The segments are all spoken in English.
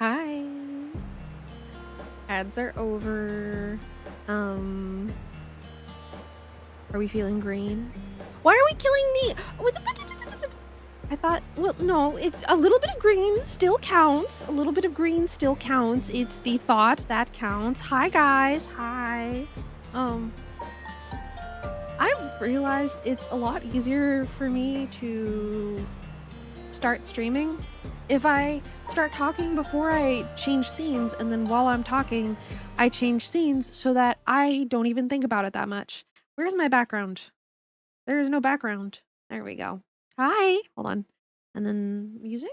Hi. Ads are over. Are we feeling green? Why are we killing me? I thought, well, no, it's a little bit of green still counts. A little bit of green still counts. It's the thought that counts. Hi, guys. Hi. I've realized it's a lot easier for me to start streaming if I start talking before I change scenes, and then while I'm talking, I change scenes so that I don't even think about it that much. Where's my background? There is no background. There we go. Hi. Hold on. And then music?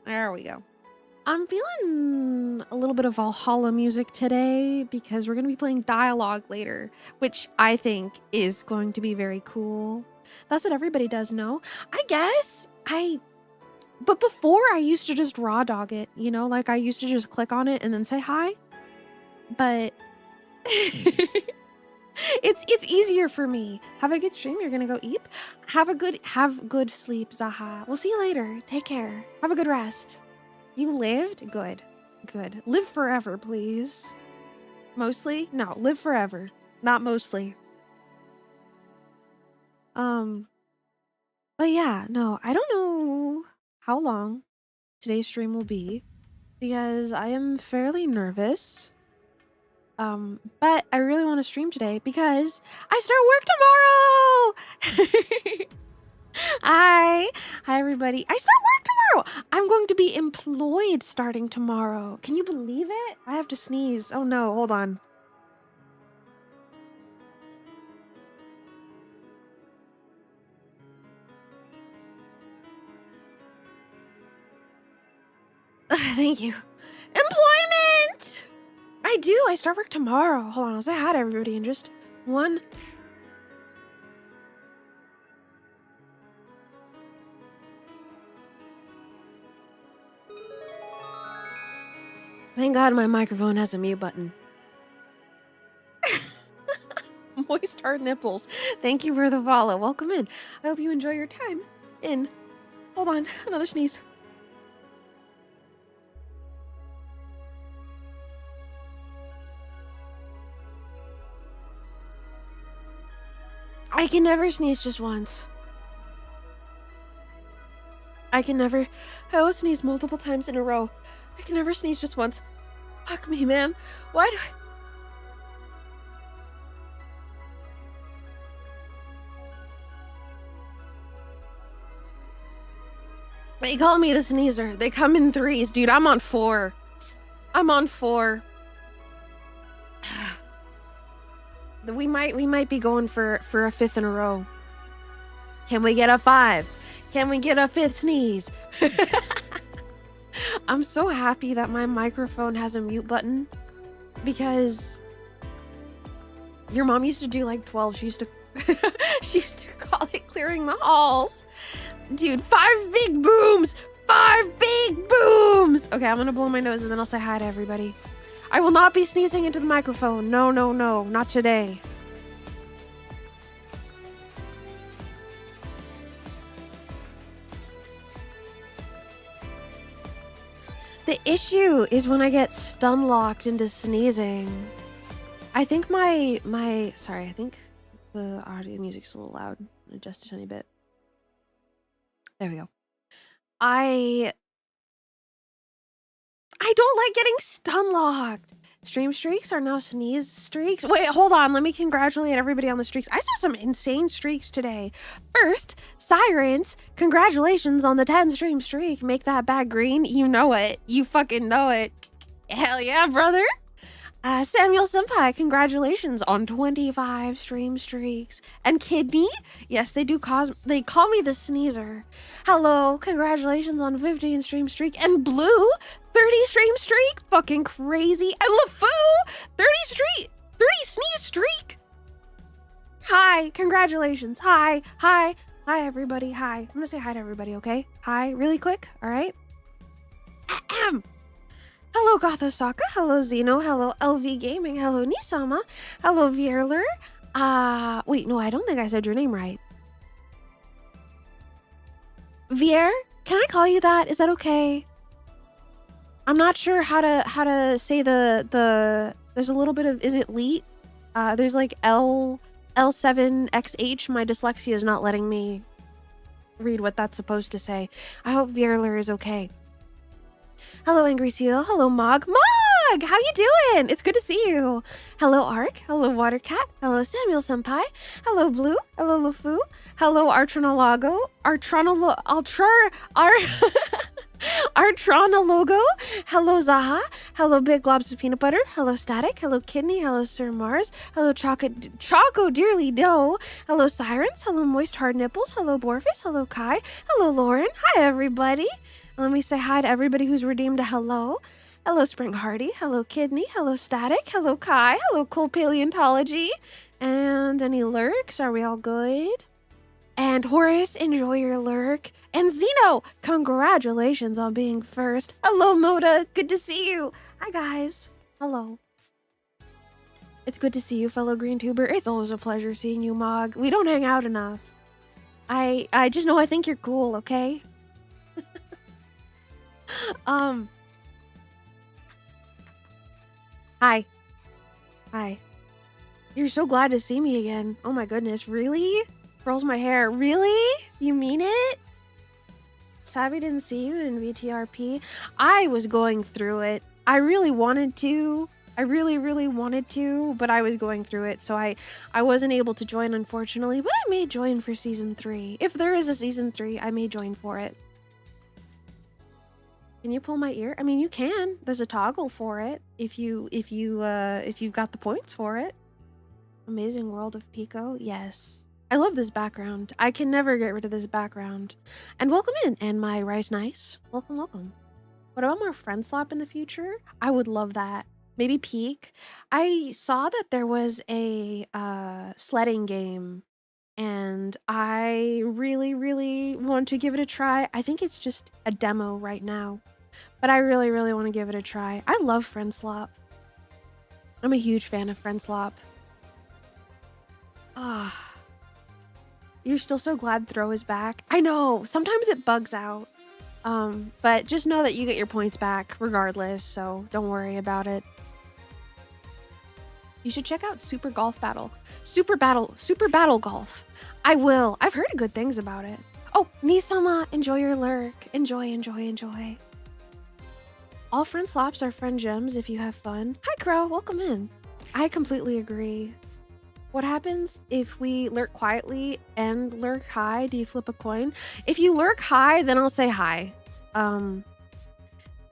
There we go. I'm feeling a little bit of Valhalla music today because we're going to be playing dialogue later, which I think is going to be very cool. That's what everybody does, no? I guess but before I used to just raw dog it, you know, like I used to just click on it and then say hi. But it's easier for me. Have a good stream. You're gonna go eat. Have good sleep, Zaha. We'll see you later. Take care. Have a good rest. You lived? Good. Good. Live forever, please. Mostly? No, live forever. Not mostly. But yeah, no, I don't know how long today's stream will be because I am fairly nervous. But I really want to stream today because I start work tomorrow. Hi everybody. I start work tomorrow. I'm going to be employed starting tomorrow. Can you believe it? I have to sneeze. Oh no, hold on. Thank you. Employment! I do. I start work tomorrow. Hold on. I'll say hi to everybody in just one. Thank God my microphone has a mute button. Moist hard nipples. Thank you for the follow. Welcome in. I hope you enjoy your time in. Hold on. Another sneeze. I can never sneeze just once. I will sneeze multiple times in a row. I can never sneeze just once. Fuck me, man. Why do They call me the sneezer. They come in threes. Dude, I'm on 4. I'm on 4. We might be going for a 5th in a row. Can we get a 5? Can we get a 5th sneeze? I'm so happy that my microphone has a mute button because your mom used to do like 12. She used to call it clearing the halls. Dude, 5 big booms! 5 big booms! Okay, I'm gonna blow my nose and then I'll say hi to everybody. I will not be sneezing into the microphone. No, no, no, not today. The issue is when I get stun locked into sneezing. I think sorry, I think the audio music's a little loud. Adjust a tiny bit. There we go. I don't like getting stun locked. Stream streaks are now sneeze streaks. Wait, hold on. Let me congratulate everybody on the streaks. I saw some insane streaks today. First, Sirens, congratulations on the 10 stream streak. Make that bag green. You know it. You fucking know it. Hell yeah, brother. Samuel Senpai, congratulations on 25 stream streaks. And Kidney, yes, they call me the sneezer. Hello, congratulations on 15 stream streak. And Blue, 30 stream streak, fucking crazy. And LeFou, 30 sneeze streak. Hi, congratulations. Hi everybody, hi. I'm gonna say hi to everybody, okay? Hi, really quick, all right? Ahem. Hello, Gothosaka. Hello, Zeno. Hello, LV Gaming. Hello, Nisama. Hello, Vierler. Wait, no, I don't think I said your name right. Vier? Can I call you that? Is that okay? I'm not sure how to say the there's a little bit of, is it leet? There's like L7XH. My dyslexia is not letting me read what that's supposed to say. I hope Vierler is okay. Hello, Angry Seal. Hello, Mog. Mog! How you doing? It's good to see you. Hello, Ark. Hello, Water Cat. Hello, Samuel Senpai. Hello, Blue. Hello, Lufu. Hello, Artronologo. Artronologo. Hello, Zaha. Hello, Big Globs of Peanut Butter. Hello, Static. Hello, Kidney. Hello, Sir Mars. Hello, Choco Dearly Doe. Hello, Sirens. Hello, Moist Hard Nipples. Hello, Borfus. Hello, Kai. Hello, Lauren. Hi, everybody. Let me say hi to everybody who's redeemed a hello. Hello, Spring Hardy. Hello, Kidney. Hello, Static. Hello, Kai. Hello, Cold Paleontology. And any lurks? Are we all good? And Horace, enjoy your lurk. And Zeno, congratulations on being first. Hello, Moda. Good to see you. Hi, guys. Hello. It's good to see you, fellow green tuber. It's always a pleasure seeing you, Mog. We don't hang out enough. I just know I think you're cool, okay? Hi. Hi. You're so glad to see me again. Oh my goodness, really? Curls my hair. Really? You mean it? Savvy didn't see you in VTRP. I was going through it. I really wanted to. I really wanted to, but I was going through it, so I wasn't able to join, unfortunately, but I may join for season 3. If there is a season 3, I may join for it. Can you pull my ear? I mean, you can. There's a toggle for it if you've got the points for it. Amazing World of Pico. Yes. I love this background. I can never get rid of this background. And welcome in, and my Rice Nice. Welcome, welcome. What about more Friend Slap in the future? I would love that. Maybe Peak. I saw that there was a sledding game, and I really want to give it a try. I think it's just a demo right now, but I really want to give it a try. I love Friend Slop. I'm a huge fan of Friend Slop. Ah, you're still so glad Throw is back? I know, sometimes it bugs out. But just know that you get your points back regardless, so don't worry about it. You should check out Super Golf Battle. Super Battle Golf. I will. I've heard good things about it. Oh, Nisama, enjoy your lurk. Enjoy. All friend slaps are friend gems if you have fun. Hi, Crow. Welcome in. I completely agree. What happens if we lurk quietly and lurk high? Do you flip a coin? If you lurk high, then I'll say hi.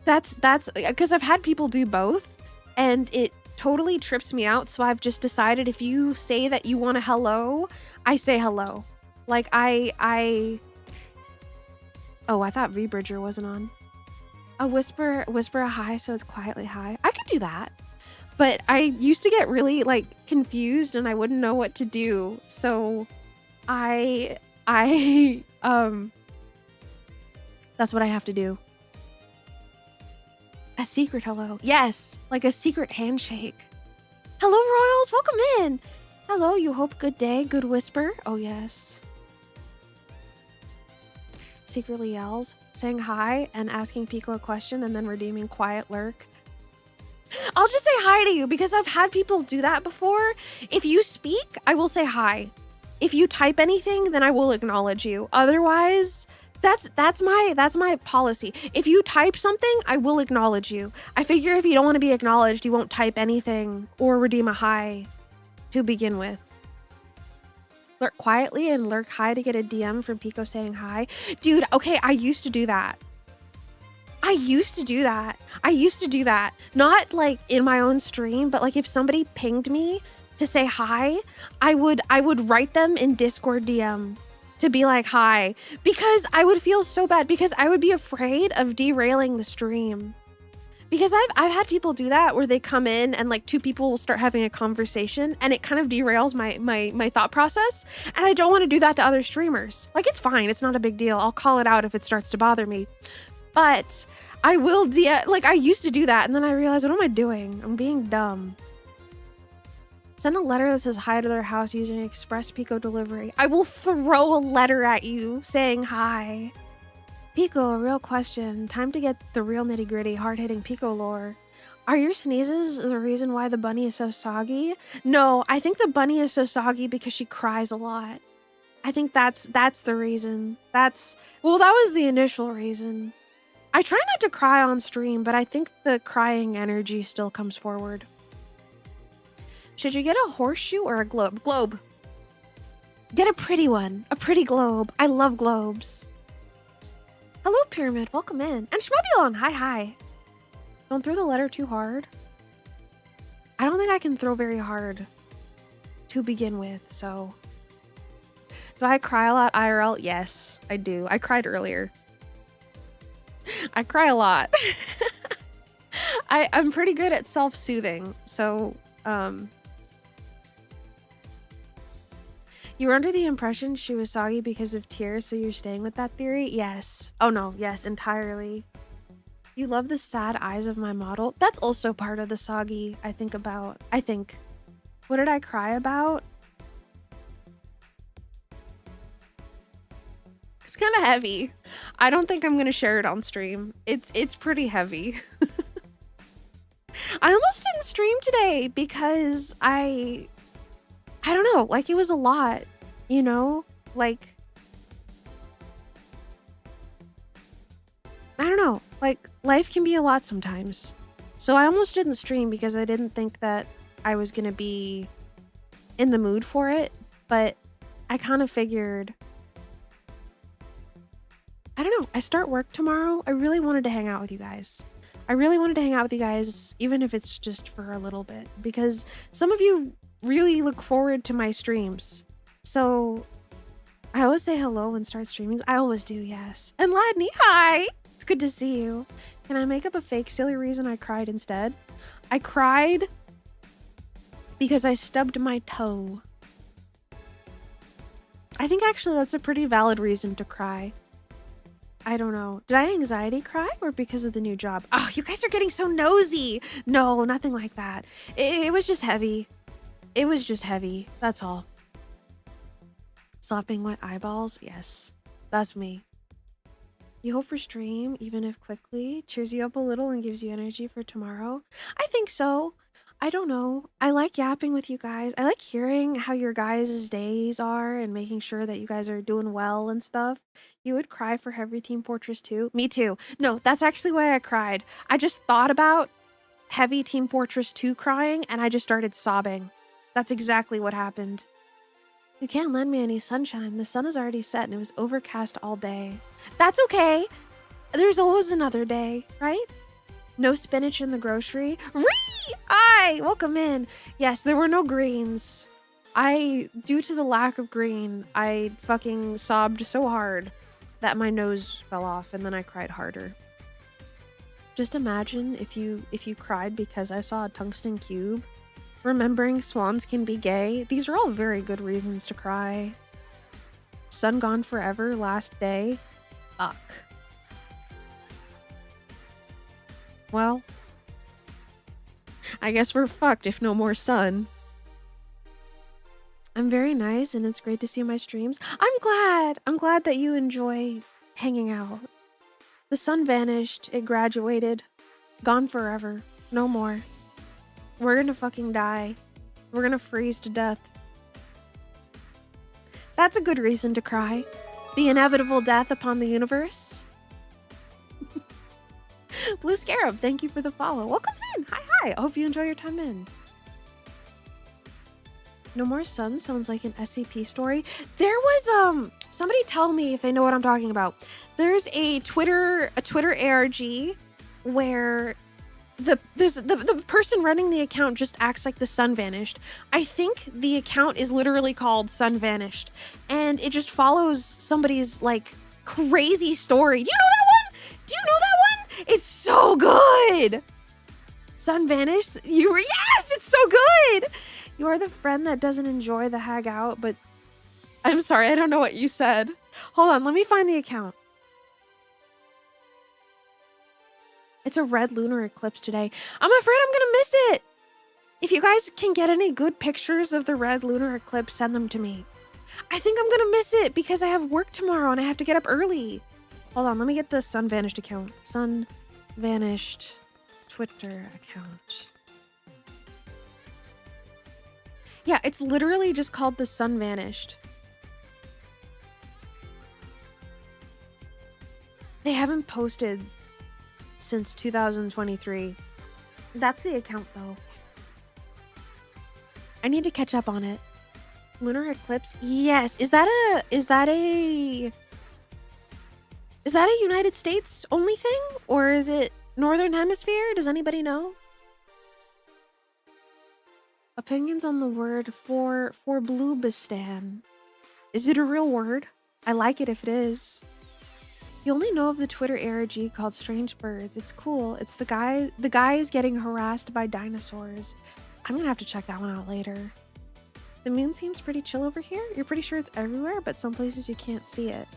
That's because I've had people do both, and it totally trips me out, so I've just decided if you say that you want a hello, I say hello. Like oh, I thought V-Bridger wasn't on. A whisper a hi so it's quietly high. I could do that. But I used to get really like confused and I wouldn't know what to do. So that's what I have to do. A secret hello. Yes, like a secret handshake. Hello, Royals. Welcome in. Hello, you hope good day, good whisper. Oh, yes. Secretly yells, saying hi and asking Pico a question and then redeeming quiet lurk. I'll just say hi to you because I've had people do that before. If you speak, I will say hi. If you type anything, then I will acknowledge you. Otherwise, that's my policy. If you type something, I will acknowledge you. I figure if you don't want to be acknowledged, you won't type anything or redeem a hi to begin with. Lurk quietly and lurk hi to get a DM from Pico saying hi. Dude, okay, I used to do that. I used to do that. Not like in my own stream, but like if somebody pinged me to say hi, I would write them in Discord DM to be like hi, because I would feel so bad because I would be afraid of derailing the stream. Because I've had people do that where they come in and like two people will start having a conversation and it kind of derails my thought process, and I don't want to do that to other streamers. Like, it's fine, it's not a big deal. I'll call it out if it starts to bother me. But I will like I used to do that, and then I realized, what am I doing? I'm being dumb. Send a letter that says hi to their house using Express Pico delivery. I will throw a letter at you saying hi. Pico, a real question. Time to get the real nitty-gritty, hard-hitting Pico lore. Are your sneezes the reason why the bunny is so soggy? No, I think the bunny is so soggy because she cries a lot. I think that's the reason. Well, that was the initial reason. I try not to cry on stream, but I think the crying energy still comes forward. Should you get a horseshoe or a globe? Globe. Get a pretty one. A pretty globe. I love globes. Hello, Pyramid. Welcome in. And Shmebulon. Hi. Don't throw the letter too hard. I don't think I can throw very hard to begin with, so. Do I cry a lot IRL? Yes, I do. I cried earlier. I cry a lot. I'm pretty good at self-soothing, so, You were under the impression she was soggy because of tears, so you're staying with that theory? Yes. Oh no, yes, entirely. You love the sad eyes of my model? That's also part of the soggy I think. What did I cry about? It's kind of heavy. I don't think I'm gonna share it on stream. It's pretty heavy. I almost didn't stream today because I don't know, like it was a lot, you know? Like, I don't know, like life can be a lot sometimes. So I almost didn't stream because I didn't think that I was gonna be in the mood for it, but I kind of figured, I don't know, I start work tomorrow. I really wanted to hang out with you guys. Even if it's just for a little bit, because some of you really look forward to my streams. So I always say hello and start streaming. I always do, yes. And Ladney, hi! It's good to see you. Can I make up a fake silly reason I cried instead? I cried because I stubbed my toe. I think actually that's a pretty valid reason to cry. I don't know. Did I anxiety cry or because of the new job? Oh, you guys are getting so nosy. No, nothing like that. It was just heavy. It was just heavy. That's all. Slapping wet eyeballs? Yes. That's me. You hope for stream, even if quickly, cheers you up a little and gives you energy for tomorrow? I think so. I don't know. I like yapping with you guys. I like hearing how your guys' days are and making sure that you guys are doing well and stuff. You would cry for Heavy Team Fortress 2? Me too. No, that's actually why I cried. I just thought about Heavy Team Fortress 2 crying and I just started sobbing. That's exactly what happened. You can't lend me any sunshine. The sun is already set and it was overcast all day. That's okay. There's always another day, right? No spinach in the grocery. Hi, welcome in. Yes, there were no greens. Due to the lack of green, I fucking sobbed so hard that my nose fell off and then I cried harder. Just imagine if you cried because I saw a tungsten cube. Remembering swans can be gay. These are all very good reasons to cry. Sun gone forever, last day. Fuck. Well, I guess we're fucked if no more sun. I'm very nice and it's great to see my streams. I'm glad that you enjoy hanging out. The sun vanished, it graduated, gone forever, no more. We're gonna fucking die. We're gonna freeze to death. That's a good reason to cry. The inevitable death upon the universe. Blue Scarab, thank you for the follow. Welcome in. Hi. I hope you enjoy your time in. No More Sun sounds like an SCP story. There was somebody tell me if they know what I'm talking about. There's a Twitter ARG where the person running the account just acts like the sun vanished. I think the account is literally called Sun Vanished, and it just follows somebody's like crazy story. Do you know that one? Do you know that one? It's so good. Sun Vanished. Yes, it's so good. You are the friend that doesn't enjoy the hag out, but I'm sorry, I don't know what you said. Hold on, let me find the account. It's a red lunar eclipse today. I'm afraid I'm gonna miss it. If you guys can get any good pictures of the red lunar eclipse, send them to me. I think I'm gonna miss it because I have work tomorrow and I have to get up early. Hold on, let me get the Sun Vanished account. Sun Vanished Twitter account. Yeah, it's literally just called the Sun Vanished. They haven't posted since 2023. That's the account though. I need to catch up on it. Lunar eclipse? Yes. Is that a United States only thing? Or is it Northern Hemisphere? Does anybody know? Opinions on the word for Bloobistan. Is it a real word? I like it if it is. You only know of the Twitter era G called Strange Birds. It's cool. It's the guy is getting harassed by dinosaurs. I'm gonna have to check that one out later. The moon seems pretty chill over here. You're pretty sure it's everywhere, but some places you can't see it.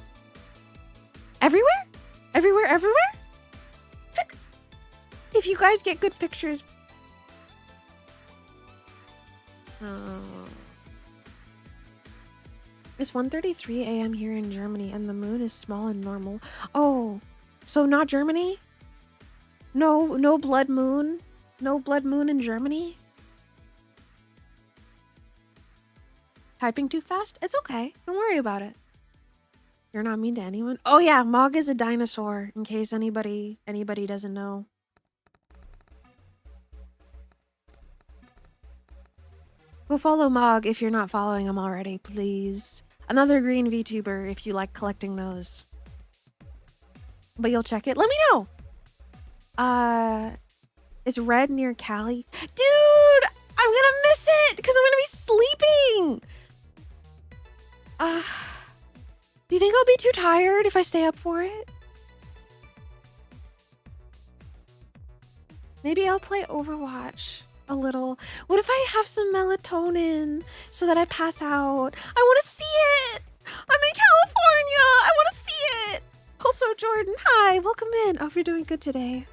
Everywhere? Everywhere, everywhere? If you guys get good pictures. It's 1:33 a.m. here in Germany, and the moon is small and normal. Oh, so not Germany? No blood moon? No blood moon in Germany? Typing too fast? It's okay. Don't worry about it. You're not mean to anyone? Oh yeah, Mog is a dinosaur, in case anybody doesn't know. Go follow Mog if you're not following him already, please. Another green VTuber if you like collecting those. But you'll check it. Let me know! It's red near Cali. Dude! I'm gonna miss it! Because I'm gonna be sleeping! Do you think I'll be too tired if I stay up for it? Maybe I'll play Overwatch a little. What if I have some melatonin so that I pass out? I want to see it! I'm in California! I want to see it! Also, Jordan, hi! Welcome in. I hope you're doing good today.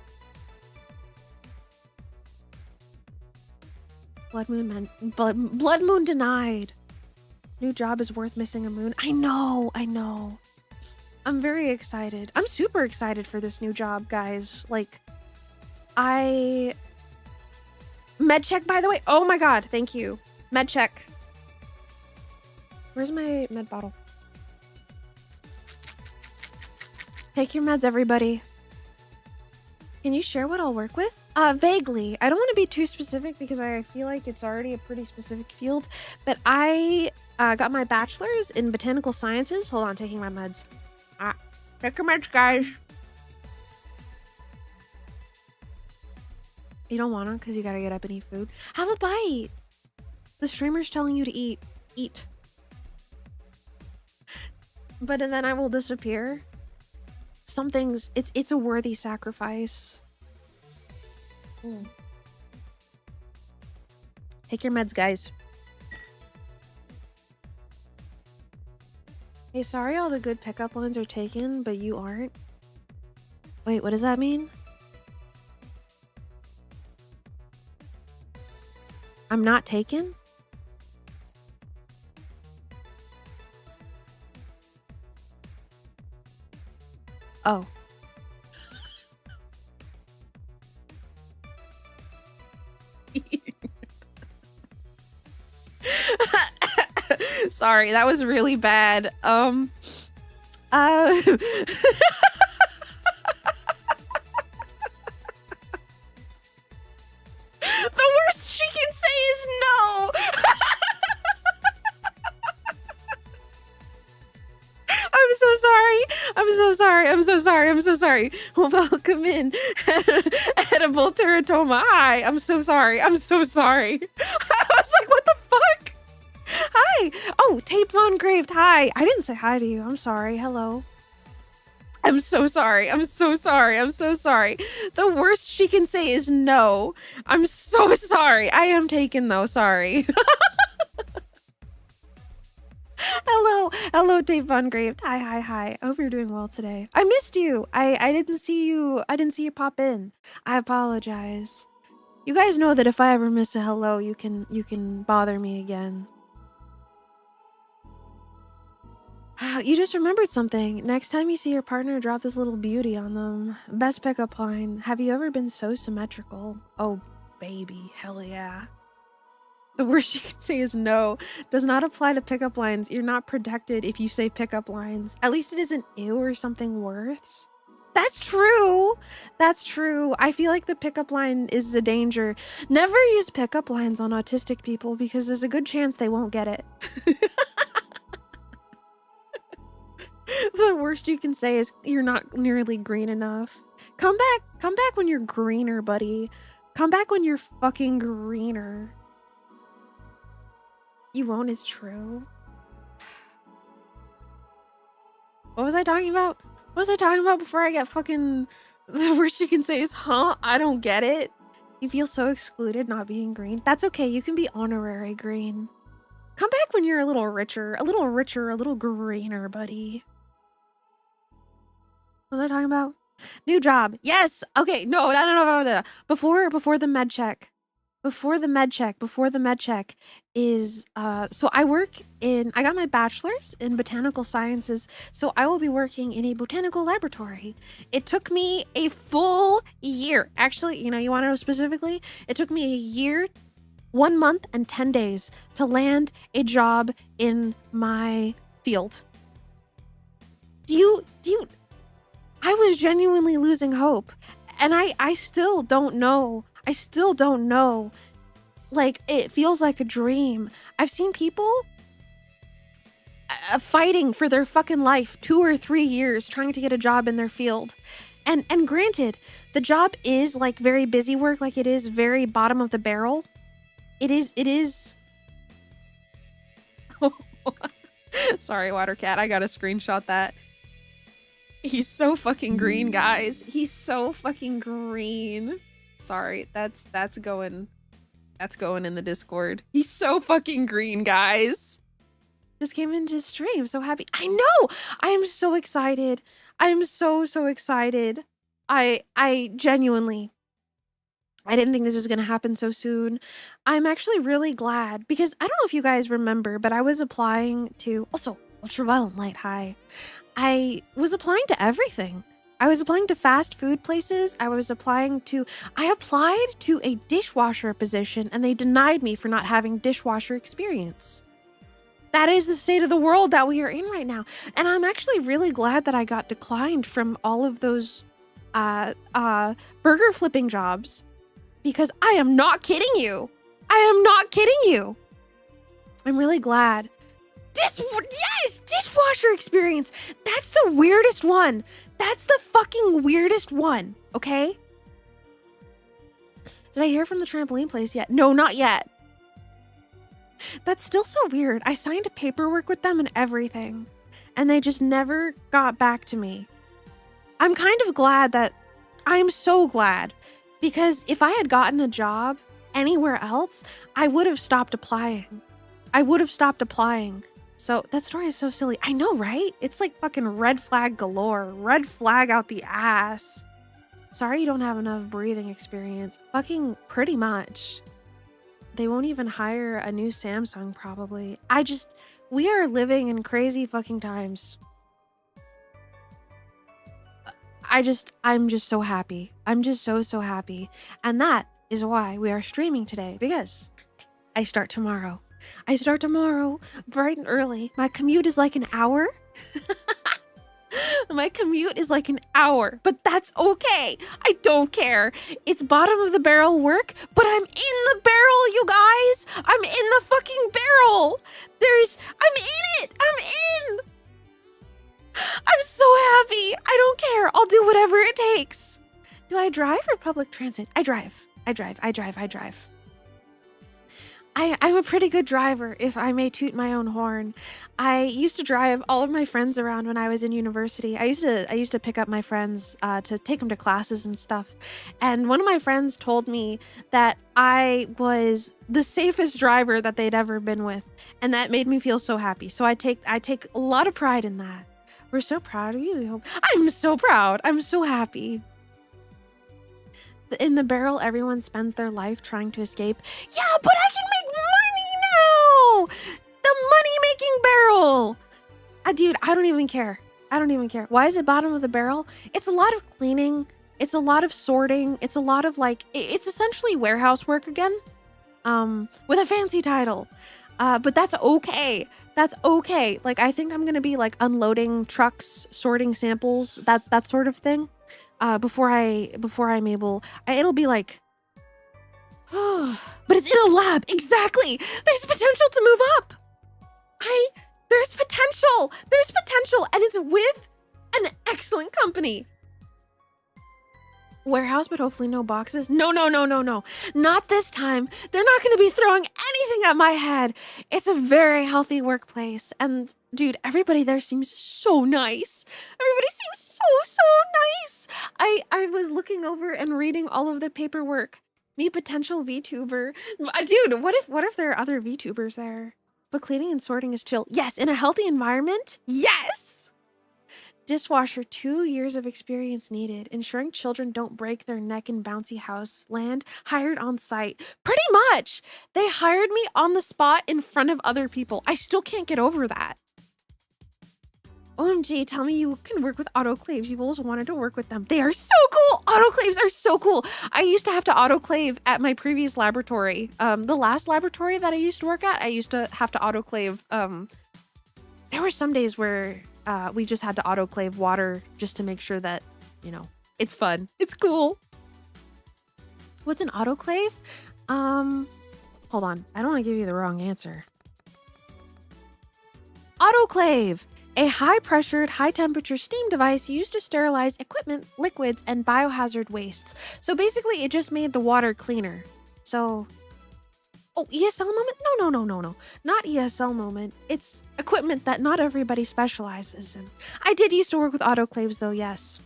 Blood moon denied. New job is worth missing a moon. I know. I'm very excited. I'm super excited for this new job, guys. Like, med check, by the way. Oh my god, thank you. Med check. Where's my med bottle? Take your meds, everybody. Can you share what I'll work with? Vaguely. I don't want to be too specific because I feel like it's already a pretty specific field, but I got my bachelor's in botanical sciences. Hold on, taking my meds. Take your meds, guys. You don't want to because you gotta get up and eat food. Have a bite. The streamer's telling you to eat. Eat. But then I will disappear. Some things, it's a worthy sacrifice. Take your meds, guys. Hey, sorry all the good pickup lines are taken, but you aren't. Wait, what does that mean? I'm not taken? Oh. Sorry, that was really bad. The worst she can say is no. I'm so sorry. I'm so sorry. I'm so sorry. I'm so sorry. Welcome in, Edible Teratoma. Hi. I'm so sorry. I'm so sorry. I was like, what the fuck? Hi. Oh, Tape Von Graved. Hi. I didn't say hi to you. I'm sorry. Hello. I'm so sorry. I'm so sorry. I'm so sorry. The worst she can say is no. I'm so sorry. I am taken though. Sorry. Hello, Dave Von Graved. Hi. I hope you're doing well today. I missed you. I didn't see you. I didn't see you pop in. I apologize. You guys know that if I ever miss a hello, you can bother me again. You just remembered something. Next time you see your partner, drop this little beauty on them. Best pickup line. Have you ever been so symmetrical? Oh, baby. Hell yeah. The worst you can say is no. Does not apply to pickup lines. You're not protected if you say pickup lines. At least it isn't ew or something worse. That's true. That's true. I feel like the pickup line is a danger. Never use pickup lines on autistic people because there's a good chance they won't get it. The worst you can say is you're not nearly green enough. Come back when you're greener, buddy. Come back when you're fucking greener. You won't is true. What was I talking about? What was I talking about before I get fucking... The worst you can say is, huh? I don't get it. You feel so excluded not being green. That's okay. You can be honorary green. Come back when you're a little richer, a little greener, buddy. What was I talking about? New job. Yes. Okay. No. Before the med check. Before the med check is, so I got my bachelor's in botanical sciences, so I will be working in a botanical laboratory. It took me a full year. Actually, you want to know specifically? It took me a year, 1 month and 10 days to land a job in my field. I was genuinely losing hope, and I still don't know. Like, it feels like a dream. I've seen people fighting for their fucking life 2 or 3 years trying to get a job in their field. And granted, the job is like very busy work, like it is very bottom of the barrel. It is. Sorry, Water Cat. I gotta screenshot that. He's so fucking green, guys. He's so fucking green. Sorry, that's going in the Discord. He's so fucking green, guys. Just came into stream, so happy. I know! I am so excited. I am so excited. I genuinely, I didn't think this was gonna happen so soon. I'm actually really glad because I don't know if you guys remember, but I was applying to, also, Ultraviolet Light, hi. I was applying to everything. I was applying to fast food places. I applied to a dishwasher position and they denied me for not having dishwasher experience. That is the state of the world that we are in right now. And I'm actually really glad that I got declined from all of those burger flipping jobs because I am not kidding you. I'm really glad. Yes, dishwasher experience. That's the weirdest one. That's the fucking weirdest one, okay? Did I hear from the trampoline place yet? No, not yet. That's still so weird. I signed paperwork with them and everything, and they just never got back to me. I'm kind of glad that... I'm so glad, because if I had gotten a job anywhere else, I would have stopped applying. So that story is so silly. I know, right? It's like fucking red flag galore. Red flag out the ass. Sorry you don't have enough breathing experience. Fucking pretty much. They won't even hire a new Samsung probably. We are living in crazy fucking times. I'm just so happy. I'm just so happy. And that is why we are streaming today, because I start tomorrow. Bright and early. My commute is like an hour. But that's okay. I don't care. It's bottom of the barrel work, but I'm in the barrel, you guys. I'm in the fucking barrel. I'm in it. I'm so happy. I don't care. I'll do whatever it takes. Do I drive or public transit? I drive. I'm a pretty good driver, if I may toot my own horn. I used to drive all of my friends around when I was in university. I used to pick up my friends to take them to classes and stuff. And one of my friends told me that I was the safest driver that they'd ever been with, and that made me feel so happy. So I take a lot of pride in that. We're so proud of you. I'm so proud. I'm so happy. In the barrel, everyone spends their life trying to escape. Yeah, but I can make money now! The money-making barrel! Dude, I don't even care. I don't even care. Why is it bottom of the barrel? It's a lot of cleaning. It's a lot of sorting. It's a lot of like, it's essentially warehouse work again, with a fancy title. But that's okay. That's okay. Like, I think I'm gonna be like unloading trucks, sorting samples, that sort of thing. Before I'm able, it'll be like, but it's in a lab. Exactly. There's potential to move up. There's potential. There's potential, and it's with an excellent company. Warehouse, but hopefully no boxes. No. Not this time. They're not going to be throwing anything at my head. It's a very healthy workplace. And dude, everybody there seems so nice. Everybody seems so nice. I was looking over and reading all of the paperwork. Me potential VTuber. Dude, what if there are other VTubers there? But cleaning and sorting is chill. Yes, in a healthy environment. Yes. Dishwasher, 2 years of experience needed. Ensuring children don't break their neck in bouncy house land. Hired on site. Pretty much. They hired me on the spot in front of other people. I still can't get over that. OMG, tell me you can work with autoclaves. You've always wanted to work with them. They are so cool. Autoclaves are so cool. I used to have to autoclave at my previous laboratory. The last laboratory that I used to work at, I used to have to autoclave. There were some days where we just had to autoclave water just to make sure that, you know, it's fun. It's cool. What's an autoclave? Hold on. I don't want to give you the wrong answer. Autoclave. A high-pressured, high-temperature steam device used to sterilize equipment, liquids, and biohazard wastes. So basically, it just made the water cleaner. So, oh, ESL moment? No. Not ESL moment. It's equipment that not everybody specializes in. I did used to work with autoclaves, though, yes.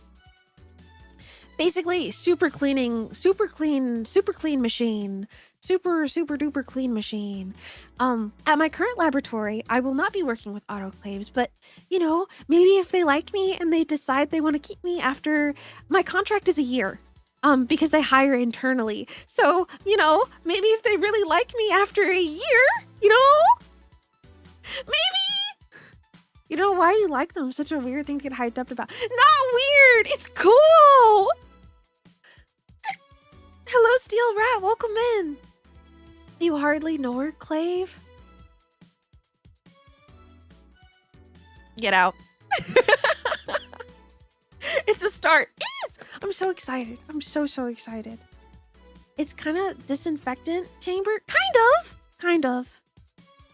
Basically, super clean machine. Super duper clean machine. At my current laboratory, I will not be working with autoclaves, but you know, maybe if they like me and they decide they want to keep me after my contract is a year, because they hire internally. So, you know, maybe if they really like me after a year, you know, maybe, you know, why you like them? Such a weird thing to get hyped up about. Not weird. It's cool. Hello, Steel Rat. Welcome in. You hardly know her, Clave? Get out. It's a start. Is! I'm so excited. I'm so excited. It's kind of disinfectant chamber. Kind of.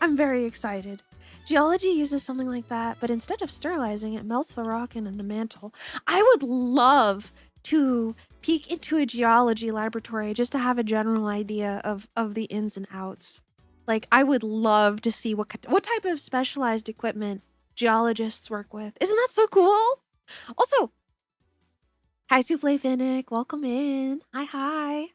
I'm very excited. Geology uses something like that, but instead of sterilizing, it melts the rock in the mantle. I would love to peek into a geology laboratory just to have a general idea of the ins and outs. Like, I would love to see what type of specialized equipment geologists work with. Isn't that so cool? Also, hi, Souffle Finnick. Welcome in. Hi.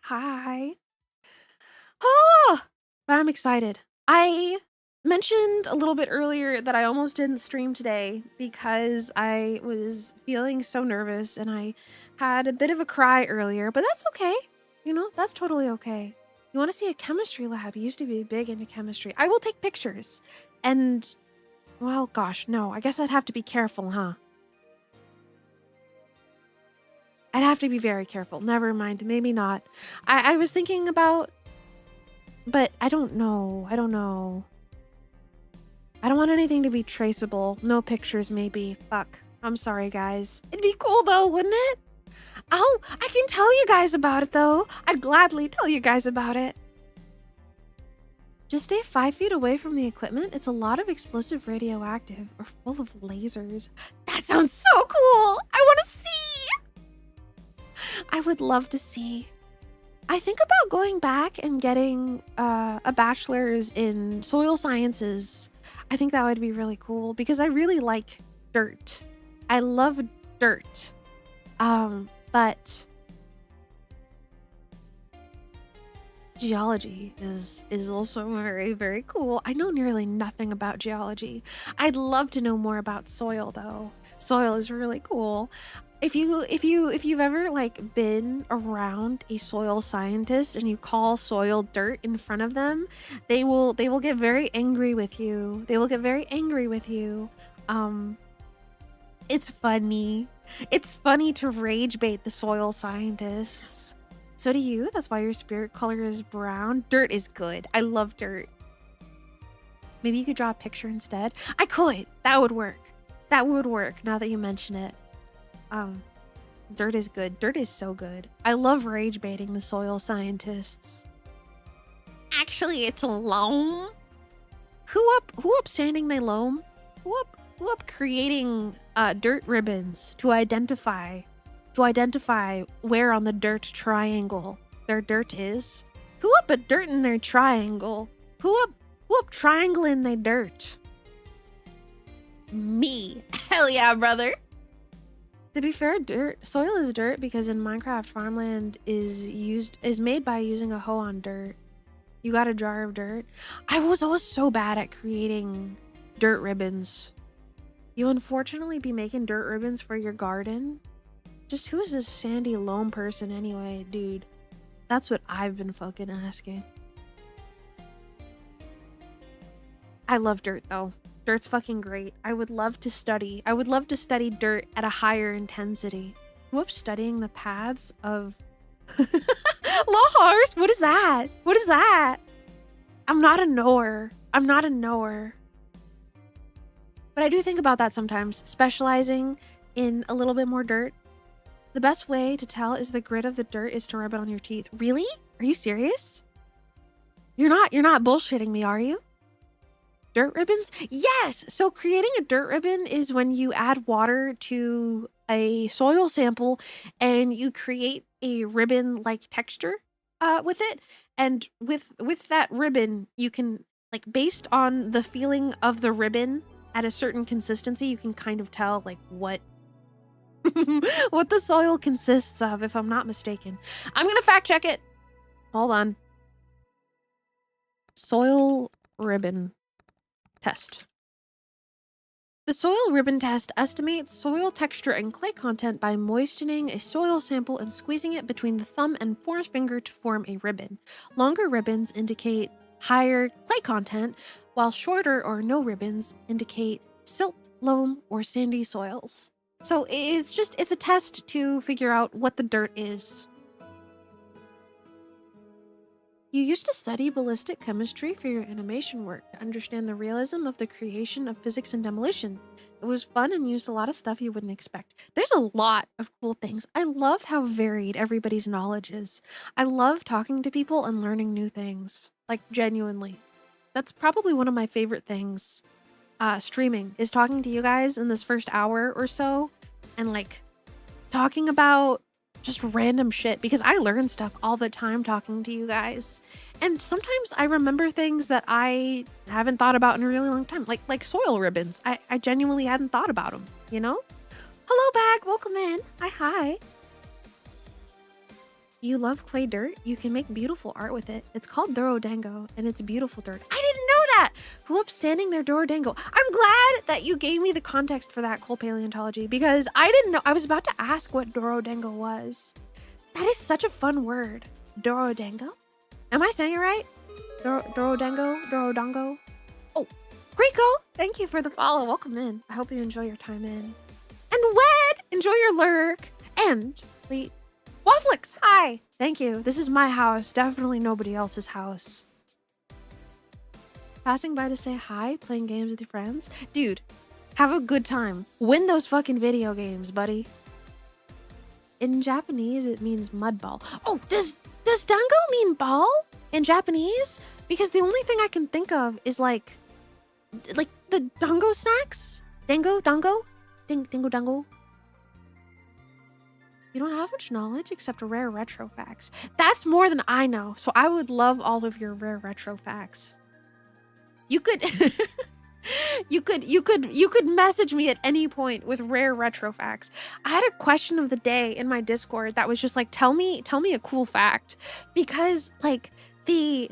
Oh, but I'm excited. I mentioned a little bit earlier that I almost didn't stream today because I was feeling so nervous and I had a bit of a cry earlier, but that's okay. You know, that's totally okay. You want to see a chemistry lab? You used to be big into chemistry. I will take pictures. And, well, gosh, no. I guess I'd have to be careful, huh? I'd have to be very careful. Never mind. Maybe not. I was thinking about... But I don't know. I don't want anything to be traceable. No pictures, maybe. Fuck. I'm sorry, guys. It'd be cool, though, wouldn't it? Oh, I can tell you guys about it, though. I'd gladly tell you guys about it. Just stay 5 feet away from the equipment. It's a lot of explosive radioactive or full of lasers. That sounds so cool. I want to see. I would love to see. I think about going back and getting a bachelor's in soil sciences. I think that would be really cool because I really like dirt. I love dirt. But geology is also very, very cool. I know nearly nothing about geology. I'd love to know more about soil though. Soil is really cool. If you've ever like been around a soil scientist and you call soil dirt in front of them, they will get very angry with you. They will get very angry with you. Um, it's funny. It's funny to rage bait the soil scientists. So do you. That's why your spirit color is brown. Dirt is good. I love dirt. Maybe you could draw a picture instead. I could. That would work. That would work now that you mention it. Dirt is good. Dirt is so good. I love rage baiting the soil scientists. Actually, it's loam. Who up sanding they loam? Who up creating dirt ribbons to identify where on the dirt triangle their dirt is? Who up a dirt in their triangle? Who up triangling they dirt? Me. Hell yeah, brother. To be fair, soil is dirt because in Minecraft, farmland is made by using a hoe on dirt. You got a jar of dirt. I was always so bad at creating dirt ribbons. You unfortunately be making dirt ribbons for your garden? Just who is this sandy loam person anyway, dude? That's what I've been fucking asking. I love dirt though. Dirt's fucking great. I would love to study dirt at a higher intensity. Whoops, studying the paths of Lars, what is that? What is that? I'm not a knower. I'm not a knower. But I do think about that sometimes, specializing in a little bit more dirt. The best way to tell is the grit of the dirt is to rub it on your teeth. Really? Are you serious? You're not bullshitting me, are you? Dirt ribbons? Yes! So creating a dirt ribbon is when you add water to a soil sample and you create a ribbon-like texture with it. And with that ribbon, you can, like, based on the feeling of the ribbon at a certain consistency, you can kind of tell, like, what what the soil consists of, if I'm not mistaken. I'm gonna fact check it. Hold on. Soil ribbon test. The soil ribbon test estimates soil texture and clay content by moistening a soil sample and squeezing it between the thumb and forefinger to form a ribbon. Longer ribbons indicate higher clay content, while shorter or no ribbons indicate silt, loam, or sandy soils. So it's a test to figure out what the dirt is. You used to study ballistic chemistry for your animation work to understand the realism of the creation of physics and demolition. It was fun and used a lot of stuff you wouldn't expect. There's a lot of cool things. I love how varied everybody's knowledge is. I love talking to people and learning new things. Like, genuinely. That's probably one of my favorite things. Streaming is talking to you guys in this first hour or so and, like, talking about just random shit, because I learn stuff all the time talking to you guys. And sometimes I remember things that I haven't thought about in a really long time, like soil ribbons. I genuinely hadn't thought about them, you know? Hello, Bag, welcome in. Hi. You love clay dirt? You can make beautiful art with it. It's called D1AL-OUGE, and it's beautiful dirt. I didn't know that! Who up sanding their D1AL-OUGE? I'm glad that you gave me the context for that, Cole Paleontology, because I didn't know. I was about to ask what D1AL-OUGE was. That is such a fun word. D1AL-OUGE? Am I saying it right? D1AL-OUGE? Oh, Rico, thank you for the follow. Welcome in. I hope you enjoy your time in. And Wed, enjoy your lurk. And wait. Wafflix, hi! Thank you. This is my house. Definitely nobody else's house. Passing by to say hi, playing games with your friends. Dude, have a good time. Win those fucking video games, buddy. In Japanese, it means mud ball. Oh, does dango mean ball in Japanese? Because the only thing I can think of is like the dango snacks? Dango? Dingo dango? You don't have much knowledge except rare retro facts. That's more than I know, so I would love all of your rare retro facts. You could you could message me at any point with rare retro facts. I had a question of the day in my Discord that was just like, tell me a cool fact, because like the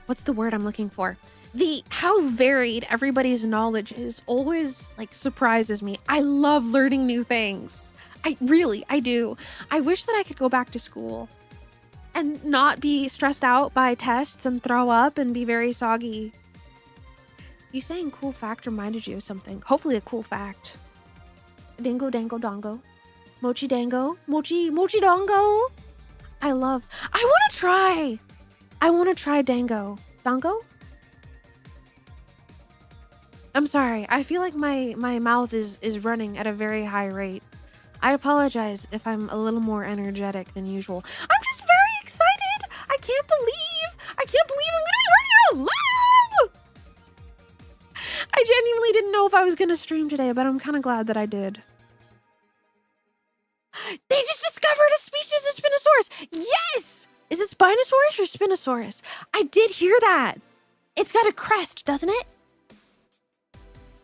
what's the word I'm looking for? How varied everybody's knowledge is always like surprises me. I love learning new things. I do. I wish that I could go back to school and not be stressed out by tests and throw up and be very soggy. You saying cool fact reminded you of something. Hopefully a cool fact. Dingo dango dongo. Mochi dango. Mochi dongo. I want to try. I want to try dango. Dango? I'm sorry. I feel like my mouth is running at a very high rate. I apologize if I'm a little more energetic than usual. I'm just very excited. I can't believe I'm going to be right here alive. I genuinely didn't know if I was going to stream today, but I'm kind of glad that I did. They just discovered a species of Spinosaurus. Yes! Is it Spinosaurus or Spinosaurus? I did hear that. It's got a crest, doesn't it?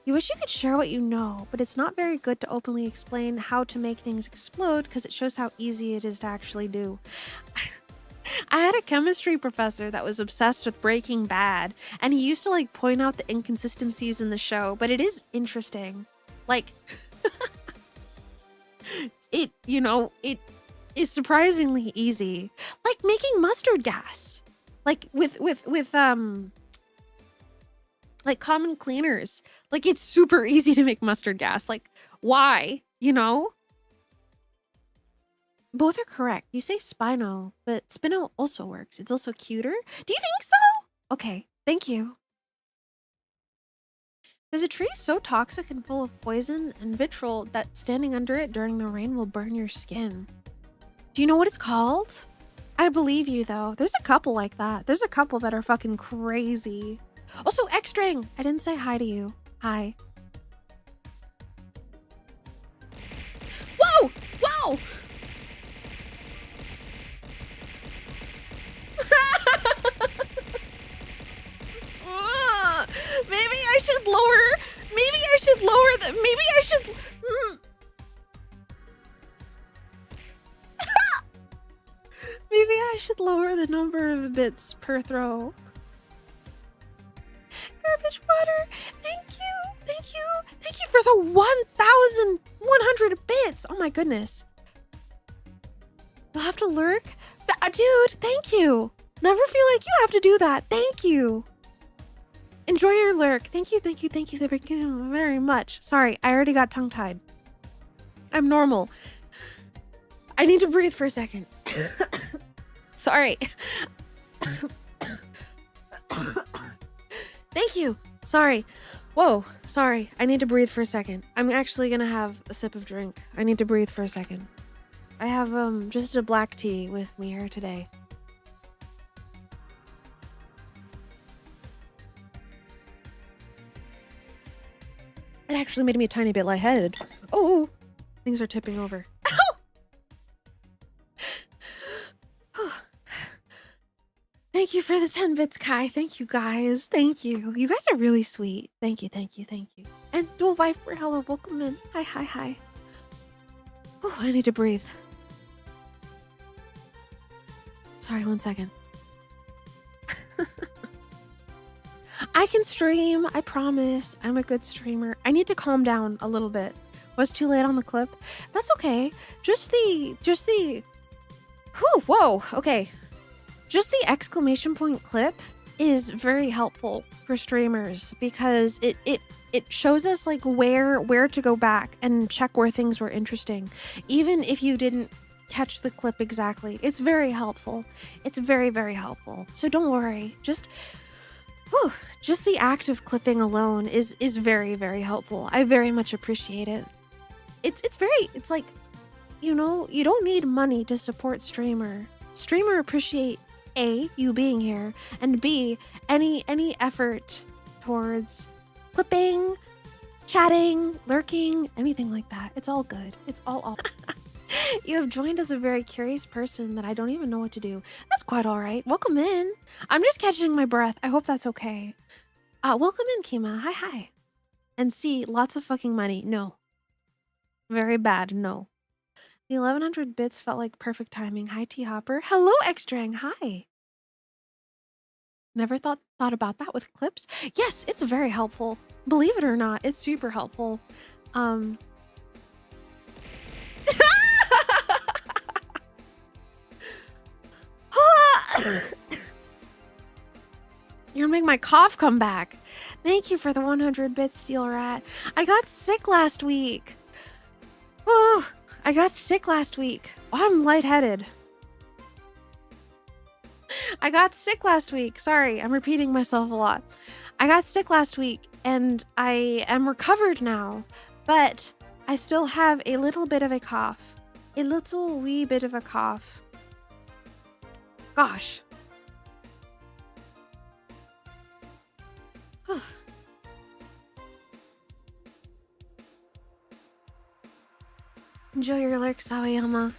You wish you could share what you know, but it's not very good to openly explain how to make things explode because it shows how easy it is to actually do. I had a chemistry professor that was obsessed with Breaking Bad, and he used to like point out the inconsistencies in the show, but it is interesting. Like, it is surprisingly easy. Like making mustard gas. Like with like common cleaners. Like it's super easy to make mustard gas. Like why, you know? Both are correct. You say Spino, but Spino also works. It's also cuter. Do you think so? Okay, thank you. There's a tree so toxic and full of poison and vitriol that standing under it during the rain will burn your skin. Do you know what it's called? I believe you though. There's a couple like that. There's a couple that are fucking crazy. Also, X-String! I didn't say hi to you. Hi. Whoa! Whoa! Maybe I should lower... Maybe I should lower the... Maybe I should... Maybe I should lower the number of bits per throw. Garbage water, thank you, thank you, thank you for the 1,100 bits. Oh my goodness. You'll have to lurk? Dude, thank you. Never feel like you have to do that. Thank you. Enjoy your lurk. Thank you, thank you, thank you very much. Sorry, I already got tongue-tied. I'm normal. I need to breathe for a second. Sorry. Thank you. Sorry. Whoa. Sorry. I need to breathe for a second. I'm actually gonna have a sip of drink. I need to breathe for a second. I have just a black tea with me here today. It actually made me a tiny bit lightheaded. Oh, things are tipping over. Thank you for the 10 bits, Kai. Thank you, guys. Thank you. You guys are really sweet. Thank you, thank you, thank you. And Dual Viper, hello, welcome in. Hi, hi, hi. Oh, I need to breathe. Sorry, 1 second. I can stream. I promise. I'm a good streamer. I need to calm down a little bit. Was too late on the clip. That's okay. Just the... Whew, whoa, okay. Just the exclamation point clip is very helpful for streamers because it shows us like where to go back and check where things were interesting. Even if you didn't catch the clip exactly, it's very helpful. It's very, very helpful. So don't worry. Just the act of clipping alone is very, very helpful. I very much appreciate it. It's like, you know, you don't need money to support streamer. Streamer appreciate A, you being here, and B, any effort towards clipping, chatting, lurking, anything like that. It's all good. It's all. You have joined as a very curious person that I don't even know what to do. That's quite all right. Welcome in. I'm just catching my breath. I hope that's okay. Welcome in, Kima. Hi, hi. And C, lots of fucking money. No. Very bad. No. The 1100 bits felt like perfect timing. Hi, T Hopper. Hello, Xdrang. Hi. Never thought about that with clips. Yes, it's very helpful. Believe it or not, it's super helpful. You're my make my cough come back. Thank you for the 100 bits, Steel Rat. I got sick last week. Oh, I got sick last week. Oh, I'm lightheaded. I got sick last week. Sorry, I'm repeating myself a lot. I got sick last week and I am recovered now, but I still have a little bit of a cough. A little wee bit of a cough. Gosh. Enjoy your lurk, Sawayama.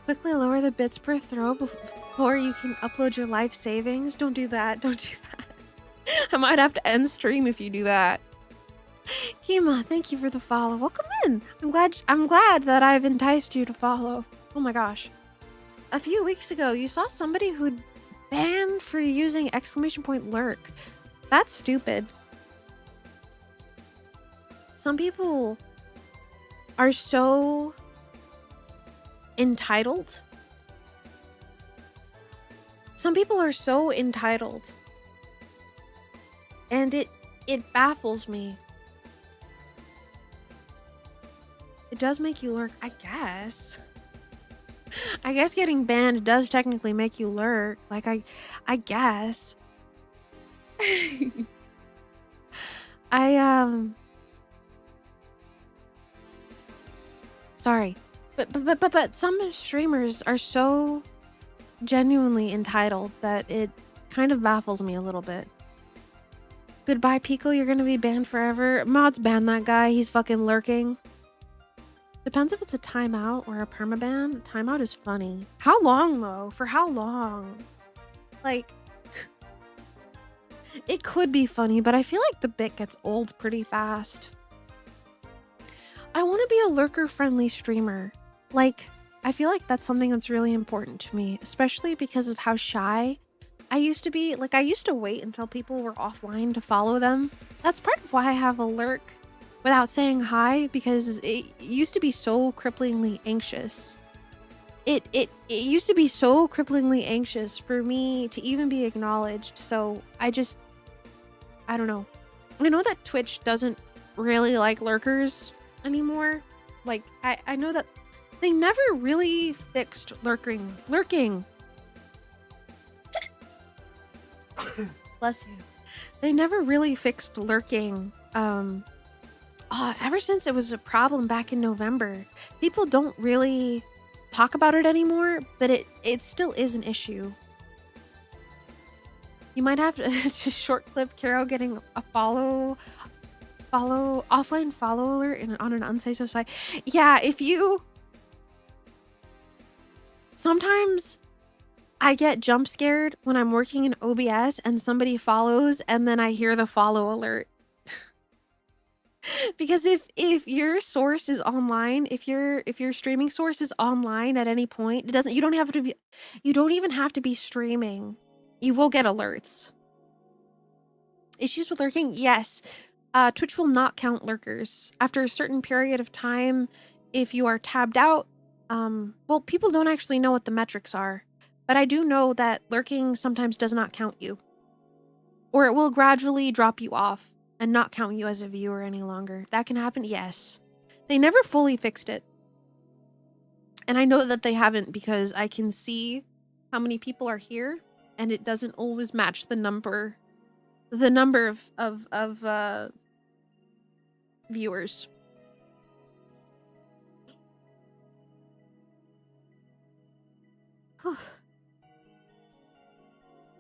Quickly lower the bits per throw before you can upload your life savings. Don't do that. Don't do that. I might have to end stream if you do that. Hima, thank you for the follow. Welcome in. I'm glad that I've enticed you to follow. Oh my gosh. A few weeks ago, you saw somebody who'd banned for using exclamation point lurk. That's stupid. Some people are so entitled. Some people are so entitled. And it baffles me. It does make you lurk, I guess. I guess getting banned does technically make you lurk. Like, I guess. Sorry. But some streamers are so genuinely entitled that it kind of baffles me a little bit. Goodbye, Pico. You're gonna be banned forever. Mods ban that guy. He's fucking lurking. Depends if it's a timeout or a permaban. Timeout is funny. How long, though? For how long? Like, it could be funny, but I feel like the bit gets old pretty fast. I want to be a lurker-friendly streamer. Like, I feel like that's something that's really important to me, especially because of how shy I used to be. Like, I used to wait until people were offline to follow them. That's part of why I have a lurk without saying hi, because it used to be so cripplingly anxious. It used to be so cripplingly anxious for me to even be acknowledged. So I don't know. I know that Twitch doesn't really like lurkers anymore. Like, I know that they never really fixed lurking. Bless you. They never really fixed lurking. Ever since it was a problem back in November, people don't really talk about it anymore, but it still is an issue. You might have to just short clip Caro getting a offline follow alert on an unsafe site. Yeah, if you... Sometimes I get jump scared when I'm working in OBS and somebody follows and then I hear the follow alert. Because if your source is online, if your streaming source is online at any point, you don't even have to be streaming. You will get alerts. Issues with lurking? Yes. Twitch will not count lurkers. After a certain period of time, if you are tabbed out, well, people don't actually know what the metrics are, but I do know that lurking sometimes does not count you. Or it will gradually drop you off and not count you as a viewer any longer. That can happen, yes. They never fully fixed it. And I know that they haven't because I can see how many people are here and it doesn't always match the number of viewers.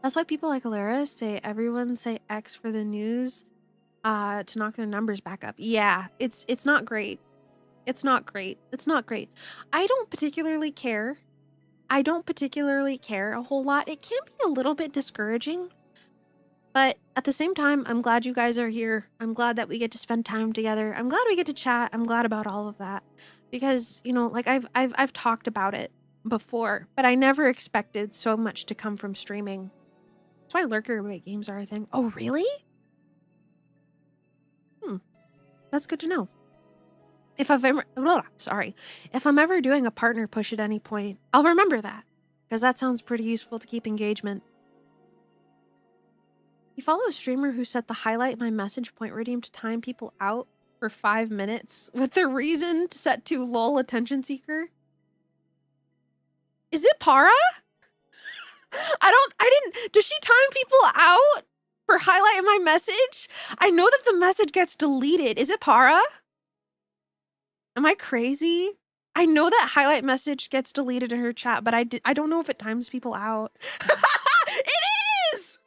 That's why people like Alara say everyone say X for the news to knock their numbers back up. Yeah, it's not great. It's not great. It's not great. I don't particularly care. I don't particularly care a whole lot. It can be a little bit discouraging, but at the same time, I'm glad you guys are here. I'm glad that we get to spend time together. I'm glad we get to chat. I'm glad about all of that because, you know, like I've talked about it before, but I never expected so much to come from streaming. That's why lurker games are a thing. Oh, really? That's good to know. If I'm ever doing a partner push at any point, I'll remember that because that sounds pretty useful to keep engagement. You follow a streamer who set the highlight my message point redeem to time people out for 5 minutes with the reason to set to lol attention seeker. Is it Para? Does she time people out for highlighting my message? I know that the message gets deleted. Is it Para? Am I crazy? I know that highlight message gets deleted in her chat, but I don't know if it times people out. It is!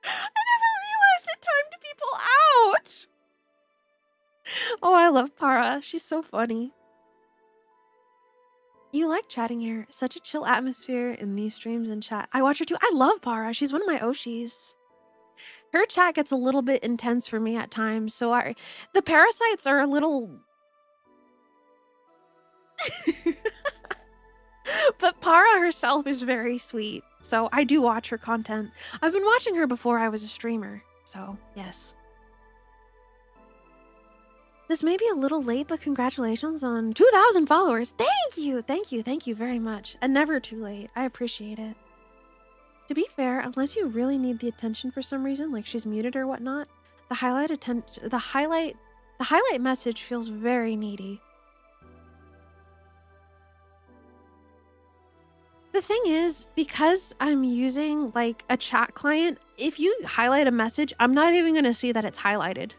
I never realized it timed people out! Oh, I love Para. She's so funny. You like chatting here. Such a chill atmosphere in these streams and chat. I watch her too. I love Para. She's one of my Oshis. Her chat gets a little bit intense for me at times, so the parasites are a little... But Para herself is very sweet, so I do watch her content. I've been watching her before I was a streamer, so yes. This may be a little late, but congratulations on 2,000 followers. Thank you, thank you, thank you very much. And never too late. I appreciate it. To be fair, unless you really need the attention for some reason, like she's muted or whatnot, the highlight message feels very needy. The thing is, because I'm using like a chat client, if you highlight a message, I'm not even going to see that it's highlighted.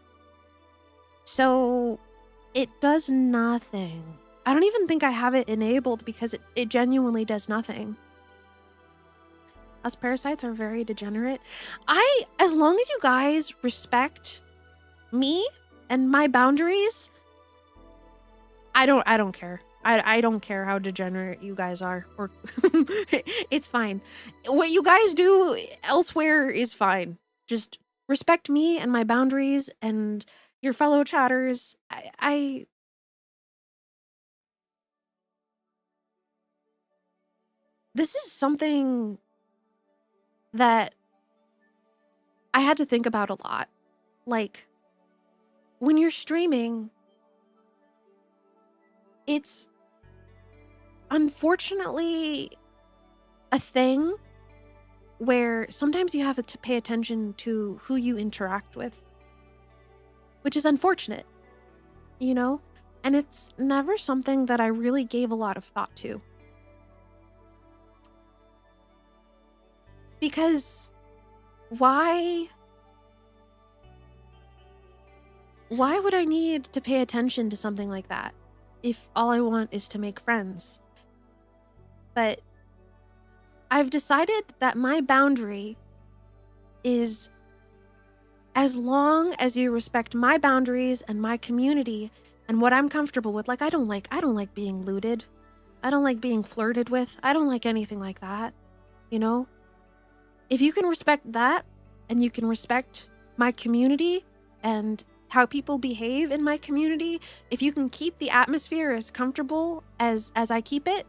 So it does nothing. I don't even think I have it enabled because it genuinely does nothing. Us parasites are very degenerate. As long as you guys respect me and my boundaries, I don't care. I don't care how degenerate you guys are, or it's fine. What you guys do elsewhere is fine. Just respect me and my boundaries and your fellow chatters. This is something that I had to think about a lot. Like, when you're streaming, it's unfortunately a thing where sometimes you have to pay attention to who you interact with, which is unfortunate, you know? And it's never something that I really gave a lot of thought to. Because why would I need to pay attention to something like that if all I want is to make friends? But I've decided that my boundary is, as long as you respect my boundaries and my community and what I'm comfortable with. Like, I don't like being looted. I don't like being flirted with. I don't like anything like that, you know? If you can respect that, and you can respect my community and how people behave in my community, if you can keep the atmosphere as comfortable as I keep it,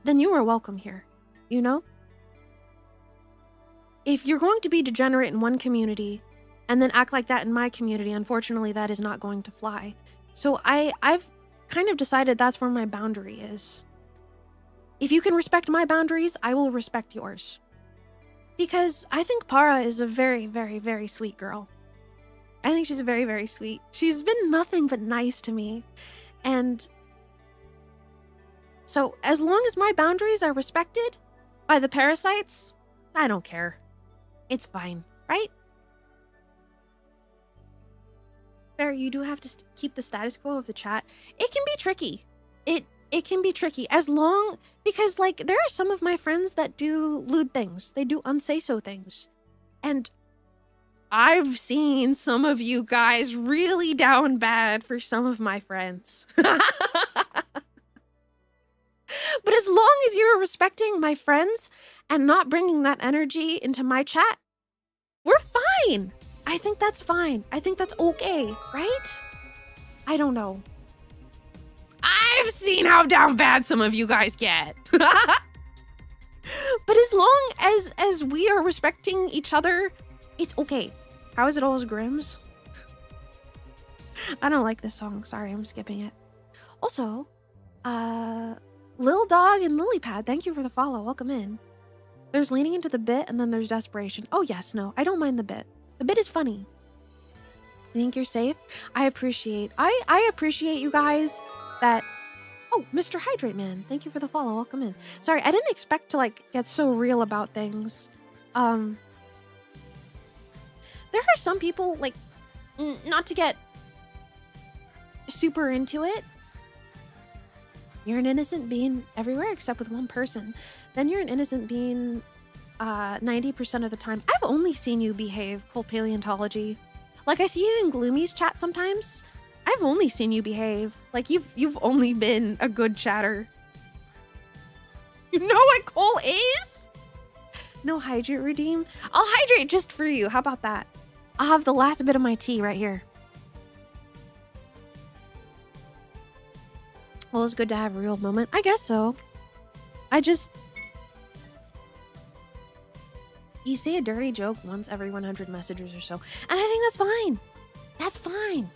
then you are welcome here, you know? If you're going to be degenerate in one community and then act like that in my community, unfortunately, that is not going to fly. So I've kind of decided that's where my boundary is. If you can respect my boundaries, I will respect yours. Because I think Para is a very, very, very sweet girl. I think she's very, very sweet. She's been nothing but nice to me. And so as long as my boundaries are respected by the parasites, I don't care. It's fine, right? Fair, you do have to keep the status quo of the chat. It can be tricky. It can be tricky because like there are some of my friends that do lewd things. They do unsay-so things. And I've seen some of you guys really down bad for some of my friends. But as long as you're respecting my friends and not bringing that energy into my chat, we're fine. I think that's fine. I think that's okay, right? I don't know. I've seen how down bad some of you guys get. But as long as we are respecting each other, it's okay. How is it always Grimm's? I don't like this song. Sorry, I'm skipping it. Also, Lil Dog and Lilypad, thank you for the follow. Welcome in. There's leaning into the bit and then there's desperation. Oh yes, no, I don't mind the bit. The bit is funny. I think you're safe. I appreciate you guys that. Oh, Mr. Hydrate Man, thank you for the follow. Welcome in. Sorry, I didn't expect to like get so real about things. There are some people like, not to get super into it. You're an innocent being everywhere except with one person. Then you're an innocent being 90% of the time. I've only seen you behave, Cold Paleontology. Like I see you in Gloomy's chat sometimes. I've only seen you behave. Like you've only been a good chatter. You know what Cole is? No hydrate redeem. I'll hydrate just for you. How about that? I'll have the last bit of my tea right here. Well, it's good to have a real moment. I guess so. You say a dirty joke once every 100 messages or so. And I think that's fine. That's fine.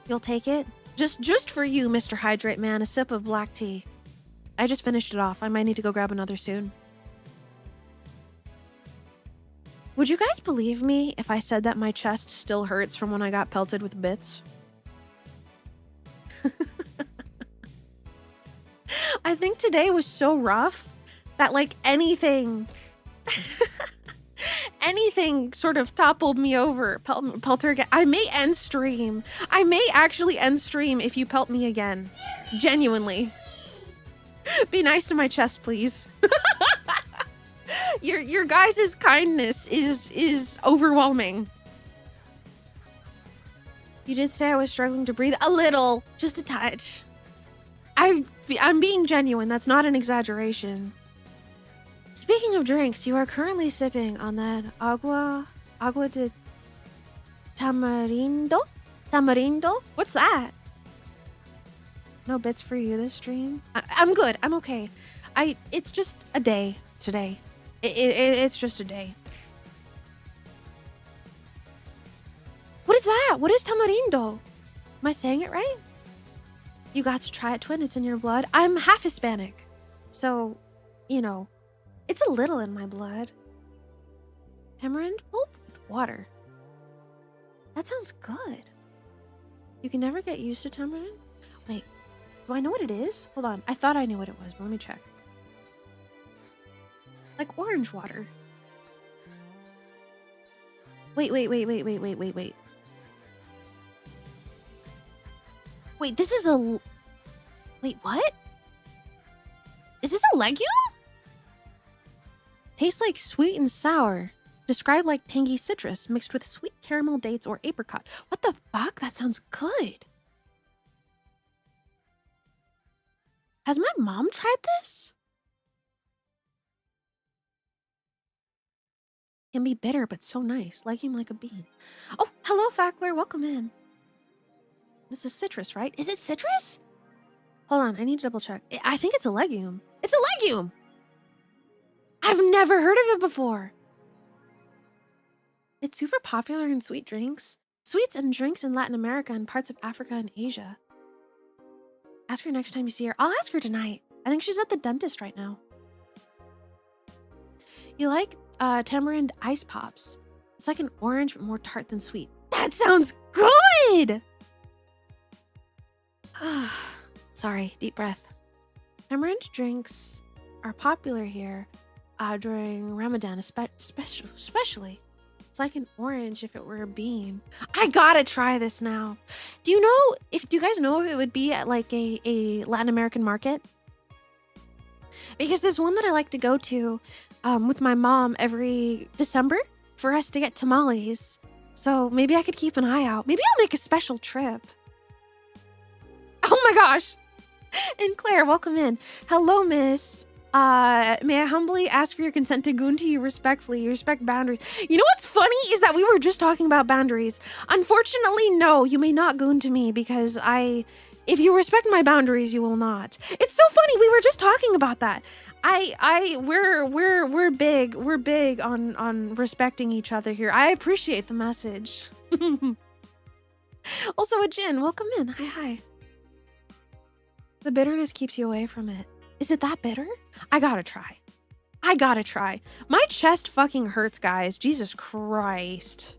You'll take it? Just for you, Mr. Hydrate Man, a sip of black tea. I just finished it off. I might need to go grab another soon. Would you guys believe me if I said that my chest still hurts from when I got pelted with bits? I think today was so rough that like anything sort of toppled me over. Pelter again. I may end stream. I may actually end stream if you pelt me again. Genuinely. Be nice to my chest, please. Your guys' kindness is overwhelming. You did say I was struggling to breathe a little, just a touch. I'm being genuine. That's not an exaggeration. Speaking of drinks, you are currently sipping on that agua de tamarindo? Tamarindo? What's that? No bits for you this stream? I'm good. I'm okay. It's just a day today. It's just a day. What is that? What is tamarindo? Am I saying it right? You got to try it, twin. It's in your blood. I'm half Hispanic. So, you know, it's a little in my blood. Tamarind pulp with water. That sounds good. You can never get used to tamarind? Wait, do I know what it is? Hold on. I thought I knew what it was, but let me check. Like orange water. Wait. Wait, this is a... Wait, what? Is this a legume? Tastes like sweet and sour. Described like tangy citrus mixed with sweet caramel dates or apricot. What the fuck? That sounds good. Has my mom tried this? Can be bitter, but so nice. Legume like a bean. Oh, hello, Fackler. Welcome in. This is citrus, right? Is it citrus? Hold on, I need to double check. I think it's a legume. It's a legume! I've never heard of it before. It's super popular in sweet drinks. Sweets and drinks in Latin America and parts of Africa and Asia. Ask her next time you see her. I'll ask her tonight. I think she's at the dentist right now. You like tamarind ice pops. It's like an orange, but more tart than sweet. That sounds good! Sorry, deep breath. Tamarind drinks are popular here during Ramadan, especially. It's like an orange if it were a bean. I gotta try this now. Do you guys know if it would be at like a Latin American market? Because there's one that I like to go to with my mom every December for us to get tamales. So maybe I could keep an eye out. Maybe I'll make a special trip. Oh my gosh. And Claire, welcome in. Hello, miss. May I humbly ask for your consent to goon to you respectfully? You respect boundaries. You know what's funny is that we were just talking about boundaries. Unfortunately, no, you may not goon to me because if you respect my boundaries, you will not. It's so funny. We were just talking about that. We're big on respecting each other here. I appreciate the message. Also, a Jin, welcome in. Hi. The bitterness keeps you away from it. Is it that bitter? I gotta try. I gotta try. My chest fucking hurts, guys. Jesus Christ.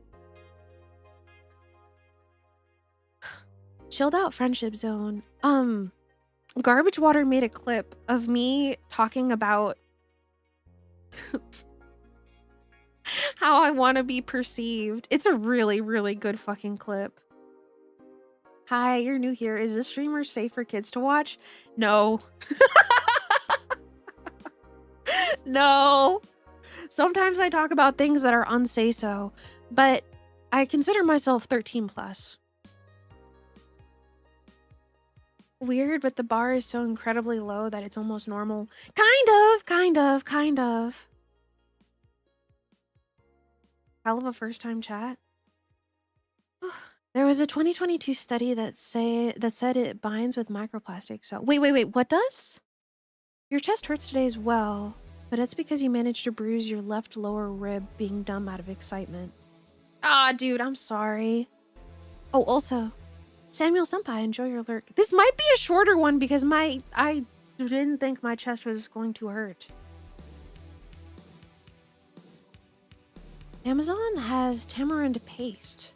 Chilled out friendship zone. Garbage Water made a clip of me talking about how I want to be perceived. It's a really, really good fucking clip. Hi, you're new here. Is this streamer safe for kids to watch? No. No. Sometimes I talk about things that are unsay-so, but I consider myself 13 plus. Weird, but the bar is so incredibly low that it's almost normal. Kind of. Hell of a first time chat. There was a 2022 study that said it binds with microplastics. So wait, what does? Your chest hurts today as well, but it's because you managed to bruise your left lower rib being dumb out of excitement. Ah, dude, I'm sorry. Oh, also, Samuel Senpai, enjoy your lurk. This might be a shorter one because I didn't think my chest was going to hurt. Amazon has tamarind paste.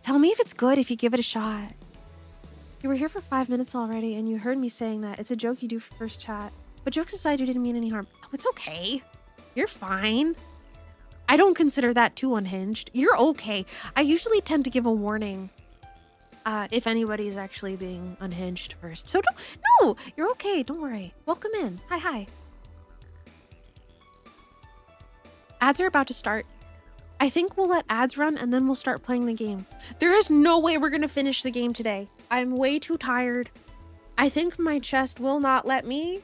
Tell me if it's good if you give it a shot. You were here for 5 minutes already and you heard me saying that. It's a joke you do for first chat. But jokes aside, you didn't mean any harm. Oh, it's okay. You're fine. I don't consider that too unhinged. You're okay. I usually tend to give a warning if anybody's actually being unhinged first. So no, you're okay. Don't worry. Welcome in. Hi. Ads are about to start. I think we'll let ads run and then we'll start playing the game. There is no way we're gonna finish the game today. I'm way too tired. I think my chest will not let me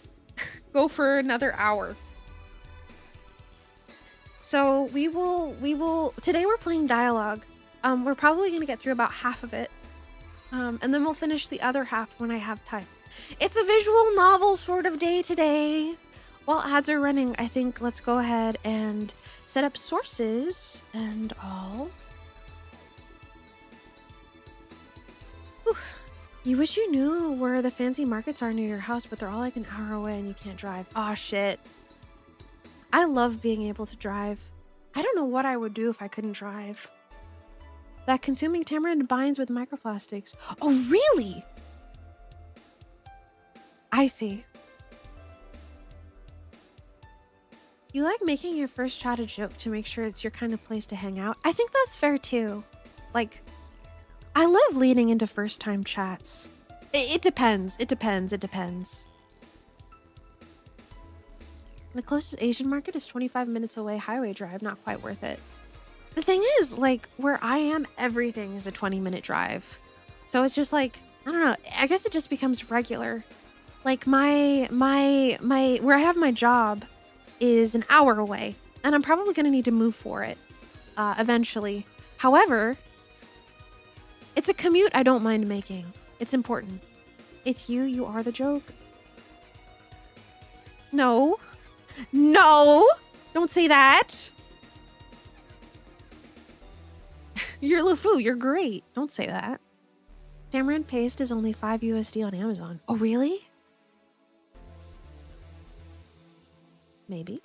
go for another hour. So we will, today we're playing dialogue. We're probably gonna get through about half of it. And then we'll finish the other half when I have time. It's a visual novel sort of day today. While ads are running, I think let's go ahead and set up sources and all. Whew. You wish you knew where the fancy markets are near your house, but they're all like an hour away and you can't drive. Aw, shit. I love being able to drive. I don't know what I would do if I couldn't drive. That consuming tamarind binds with microplastics. Oh, really? I see. You like making your first chat a joke to make sure it's your kind of place to hang out? I think that's fair too. Like, I love leading into first time chats. It depends. It depends. The closest Asian market is 25 minutes away, highway drive, not quite worth it. The thing is, like, where I am, everything is a 20-minute drive. So it's just like, I don't know, I guess it just becomes regular. Like where I have my job is an hour away, and I'm probably gonna need to move for it eventually. However, it's a commute I don't mind making. It's important. It's you are the joke. No, don't say that. You're LeFou, you're great. Don't say that. Tamarind paste is only $5 USD on Amazon. Oh, really? Maybe.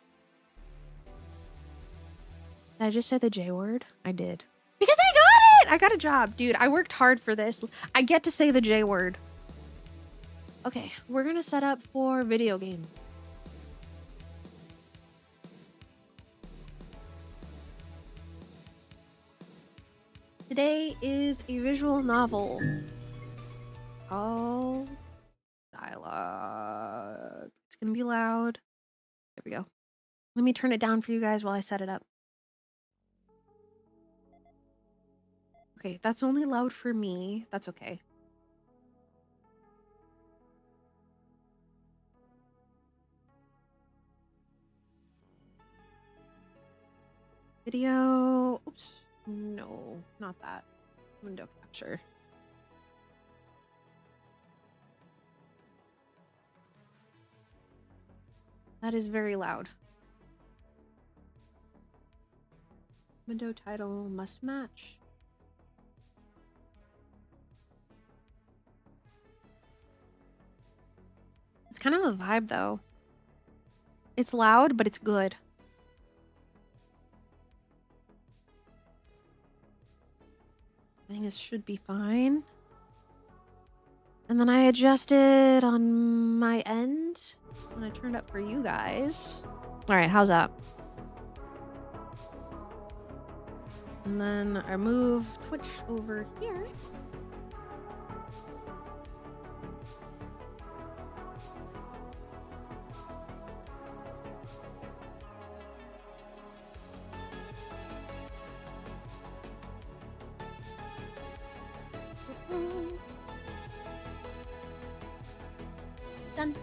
Did I just say the J word? I did. Because I got it! I got a job. Dude, I worked hard for this. I get to say the J word. Okay, we're gonna set up for video game. Today is a visual novel called Dialogue. It's gonna be loud. There we go. Let me turn it down for you guys while I set it up. Okay, that's only loud for me. That's okay. Video. Oops. No, not that. Window capture. That is very loud. Window title must match. 'Cause kind of a vibe, though. It's loud, but it's good. I think this should be fine. And then I adjusted on my end when I turned up for you guys. All right, how's that? And then I move Twitch over here. Done.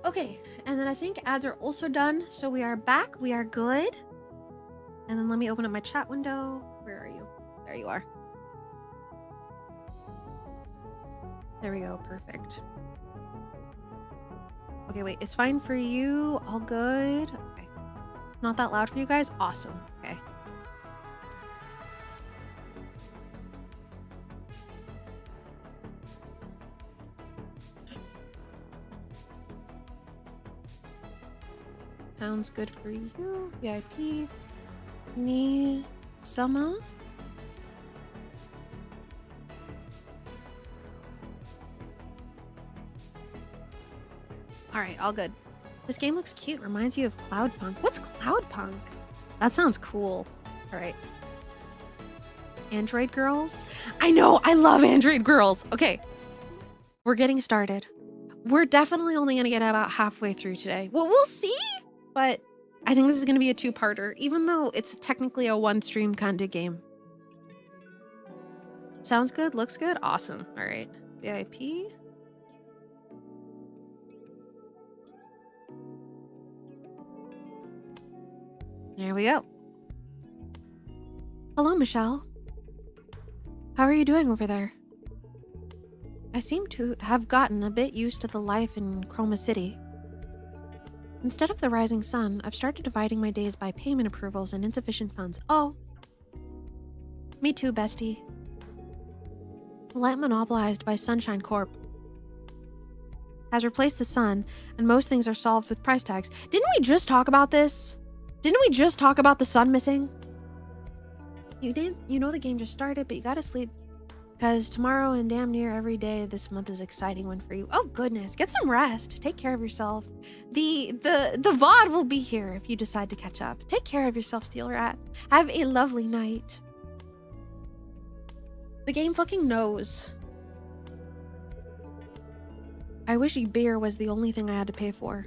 Okay, and then I think ads are also done, so we are back. We are good. And then let me open up my chat window. Where are you? There you are. There we go. Perfect. Okay, wait. It's fine for you. All good. Okay. Not that loud for you guys? Awesome. Okay. Sounds good for you. VIP. Ni Sama. All right, all good. This game looks cute. Reminds you of Cloudpunk. What's Cloudpunk? That sounds cool. All right. Android girls? I know, I love Android girls. Okay, we're getting started. We're definitely only gonna get about halfway through today. Well, we'll see, but I think this is gonna be a two-parter, even though it's technically a one-stream kind of game. Sounds good, looks good, awesome. All right, VIP. There we go. Hello, Michelle. How are you doing over there? I seem to have gotten a bit used to the life in Chroma City. Instead of the rising sun, I've started dividing my days by payment approvals and insufficient funds. Oh. Me too, bestie. The light monopolized by Sunshine Corp has replaced the sun, and most things are solved with price tags. Didn't we just talk about this? Didn't we just talk about the sun missing? You didn't. You know the game just started, but you gotta sleep. Because tomorrow and damn near every day this month is an exciting one for you. Oh goodness, get some rest. Take care of yourself. The VOD will be here if you decide to catch up. Take care of yourself, Steel Rat. Have a lovely night. The game fucking knows. I wish beer was the only thing I had to pay for.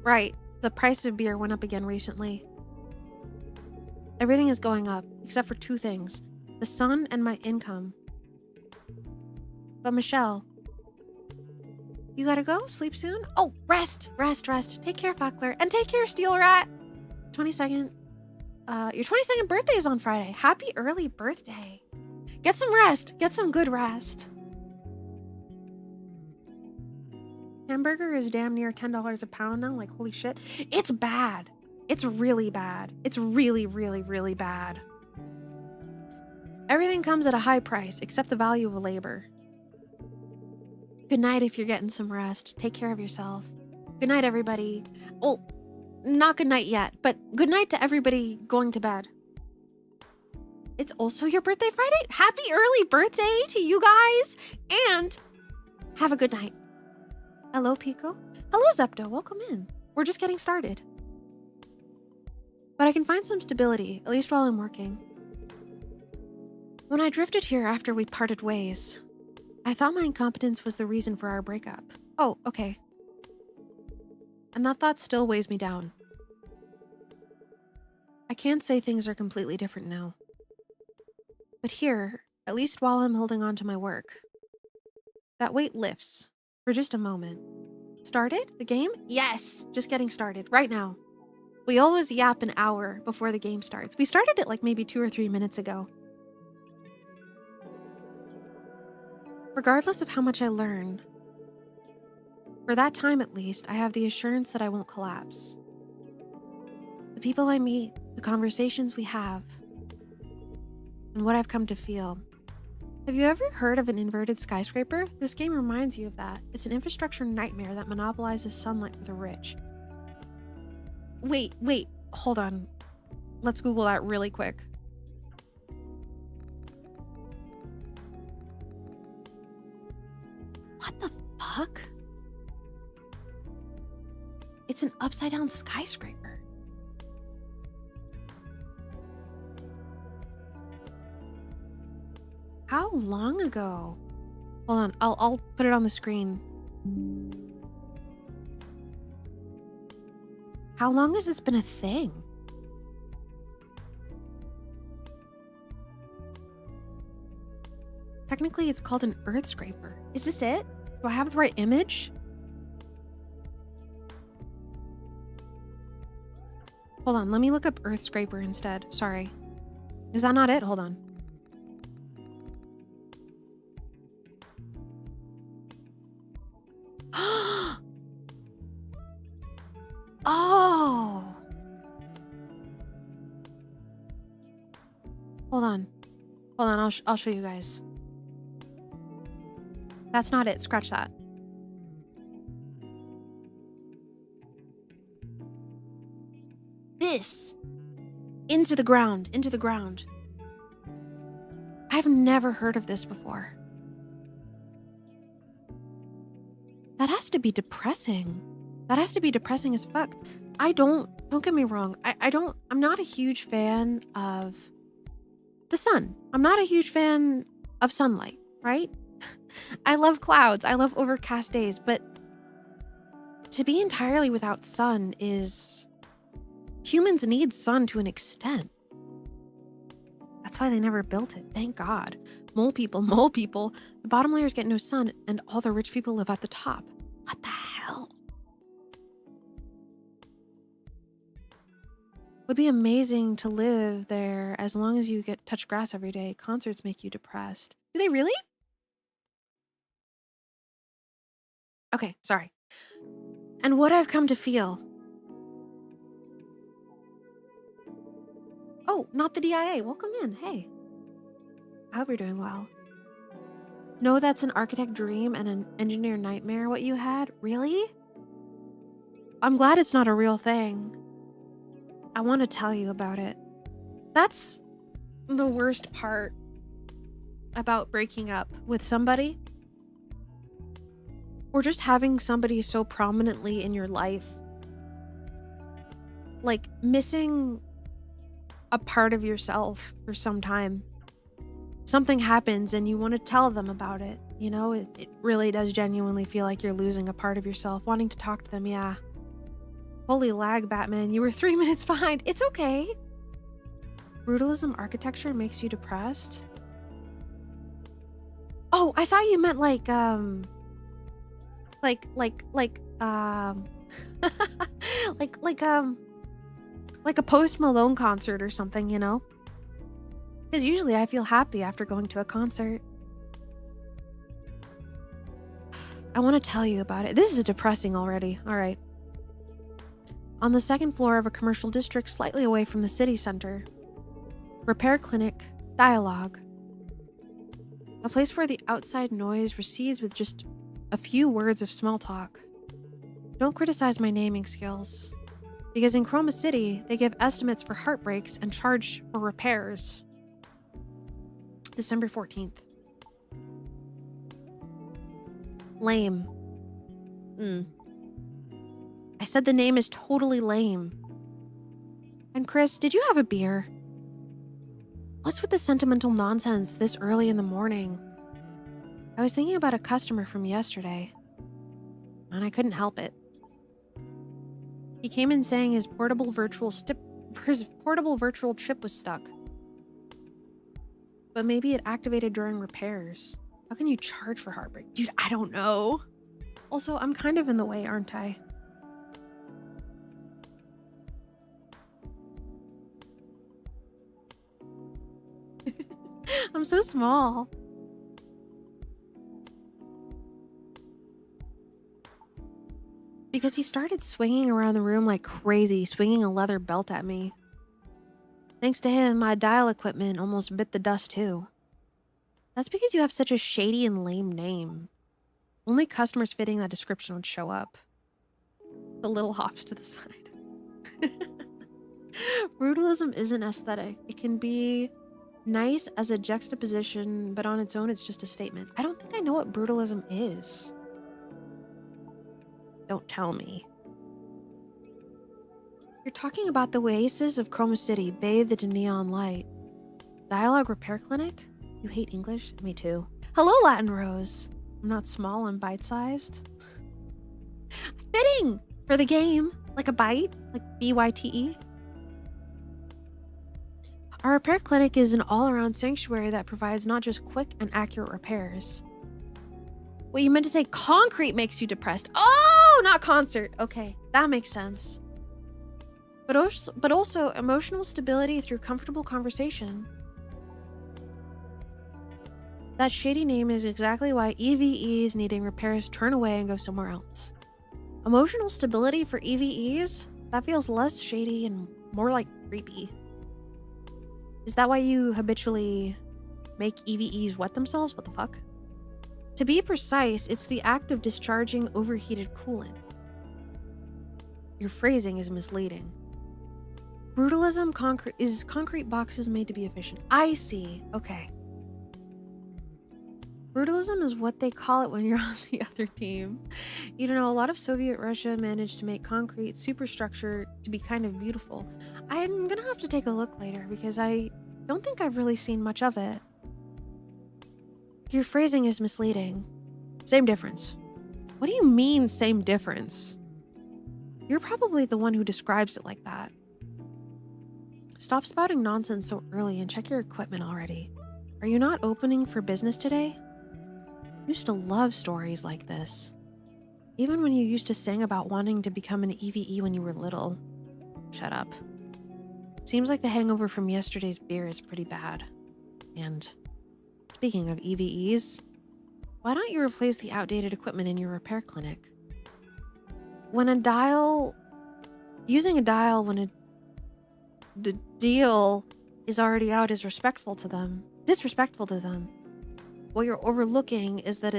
Right, the price of beer went up again recently. Everything is going up, except for two things. The sun and my income. But Michelle, you gotta go? Sleep soon? Oh, rest, rest, rest. Take care, Fuckler. And take care, Steel Rat. 22nd. Your 22nd birthday is on Friday. Happy early birthday. Get some rest. Get some good rest. Hamburger is damn near $10 a pound now. Like, holy shit. It's bad. It's really bad. It's really, really, really bad. Everything comes at a high price, except the value of labor. Good night if you're getting some rest. Take care of yourself. Good night, everybody. Well, not good night yet, but good night to everybody going to bed. It's also your birthday Friday? Happy early birthday to you guys, and have a good night. Hello, Pico. Hello, Zepto. Welcome in. We're just getting started. But I can find some stability, at least while I'm working. When I drifted here after we parted ways, I thought my incompetence was the reason for our breakup. Oh, okay. And that thought still weighs me down. I can't say things are completely different now. But here, at least while I'm holding on to my work, that weight lifts for just a moment. Started? The game? Yes! Just getting started, right now. We always yap an hour before the game starts. We started it like maybe 2 or 3 minutes ago. Regardless of how much I learn, For that time, at least, I have the assurance that I won't collapse. The people I meet, the conversations we have, and what I've come to feel. Have you ever heard of an inverted skyscraper? This game reminds you of that. It's an infrastructure nightmare that monopolizes sunlight for the rich. Wait, hold on. Let's Google that really quick. What the fuck? It's an upside down skyscraper. How long ago? Hold on, I'll put it on the screen. How long has this been a thing? Technically, it's called an earth scraper. Is this it? Do I have the right image? Hold on, let me look up earth scraper instead. Sorry. Is that not it? Hold on. Oh. Hold on. I'll show you guys. That's not it. Scratch that. This. Into the ground. I've never heard of this before. That has to be depressing. That has to be depressing as fuck. Don't get me wrong. I'm not a huge fan of the sun. I'm not a huge fan of sunlight, right? I love clouds. I love overcast days, but to be entirely without sun is... Humans need sun to an extent. That's why they never built it. Thank God. Mole people. The bottom layers get no sun, and all the rich people live at the top. What the hell? Would be amazing to live there as long as you get touch grass every day. Concerts make you depressed. Do they really? Okay, sorry. And what I've come to feel. Oh, not the DIA. Welcome in. Hey. I hope you're doing well. No, that's an architect dream and an engineer nightmare what you had? Really? I'm glad it's not a real thing. I want to tell you about it. That's the worst part about breaking up with somebody. Or just having somebody so prominently in your life. Like missing a part of yourself for some time. Something happens and you want to tell them about it. You know, it really does genuinely feel like you're losing a part of yourself. Wanting to talk to them, yeah. Holy lag, Batman. You were 3 minutes behind. It's okay. Brutalism architecture makes you depressed? Oh, I thought you meant like like a Post Malone concert or something, you know? Because usually I feel happy after going to a concert. I want to tell you about it. This is depressing already. All right. On the second floor of a commercial district slightly away from the city center. Repair clinic, dialogue. A place where the outside noise recedes with just a few words of small talk. Don't criticize my naming skills. Because in Chroma City, they give estimates for heartbreaks and charge for repairs. December 14th. Lame. I said the name is totally lame. And Chris, did you have a beer? What's with the sentimental nonsense this early in the morning? I was thinking about a customer from yesterday, and I couldn't help it. He came in saying his portable virtual chip was stuck. But maybe it activated during repairs. How can you charge for heartbreak? Dude, I don't know. Also, I'm kind of in the way, aren't I? I'm so small. because he started swinging around the room like crazy, swinging a leather belt at me. Thanks to him, my dial equipment almost bit the dust too. That's because you have such a shady and lame name. Only customers fitting that description would show up. The little hops to the side. Brutalism isn't aesthetic. It can be nice as a juxtaposition, but on its own, it's just a statement. I don't think I know what brutalism is. Don't tell me. You're talking about the oasis of Chroma City, bathed in neon light. Dialogue repair clinic? You hate English? Me too. Hello, Latin Rose. I'm not small, I'm bite-sized. Fitting for the game. Like a bite, like B-Y-T-E. Our repair clinic is an all-around sanctuary that provides not just quick and accurate repairs. Wait, you meant to say concrete makes you depressed. Oh, not concert. Okay, that makes sense. But also emotional stability through comfortable conversation. That shady name is exactly why EVEs needing repairs turn away and go somewhere else. Emotional stability for EVEs? That feels less shady and more like creepy. Is that why you habitually make EVEs wet themselves? What the fuck? To be precise, it's the act of discharging overheated coolant. Your phrasing is misleading. Brutalism is concrete boxes made to be efficient. I see. Okay. Brutalism is what they call it when you're on the other team. You know, a lot of Soviet Russia managed to make concrete superstructure to be kind of beautiful. I'm gonna have to take a look later because I don't think I've really seen much of it. Your phrasing is misleading. Same difference. What do you mean, same difference? You're probably the one who describes it like that. Stop spouting nonsense so early and check your equipment already. Are you not opening for business today? I used to love stories like this. Even when you used to sing about wanting to become an EVE when you were little. Shut up. Seems like the hangover from yesterday's beer is pretty bad. And speaking of EVEs, why don't you replace the outdated equipment in your repair clinic? Using a dial when the deal is already out is disrespectful to them. What you're overlooking is that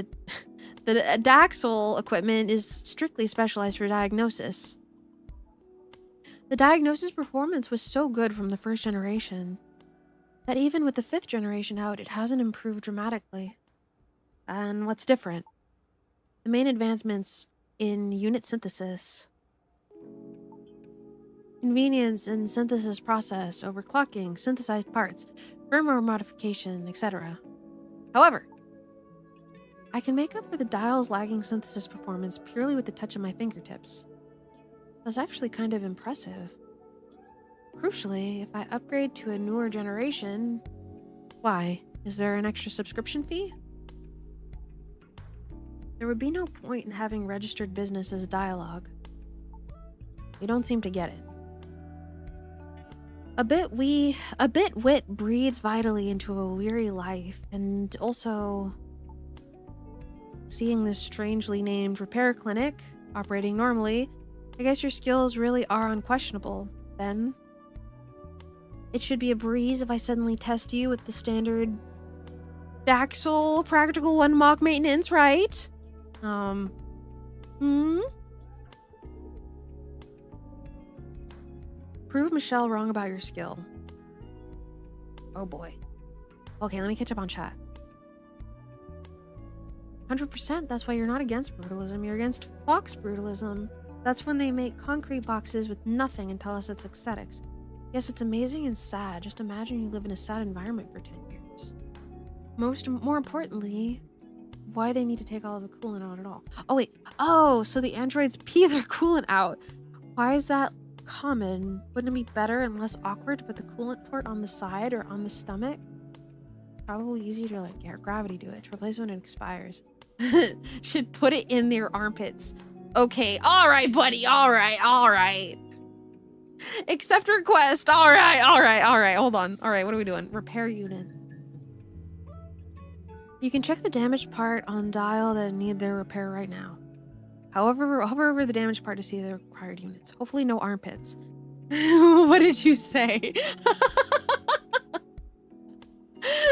the Daxel equipment is strictly specialized for diagnosis. The diagnosis performance was so good from the first generation that even with the 5th generation out, it hasn't improved dramatically. And what's different? The main advancements in unit synthesis, convenience in synthesis process, overclocking, synthesized parts, firmware modification, etc. However, I can make up for the dial's lagging synthesis performance purely with the touch of my fingertips. That's actually kind of impressive. Crucially, if I upgrade to a newer generation... Why? Is there an extra subscription fee? There would be no point in having registered business as a dialogue. You don't seem to get it. A bit wit breeds vitally into a weary life, and also seeing this strangely named repair clinic operating normally, I guess your skills really are unquestionable, then. It should be a breeze if I suddenly test you with the standard Daxel Practical 1 mock maintenance, right? Prove Michelle wrong about your skill. Oh boy. Okay, let me catch up on chat. 100%, that's why you're not against brutalism, you're against Fox brutalism. That's when they make concrete boxes with nothing and tell us it's aesthetics. Yes, it's amazing and sad. Just imagine you live in a sad environment for 10 years. More importantly, why they need to take all of the coolant out at all. Oh wait, so the androids pee their coolant out. Why is that common? Wouldn't it be better and less awkward to put the coolant port on the side or on the stomach? Probably easier to like air gravity do it to replace when it expires. Should put it in their armpits. Okay, all right, buddy, all right. Accept request, all right, hold on. All right, what are we doing? Repair unit. You can check the damaged part on dial that need their repair right now. Hover over the damaged part to see the required units. Hopefully no armpits. What did you say?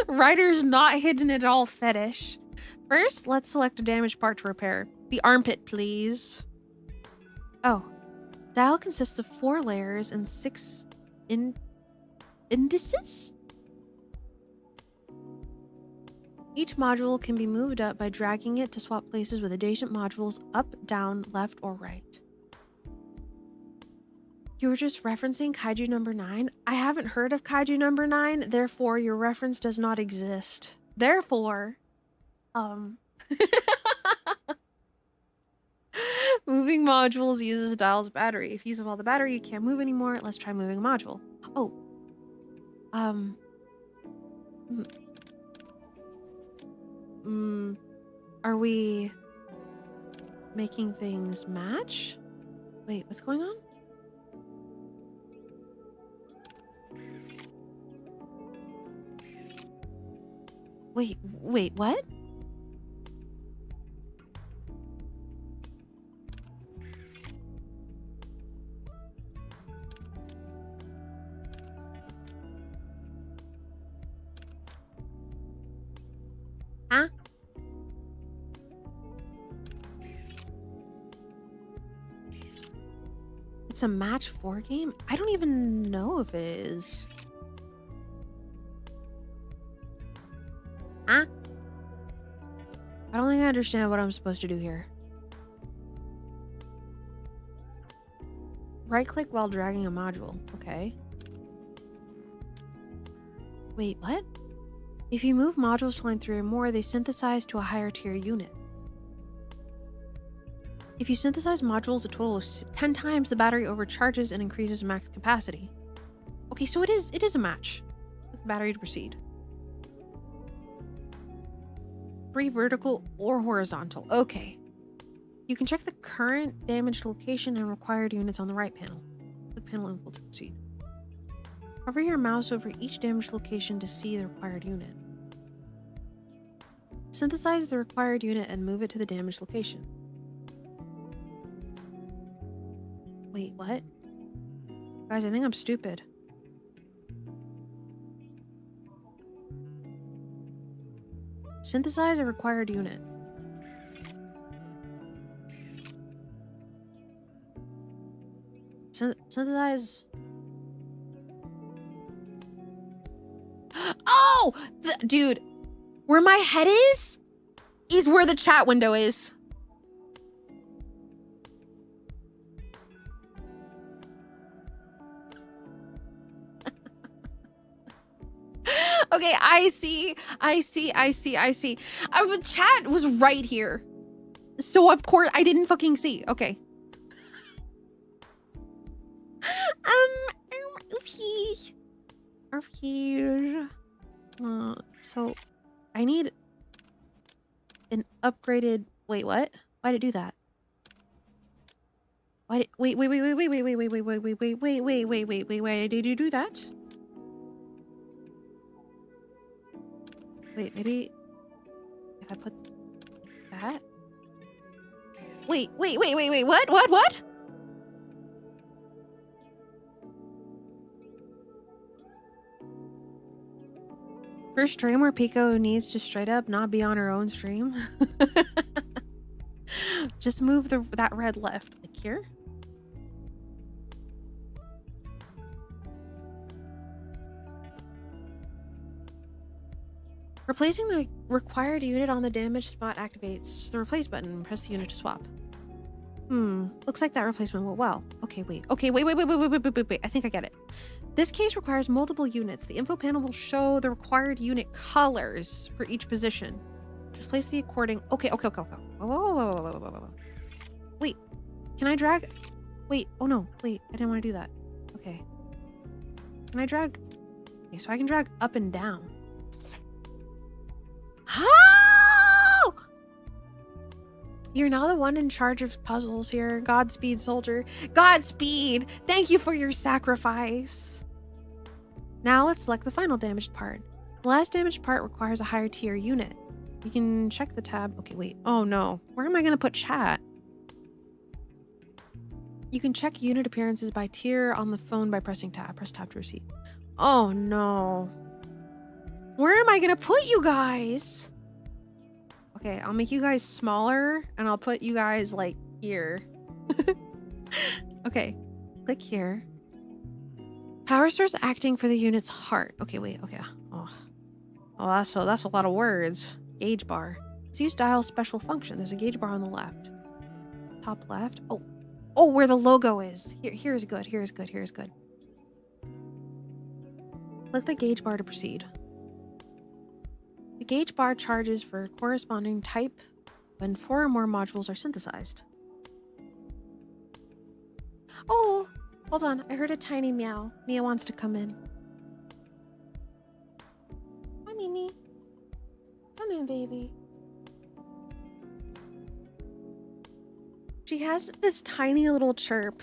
Writer's not hidden at all fetish. First, let's select a damaged part to repair. The armpit, please. Oh. Dial consists of 4 layers and 6 indices? Each module can be moved up by dragging it to swap places with adjacent modules up, down, left, or right. You were just referencing Kaiju number 9? I haven't heard of Kaiju number 9, therefore your reference does not exist. Therefore, moving modules uses Dial's battery. If you use up all the battery, you can't move anymore. Let's try moving a module. Oh. Are we making things match? Wait, what's going on? Wait, what? Huh? It's a match 4 game? I don't even know if it is. Huh? I don't think I understand what I'm supposed to do here. Right-click while dragging a module. Okay. Wait, what? If you move modules to line 3 or more, they synthesize to a higher tier unit. If you synthesize modules a total of 10 times, the battery overcharges and increases max capacity. Okay, so it is a match. Click the battery to proceed. 3 vertical or horizontal. Okay. You can check the current damaged location and required units on the right panel. Click panel info to proceed. Hover your mouse over each damaged location to see the required unit. Synthesize the required unit and move it to the damaged location. Wait, what? Guys, I think I'm stupid. Synthesize a required unit. Synthesize. Oh! Dude, where my head is where the chat window is. Okay, I see. The chat was right here. So of course I didn't fucking see. Okay. Here. So I need an upgraded. Wait, what? Why'd it do that? Why did wait, did you do that? Wait, maybe if I put that. Wait, what? For a stream where Pico needs to straight up not be on her own stream. Just move that red left. Like here? Replacing the required unit on the damaged spot activates the replace button. Press the unit to swap. Looks like that replacement went well. Okay, wait. I think I get it. This case requires multiple units. The info panel will show the required unit colors for each position. Displace the according. Okay. Whoa. Wait, can I drag? Wait, oh no, wait, I didn't want to do that. Okay. Can I drag? Okay, so I can drag up and down. Oh! You're now the one in charge of puzzles here. Godspeed, soldier. Godspeed! Thank you for your sacrifice. Now let's select the final damaged part. The last damaged part requires a higher tier unit. You can check the tab. Okay, wait. Oh no. Where am I going to put chat? You can check unit appearances by tier on the phone by pressing tab. Press tab to receipt. Oh no. Where am I gonna put you guys? Okay, I'll make you guys smaller and I'll put you guys like here. Okay, click here. Power source acting for the unit's heart. Okay, wait, okay. Oh, that's a lot of words. Gauge bar. Let's use dial special function. There's a gauge bar on the left. Top left. Oh, where the logo is. Here's good. Here's good. Here's good. Click the gauge bar to proceed. The gauge bar charges for corresponding type when 4 or more modules are synthesized. Oh, hold on. I heard a tiny meow. Mia wants to come in. Hi, Mimi. Come in, baby. She has this tiny little chirp.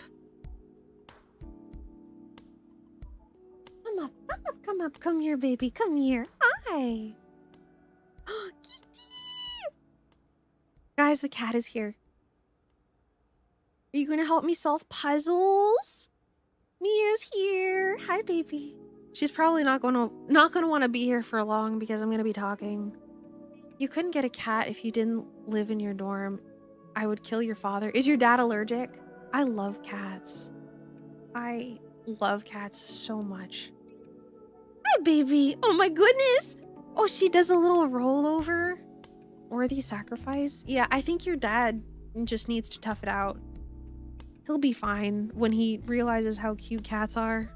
Come up. Come here, baby. Come here. Hi. Guys, the cat is here. Are you going to help me solve puzzles? Mia's here. Hi, baby. She's probably not going to want to be here for long because I'm going to be talking. You couldn't get a cat if you didn't live in your dorm. I would kill your father. Is your dad allergic? I love cats. I love cats so much. Hi, baby. Oh my goodness. Oh, she does a little rollover. Worthy sacrifice? Yeah, I think your dad just needs to tough it out. He'll be fine when he realizes how cute cats are.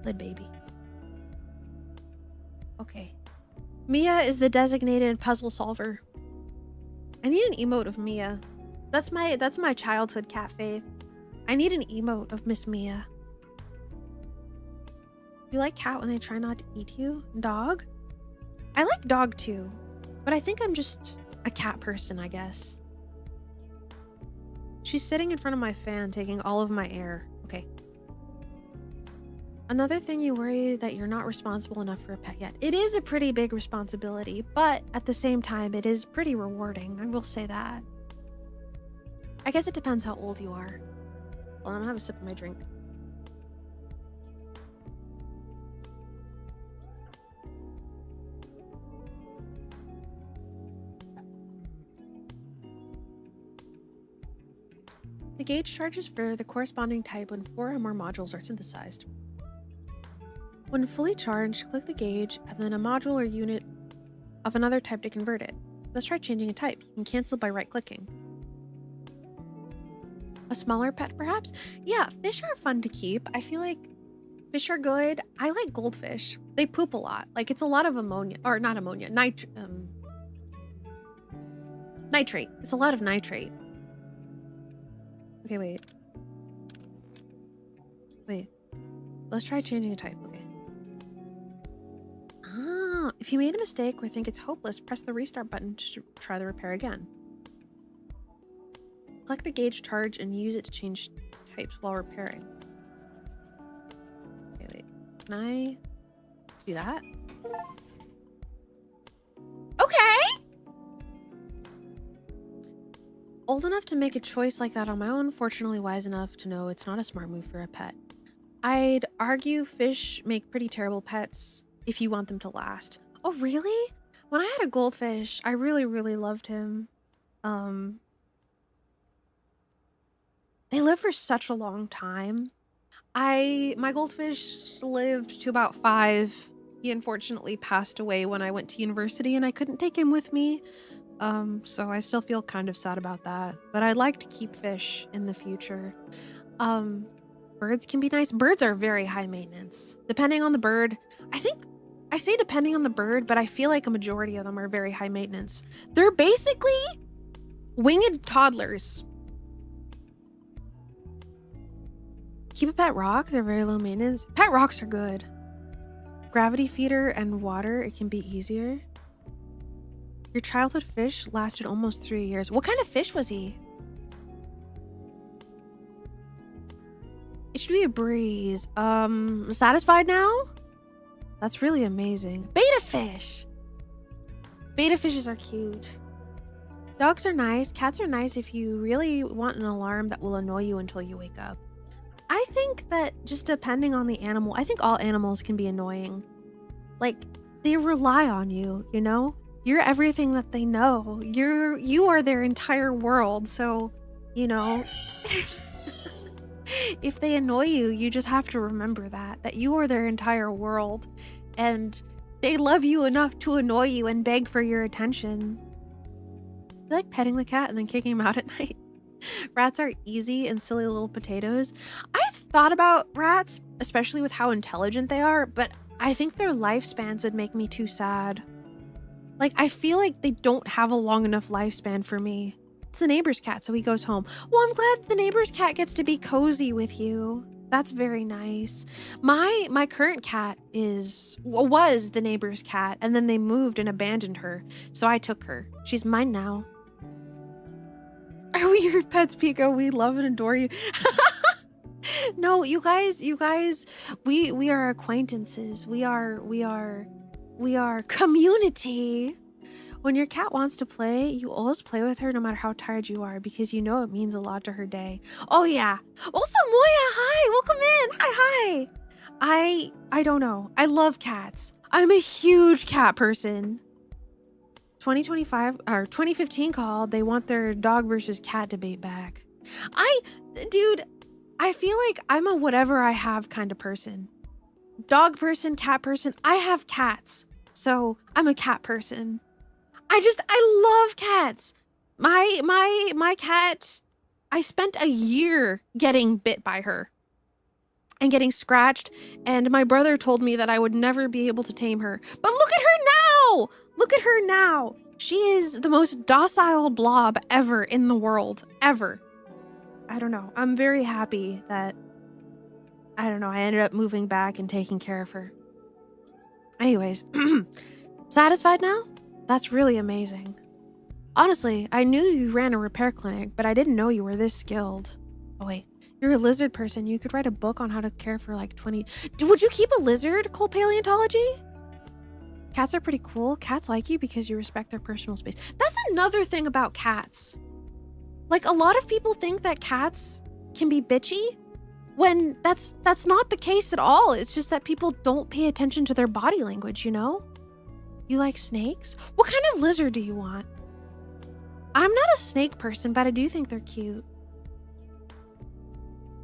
Good baby. Okay. Mia is the designated puzzle solver. I need an emote of Mia. That's my childhood cat faith. I need an emote of Miss Mia. You like cat when they try not to eat you? Dog? I like dog too, but I think I'm just a cat person, I guess. She's sitting in front of my fan, taking all of my air. Okay. Another thing, you worry that you're not responsible enough for a pet yet. It is a pretty big responsibility, but at the same time, it is pretty rewarding. I will say that. I guess it depends how old you are. Well, I'm gonna have a sip of my drink. The gauge charges for the corresponding type when 4 or more modules are synthesized. When fully charged, click the gauge and then a module or unit of another type to convert it. Let's try changing a type. You can cancel by right-clicking. A smaller pet, perhaps? Yeah, fish are fun to keep. I feel like fish are good. I like goldfish. They poop a lot. Like, it's a lot of ammonia. Or not ammonia. Nitrate. It's a lot of nitrate. Okay, wait. Let's try changing a type. Okay. Ah, if you made a mistake or think it's hopeless, press the restart button to try the repair again. Click the gauge charge and use it to change types while repairing. Okay, wait. Can I do that? Okay! Old enough to make a choice like that on my own, fortunately wise enough to know it's not a smart move for a pet. I'd argue fish make pretty terrible pets if you want them to last. Oh, really? When I had a goldfish, I really, really loved him. They live for such a long time. My goldfish lived to about 5. He unfortunately passed away when I went to university and I couldn't take him with me. So I still feel kind of sad about that, but I'd like to keep fish in the future. Birds can be nice. Birds are very high maintenance. Depending on the bird, I say depending on the bird, but I feel like a majority of them are very high maintenance. They're basically winged toddlers. Keep a pet rock. They're very low maintenance. Pet rocks are good. Gravity feeder and water, it can be easier. Your childhood fish lasted almost 3 years. What kind of fish was he? It should be a breeze. Satisfied now? That's really amazing. Beta fish! Beta fishes are cute. Dogs are nice. Cats are nice if you really want an alarm that will annoy you until you wake up. I think that just depending on the animal, I think all animals can be annoying. Like, they rely on you, you know? You're everything that they know. You are their entire world. So, you know, if they annoy you, you just have to remember that you are their entire world. And they love you enough to annoy you and beg for your attention. I like petting the cat and then kicking him out at night. Rats are easy and silly little potatoes. I've thought about rats, especially with how intelligent they are, but I think their lifespans would make me too sad. Like, I feel like they don't have a long enough lifespan for me. It's the neighbor's cat, so he goes home. Well, I'm glad the neighbor's cat gets to be cozy with you. That's very nice. My current cat was the neighbor's cat, and then they moved and abandoned her, so I took her. She's mine now. Are we your pets, Pico? We love and adore you. No, you guys, we are acquaintances. We are community. When your cat wants to play, you always play with her no matter how tired you are because you know it means a lot to her day. Oh yeah. Also, Moya, hi, welcome in. Hi. I don't know. I love cats. I'm a huge cat person. 2025 or 2015 called, they want their dog versus cat debate back. Dude, I feel like I'm a whatever I have kind of person. Dog person, cat person. I have cats, so I'm a cat person. I love cats. My cat, I spent a year getting bit by her and getting scratched, and my brother told me that I would never be able to tame her. But look at her now! Look at her now! She is the most docile blob ever in the world. Ever. I don't know. I'm very happy that, I don't know, I ended up moving back and taking care of her. Anyways, satisfied now? That's really amazing. Honestly, I knew you ran a repair clinic, but I didn't know you were this skilled. Oh wait, you're a lizard person. You could write a book on how to care for like 20... Would you keep a lizard, Cold Paleontology? Cats are pretty cool. Cats like you because you respect their personal space. That's another thing about cats. Like, a lot of people think that cats can be bitchy when that's not the case at all. It's just that people don't pay attention to their body language, you know? You like snakes? What kind of lizard do you want? I'm not a snake person, but I do think they're cute.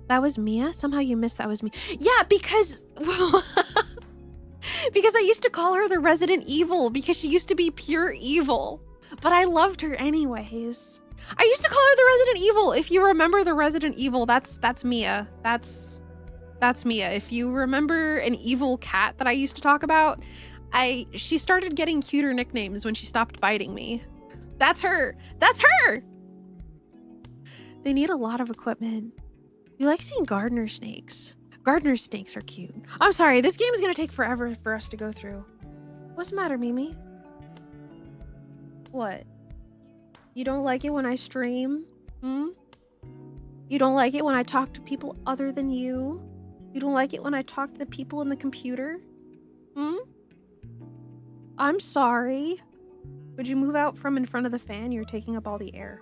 That was Mia? Somehow you missed that was me. Yeah, because... Well, because I used to call her the Resident Evil because she used to be pure evil. But I loved her anyways. I used to call her the Resident Evil. If you remember the Resident Evil, that's Mia. That's Mia. If you remember an evil cat that I used to talk about, she started getting cuter nicknames when she stopped biting me. That's her. That's her. They need a lot of equipment. You like seeing gardener snakes. Gardener snakes are cute. I'm sorry, this game is gonna take forever for us to go through. What's the matter, Mimi? What? You don't like it when I stream? Hmm? You don't like it when I talk to people other than you? You don't like it when I talk to the people in the computer? Hmm? I'm sorry. Would you move out from in front of the fan? You're taking up all the air.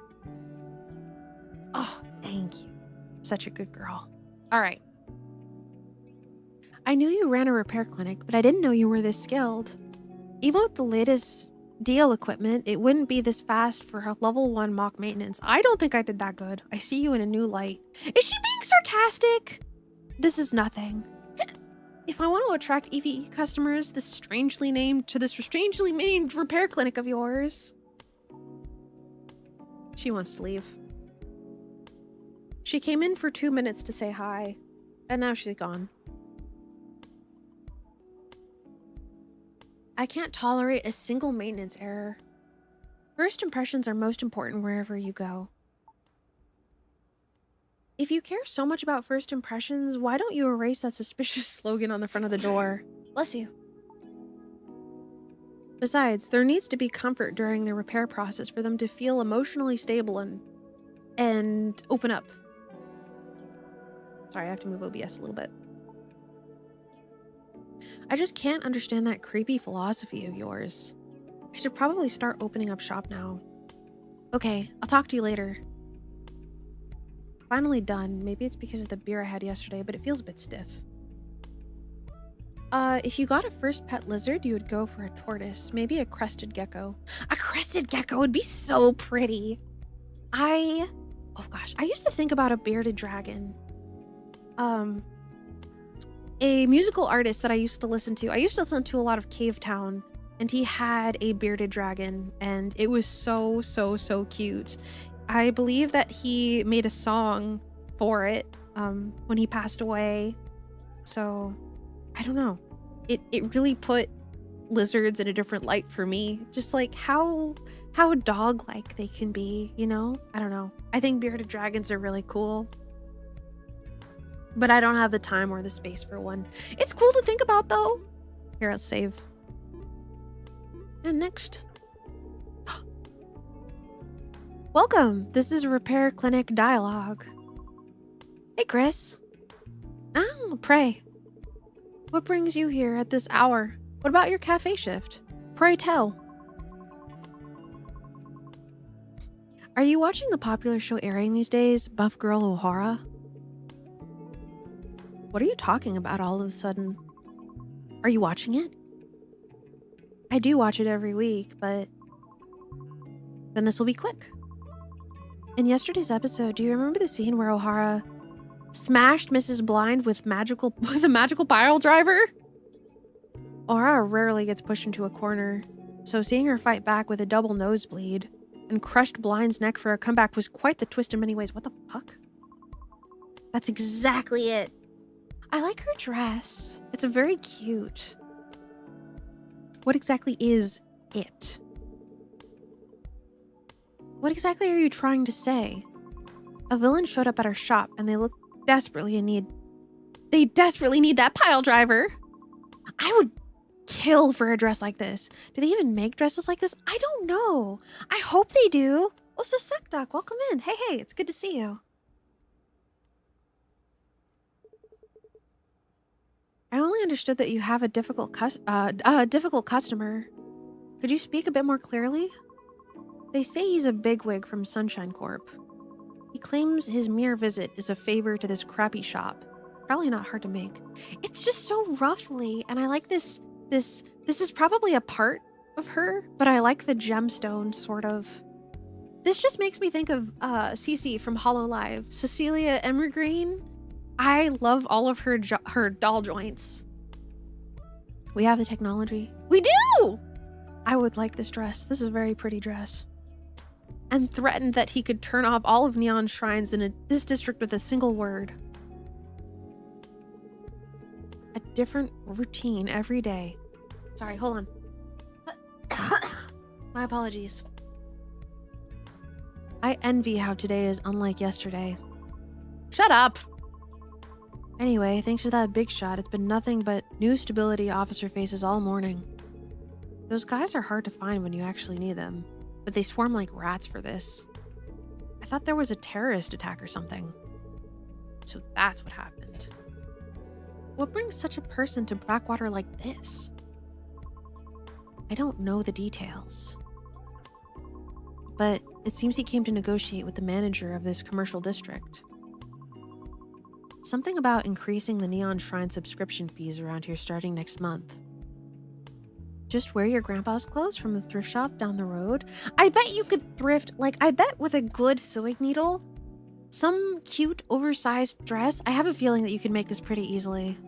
Oh, thank you. Such a good girl. All right. I knew you ran a repair clinic, but I didn't know you were this skilled. Even with the latest DL equipment, it wouldn't be this fast for a level 1 mock maintenance. I don't think I did that good. I see you in a new light. Is she being sarcastic? This is nothing. If I want to attract EVE customers, this strangely named repair clinic of yours. She wants to leave. She came in for 2 minutes to say hi, and now she's gone. I can't tolerate a single maintenance error. First impressions are most important wherever you go. If you care so much about first impressions, why don't you erase that suspicious slogan on the front of the door? Bless you. Besides, there needs to be comfort during the repair process for them to feel emotionally stable and open up. Sorry, I have to move OBS a little bit. I just can't understand that creepy philosophy of yours. I should probably start opening up shop now. Okay, I'll talk to you later. Finally done. Maybe it's because of the beer I had yesterday, but it feels a bit stiff. If you got a first pet lizard, you would go for a tortoise, maybe a crested gecko. A crested gecko would be so pretty. Oh gosh, I used to think about a bearded dragon. A musical artist that I used to listen to a lot of Cave Town, and he had a bearded dragon, and it was so, so, so cute. I believe that he made a song for it when he passed away. So I don't know. It really put lizards in a different light for me. Just like how dog-like they can be, you know? I don't know. I think bearded dragons are really cool. But I don't have the time or the space for one. It's cool to think about though. Here, I'll save. And next. Welcome. This is Repair Clinic Dialogue. Hey, Chris. Oh, pray. What brings you here at this hour? What about your cafe shift? Pray tell. Are you watching the popular show airing these days, Buff Girl O'Hara? What are you talking about all of a sudden? Are you watching it? I do watch it every week, but then this will be quick. In yesterday's episode, do you remember the scene where O'Hara smashed Mrs. Blind with a magical pile driver? O'Hara rarely gets pushed into a corner, so seeing her fight back with a double nosebleed and crushed Blind's neck for a comeback was quite the twist in many ways. What the fuck? That's exactly it. I like her dress. It's very cute. What exactly is it? What exactly are you trying to say? A villain showed up at our shop and they desperately need that pile driver. I would kill for a dress like this. Do they even make dresses like this? I don't know. I hope they do. Also, Sekduck, welcome in. Hey, it's good to see you. I only understood that you have a difficult customer. Could you speak a bit more clearly? They say he's a bigwig from Sunshine Corp. He claims his mere visit is a favor to this crappy shop. Probably not hard to make. It's just so roughly, and I like this is probably a part of her, but I like the gemstone, sort of. This just makes me think of Cece from Hololive, Cecilia Emergreen. I love all of her doll joints. We have the technology. We do! I would like this dress. This is a very pretty dress. And threatened that he could turn off all of Neon Shrines in this district with a single word. A different routine every day. Sorry, hold on. My apologies. I envy how today is unlike yesterday. Shut up! Anyway, thanks to that big shot, it's been nothing but new stability officer faces all morning. Those guys are hard to find when you actually need them, but they swarm like rats for this. I thought there was a terrorist attack or something. So that's what happened. What brings such a person to Blackwater like this? I don't know the details. But it seems he came to negotiate with the manager of this commercial district. Something about increasing the Neon Shrine subscription fees around here starting next month. Just wear your grandpa's clothes from the thrift shop down the road. I bet you could thrift, I bet with a good sewing needle, some cute oversized dress. I have a feeling that you can make this pretty easily.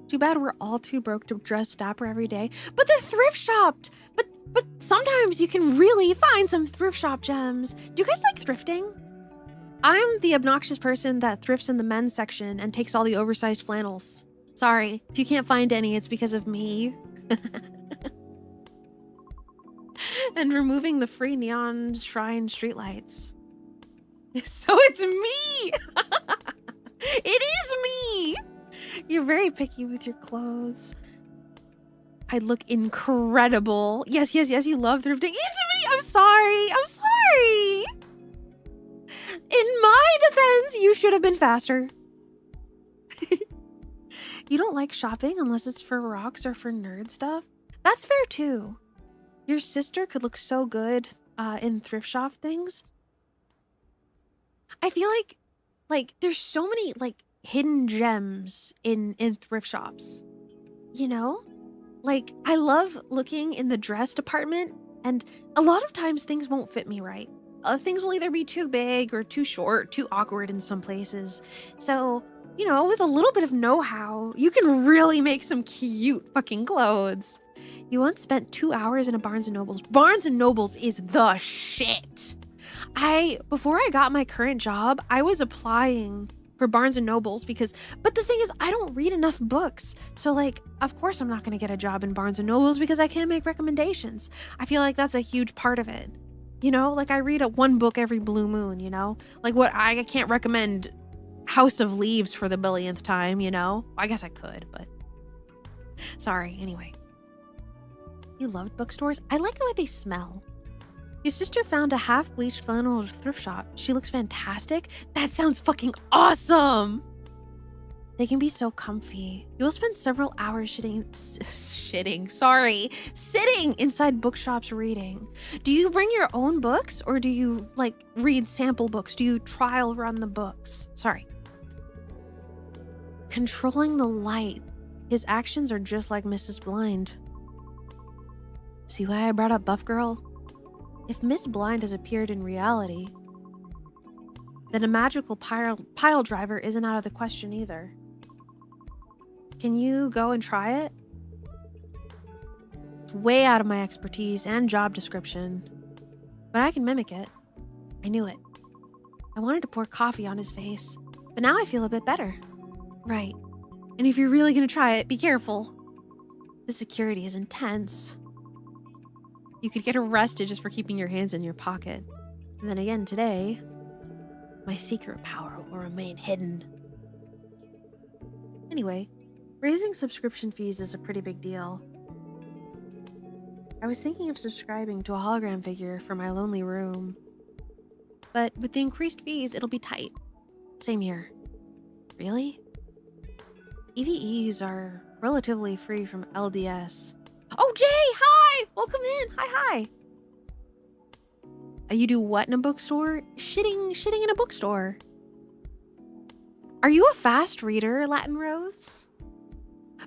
Too bad we're all too broke to dress dapper every day. But the thrift shop! But sometimes you can really find some thrift shop gems. Do you guys like thrifting? I'm the obnoxious person that thrifts in the men's section and takes all the oversized flannels. Sorry, if you can't find any, it's because of me. And removing the free Neon Shrine streetlights. So it's me! It is me! You're very picky with your clothes. I look incredible. Yes, you love thrifting. It's me! I'm sorry! In my defense, you should have been faster. You don't like shopping unless it's for rocks or for nerd stuff? That's fair too. Your sister could look so good in thrift shop things. I feel like there's so many like hidden gems in thrift shops. You know? Like I love looking in the dress department, and a lot of times things won't fit me right. Things will either be too big or too short, too awkward in some places. So, you know, with a little bit of know-how, you can really make some cute fucking clothes. You once spent 2 hours in a Barnes & Nobles. Barnes & Nobles is the shit. Before I got my current job, I was applying for Barnes & Nobles but the thing is, I don't read enough books. So like, of course I'm not going to get a job in Barnes & Nobles because I can't make recommendations. I feel like that's a huge part of it. You know, like I read one book every blue moon, you know? Like I can't recommend House of Leaves for the billionth time, you know? I guess I could, but sorry, anyway. You loved bookstores? I like the way they smell. Your sister found a half-bleached flannel at a thrift shop. She looks fantastic. That sounds fucking awesome! They can be so comfy. You'll spend several hours sitting inside bookshops reading. Do you bring your own books or do you like read sample books? Do you trial run the books? Sorry. Controlling the light. His actions are just like Mrs. Blind. See why I brought up Buff Girl? If Miss Blind has appeared in reality, then a magical pile driver isn't out of the question either. Can you go and try it? It's way out of my expertise and job description, but I can mimic it. I knew it. I wanted to pour coffee on his face, but now I feel a bit better. Right. And if you're really gonna try it, be careful. The security is intense. You could get arrested just for keeping your hands in your pocket. And then again today, my secret power will remain hidden. Anyway, raising subscription fees is a pretty big deal. I was thinking of subscribing to a hologram figure for my lonely room. But with the increased fees, it'll be tight. Same here. Really? EVEs are relatively free from LDS. Oh, Jay! Hi! Welcome in! Hi! You do what in a bookstore? Shitting in a bookstore. Are you a fast reader, Latin Rose?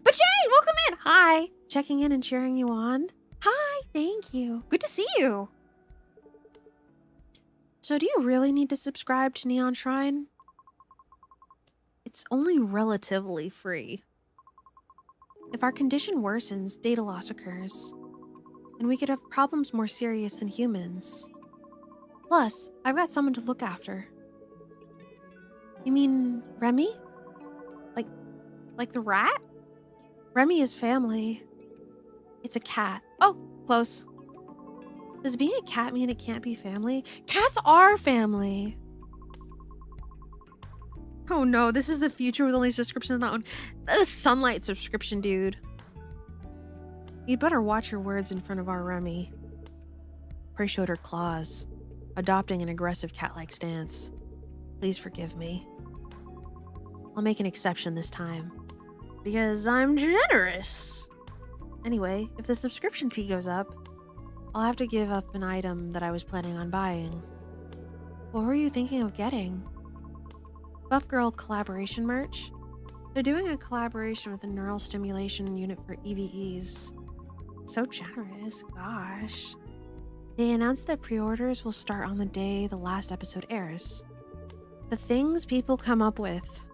But Jay, welcome in! Hi! Checking in and cheering you on. Hi, thank you. Good to see you. So do you really need to subscribe to Neon Shrine? It's only relatively free. If our condition worsens, data loss occurs, and we could have problems more serious than humans. Plus, I've got someone to look after. You mean Remy? Like the rat? Remy is family. It's a cat. Oh, close. Does being a cat mean it can't be family? Cats are family. Oh no, this is the future with only subscriptions not on. The Sunlight subscription, dude. You'd better watch your words in front of our Remy. Prey showed her claws, adopting an aggressive cat-like stance. Please forgive me. I'll make an exception this time. Because I'm generous. Anyway, if the subscription fee goes up, I'll have to give up an item that I was planning on buying. What were you thinking of getting? Buff Girl collaboration merch? They're doing a collaboration with the neural stimulation unit for EVEs. So generous, gosh. They announced that pre-orders will start on the day the last episode airs. The things people come up with.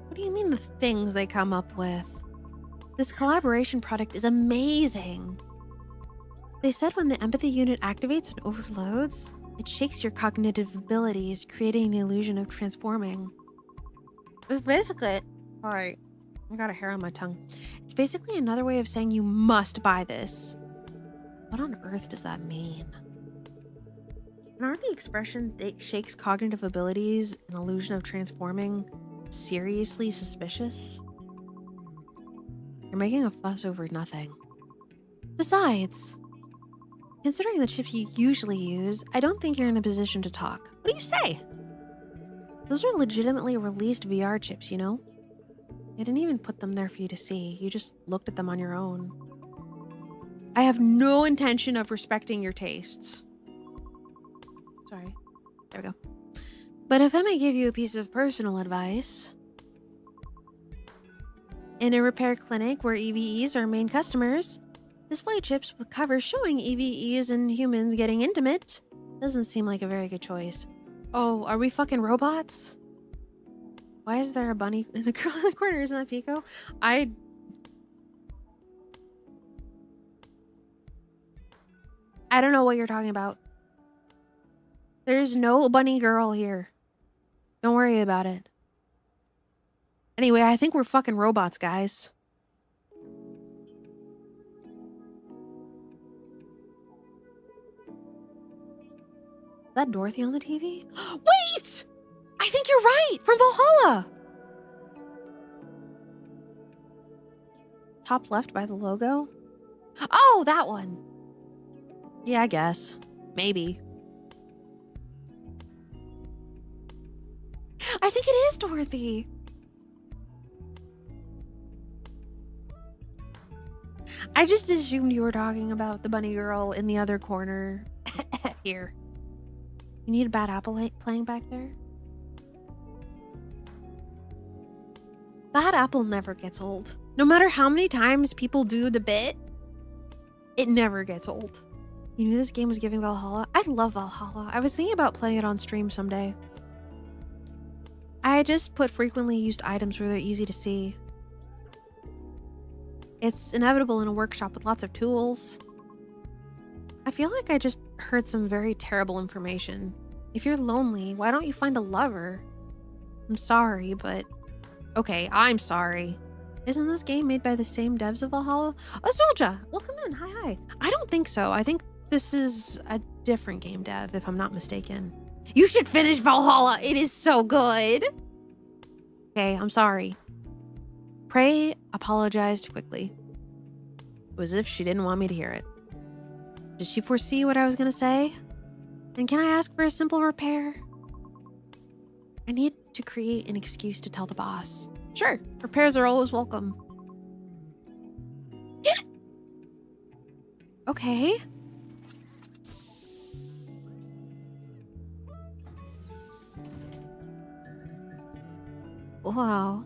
What do you mean the things they come up with? This collaboration product is amazing. They said when the empathy unit activates and overloads, it shakes your cognitive abilities, creating the illusion of transforming. It's basically... Alright, I got a hair on my tongue. It's basically another way of saying you must buy this. What on earth does that mean? And aren't the expression that shakes cognitive abilities, an illusion of transforming, seriously suspicious? You're making a fuss over nothing. Besides, considering the chips you usually use, I don't think you're in a position to talk. What do you say? Those are legitimately released VR chips, you know? I didn't even put them there for you to see. You just looked at them on your own. I have no intention of respecting your tastes. Sorry. There we go. But if I may give you a piece of personal advice, in a repair clinic where EVEs are main customers, display chips with covers showing EVEs and humans getting intimate doesn't seem like a very good choice. Oh, are we fucking robots? Why is there a bunny in the corner? Isn't that Pico? I don't know what you're talking about. There's no bunny girl here. Don't worry about it. Anyway, I think we're fucking robots, guys. Is that Dorothy on the TV? Wait! I think you're right! From Valhalla! Top left by the logo? Oh, that one! Yeah, I guess. Maybe. I think it is Dorothy! I just assumed you were talking about the bunny girl in the other corner. Here. You need a bad apple playing back there? Bad apple never gets old. No matter how many times people do the bit, it never gets old. You knew this game was giving Valhalla? I love Valhalla. I was thinking about playing it on stream someday. I just put frequently used items where they're easy to see. It's inevitable in a workshop with lots of tools. I feel like I just heard some very terrible information. If you're lonely, why don't you find a lover? I'm sorry, but... Okay, I'm sorry. Isn't this game made by the same devs of Valhalla? Oh, Soldier! Welcome in, hi. I don't think so. I think this is a different game dev, if I'm not mistaken. You should finish Valhalla! It is so good! Okay, I'm sorry. Prey apologized quickly. It was as if she didn't want me to hear it. Did she foresee what I was gonna say? And can I ask for a simple repair? I need to create an excuse to tell the boss. Sure, repairs are always welcome. Okay. Wow.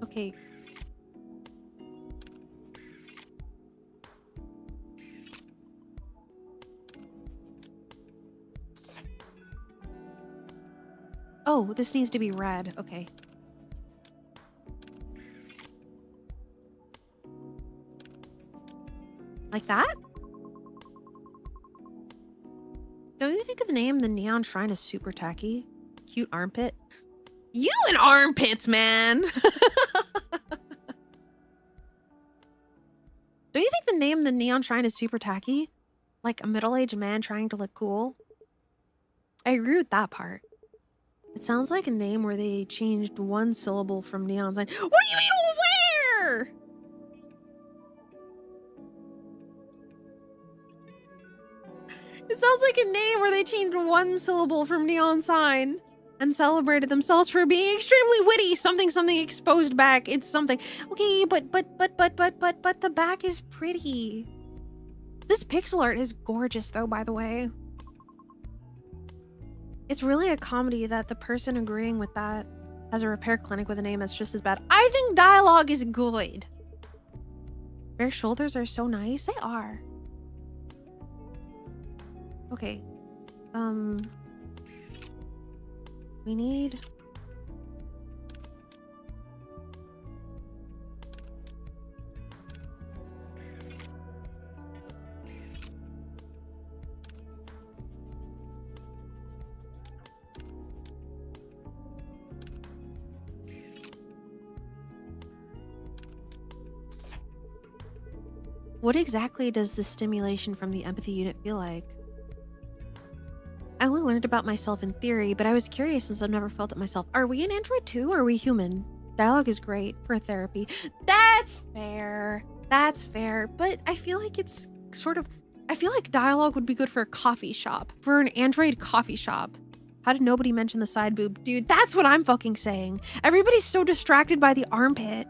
Okay. Oh, this needs to be red. Okay. Like that? Don't you think of the name The Neon Shrine is super tacky? Cute armpit. You and armpits, man! Don't you think the name The Neon Shrine is super tacky? Like a middle-aged man trying to look cool? I agree with that part. It sounds like a name where they changed one syllable from neon sign. What do you mean where? It sounds like a name where they changed one syllable from neon sign and celebrated themselves for being extremely witty. Something exposed back. It's something. Okay, but the back is pretty. This pixel art is gorgeous though, by the way. It's really a comedy that the person agreeing with that has a repair clinic with a name that's just as bad. I think dialogue is good. Their shoulders are so nice. They are. Okay. We need... What exactly does the stimulation from the empathy unit feel like? I only learned about myself in theory, but I was curious since I've never felt it myself. Are we an android too, or are we human? Dialogue is great for therapy. That's fair. That's fair. But I feel like it's sort of... I feel like dialogue would be good for a coffee shop. For an android coffee shop. How did nobody mention the side boob? Dude, that's what I'm fucking saying. Everybody's so distracted by the armpit.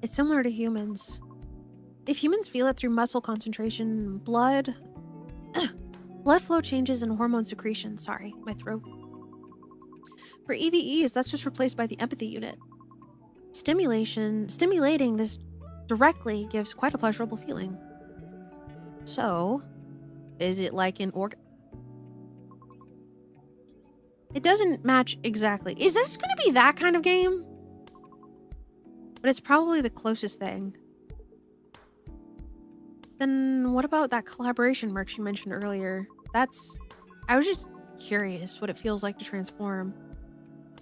It's similar to humans. If humans feel it through muscle concentration, blood flow changes and hormone secretion. Sorry, my throat. For EVEs, that's just replaced by the empathy unit. Stimulating this directly gives quite a pleasurable feeling. So, is it like an organ? It doesn't match exactly. Is this going to be that kind of game? But it's probably the closest thing. Then what about that collaboration merch you mentioned earlier? I was just curious what it feels like to transform.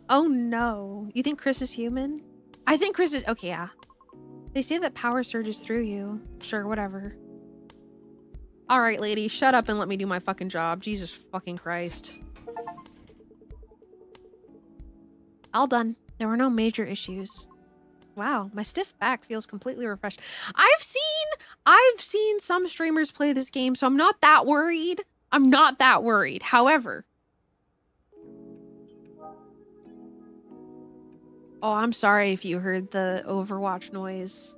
Oh no. You think Chris is human? I think Chris is... Okay, yeah. They say that power surges through you. Sure, whatever. Alright, lady. Shut up and let me do my fucking job. Jesus fucking Christ. All done. There were no major issues. Wow, my stiff back feels completely refreshed. I've seen some streamers play this game, so I'm not that worried. I'm not that worried. However... Oh, I'm sorry if you heard the Overwatch noise.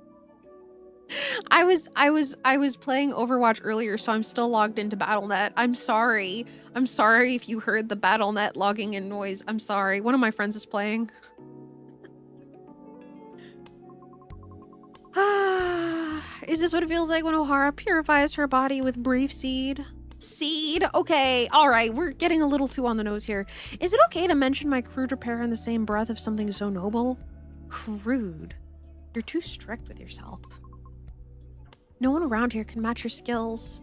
I was playing Overwatch earlier, so I'm still logged into Battle.net. I'm sorry. I'm sorry if you heard the Battle.net logging in noise. I'm sorry. One of my friends is playing. Is this what it feels like when Ohara purifies her body with brief seed? Seed? Okay, alright, we're getting a little too on the nose here. Is it okay to mention my crude repair in the same breath of something so noble? Crude. You're too strict with yourself. No one around here can match your skills.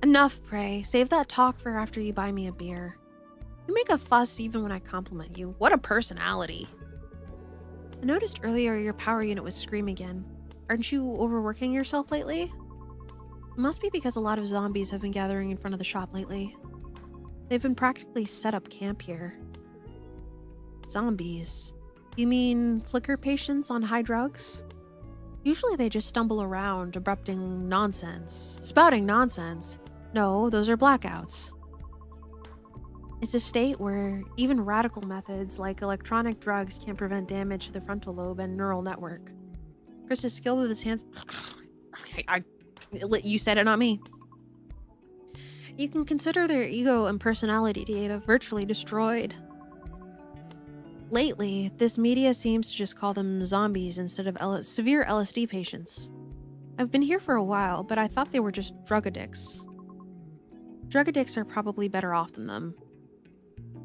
Enough, Prey. Save that talk for after you buy me a beer. You make a fuss even when I compliment you. What a personality. I noticed earlier your power unit was Scream again. Aren't you overworking yourself lately? It must be because a lot of zombies have been gathering in front of the shop lately. They've been practically set up camp here. Zombies? You mean flicker patients on high drugs? Usually they just stumble around, spouting nonsense. No, those are blackouts. It's a state where even radical methods like electronic drugs can't prevent damage to the frontal lobe and neural network. Chris is skilled with his hands. Okay, you said it, not me. You can consider their ego and personality data virtually destroyed. Lately, this media seems to just call them zombies instead of severe LSD patients. I've been here for a while, but I thought they were just drug addicts. Drug addicts are probably better off than them.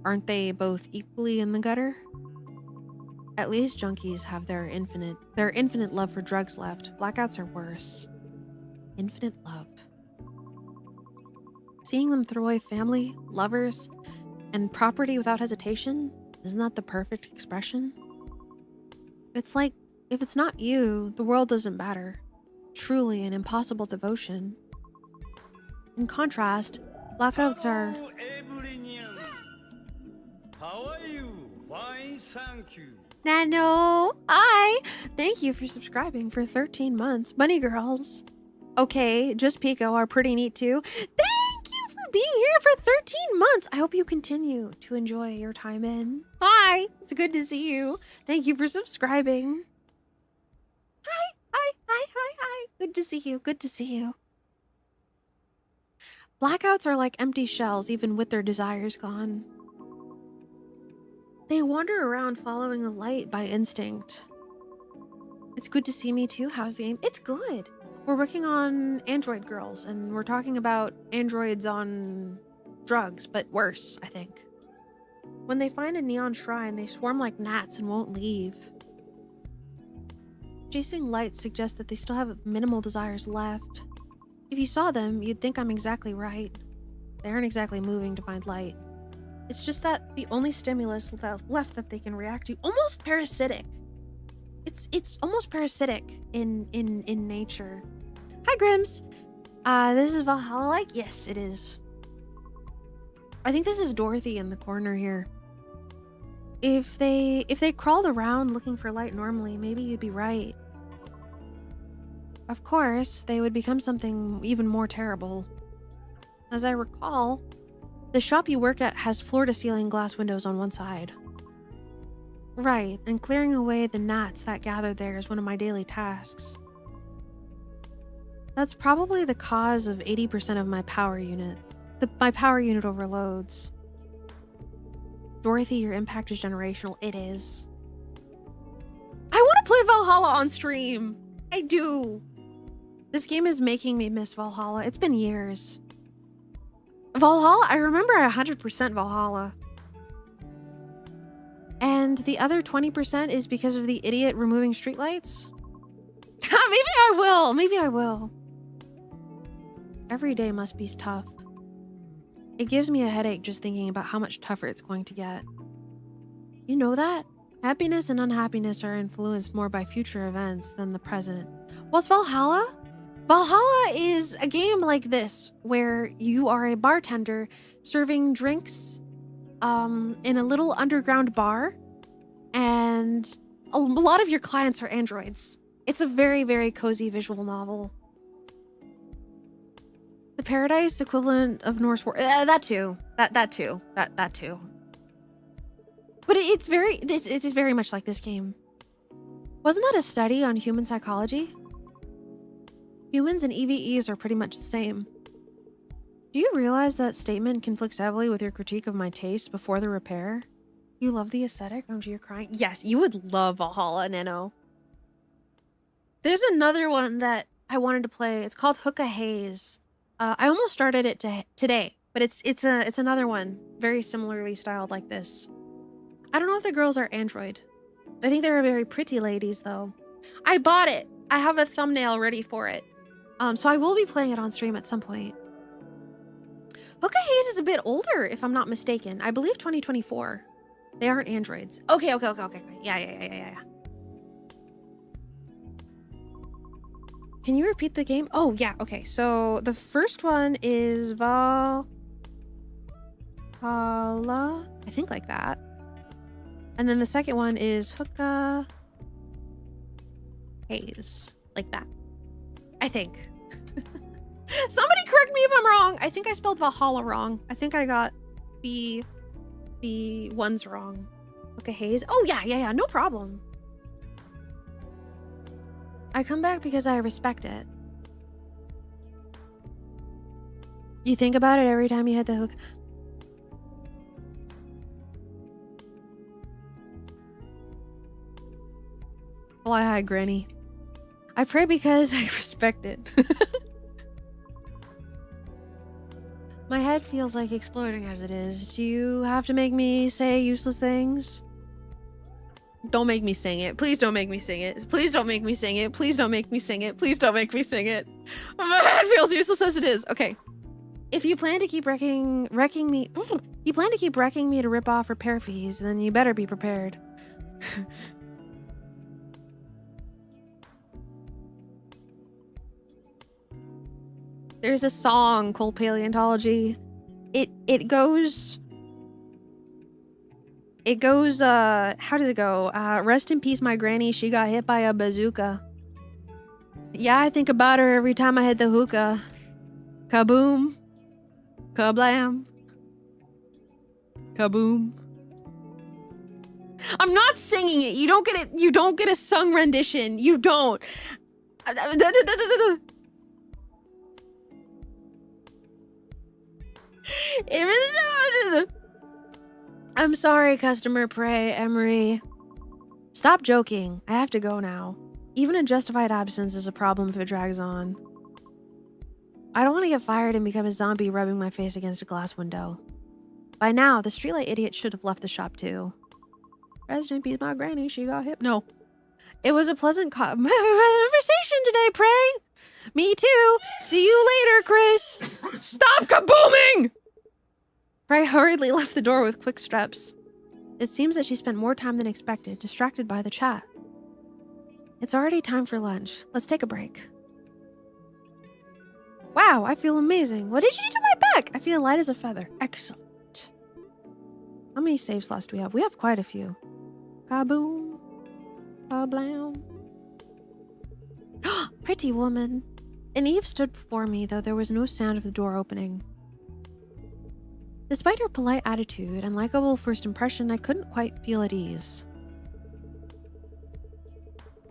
Aren't they both equally in the gutter? At least junkies have their infinite love for drugs left. Blackouts are worse. Infinite love. Seeing them throw away family, lovers, and property without hesitation, isn't that the perfect expression? It's like, if it's not you, the world doesn't matter. Truly an impossible devotion. In contrast, blackouts are... How are you? Fine, thank you. Nano, hi! Thank you for subscribing for 13 months. Bunny girls. Okay, just Pico are pretty neat too. Thank you for being here for 13 months. I hope you continue to enjoy your time in. Hi, it's good to see you. Thank you for subscribing. Hi. Good to see you, good to see you. Blackouts are like empty shells, even with their desires gone. They wander around following the light by instinct. It's good to see me too. How's the aim? It's good. We're working on android girls, and we're talking about androids on drugs, but worse, I think. When they find a neon shrine, they swarm like gnats and won't leave. Chasing light suggests that they still have minimal desires left. If you saw them, you'd think I'm exactly right. They aren't exactly moving to find light. It's just that the only stimulus left that they can react to, almost parasitic. It's almost parasitic in nature. Hi, Grims. This is Valhalla like? Yes, it is. I think this is Dorothy in the corner here. If they crawled around looking for light normally, maybe you'd be right. of course, they would become something even more terrible. As I recall, the shop you work at has floor-to-ceiling glass windows on one side. Right, and clearing away the gnats that gather there is one of my daily tasks. That's probably the cause of 80% of my power unit. My power unit overloads. Dorothy, your impact is generational. It is. I want to play Valhalla on stream. I do. This game is making me miss Valhalla. It's been years. Valhalla, I remember 100% Valhalla. And the other 20% is because of the idiot removing streetlights? Maybe I will. Maybe I will. Every day must be tough. It gives me a headache just thinking about how much tougher it's going to get. You know that? Happiness and unhappiness are influenced more by future events than the present. What's Valhalla? Valhalla is a game like this, where you are a bartender serving drinks in a little underground bar, and a lot of your clients are androids. It's a very, very cozy visual novel. The Paradise equivalent of Norse war. That too. That too. But it's very much like this game. Wasn't that a study on human psychology? Humans and EVEs are pretty much the same. Do you realize that statement conflicts heavily with your critique of my taste before the repair? You love the aesthetic? Oh, you're crying. Yes, you would love Valhalla, Nano. There's another one that I wanted to play. It's called Hookah Haze. I almost started it today, but it's another one very similarly styled like this. I don't know if the girls are android. I think they're very pretty ladies though. I bought it. I have a thumbnail ready for it. So I will be playing it on stream at some point. Hookah Haze is a bit older, if I'm not mistaken. I believe 2024. They aren't androids. Okay. Yeah. Can you repeat the game? Oh, yeah. Okay, so the first one is Valhalla. I think like that. And then the second one is Hookah Haze. Like that. I think. Somebody correct me if I'm wrong. I think I spelled Valhalla wrong. I think I got the ones wrong. Hookah Haze. Oh, yeah. No problem. I come back because I respect it. You think about it every time you hit the hook. Fly high, Granny. I pray because I respect it. My head feels like exploding as it is. Do you have to make me say useless things? Don't make me sing it. Please don't make me sing it. Please don't make me sing it. Please don't make me sing it. Please don't make me sing it. My head feels useless as it is. Okay. If you plan to keep wrecking me to rip off repair fees, then you better be prepared. There's a song called Paleontology. It goes, how does it go? Rest in peace, my granny. She got hit by a bazooka. Yeah, I think about her every time I hit the hookah. Kaboom. Kablam. Kaboom. I'm not singing it. You don't get it. You don't get a sung rendition. You don't. I'm sorry, customer Prey, Emery. Stop joking. I have to go now. Even a justified absence is a problem if it drags on. I don't want to get fired and become a zombie rubbing my face against a glass window. By now, the streetlight idiot should have left the shop too. Rest in peace, my granny. She got hit. No. It was a pleasant conversation today, Prey. Me too. See you later, Chris. Stop kabooming! Prey hurriedly left the door with quick steps. It seems that she spent more time than expected, distracted by the chat. It's already time for lunch. Let's take a break. Wow, I feel amazing. What did you do to my back? I feel light as a feather. Excellent. How many save slots do we have? We have quite a few. Kaboom. Kablam. Pretty woman. And Eve stood before me, though there was no sound of the door opening. Despite her polite attitude and likable first impression, I couldn't quite feel at ease.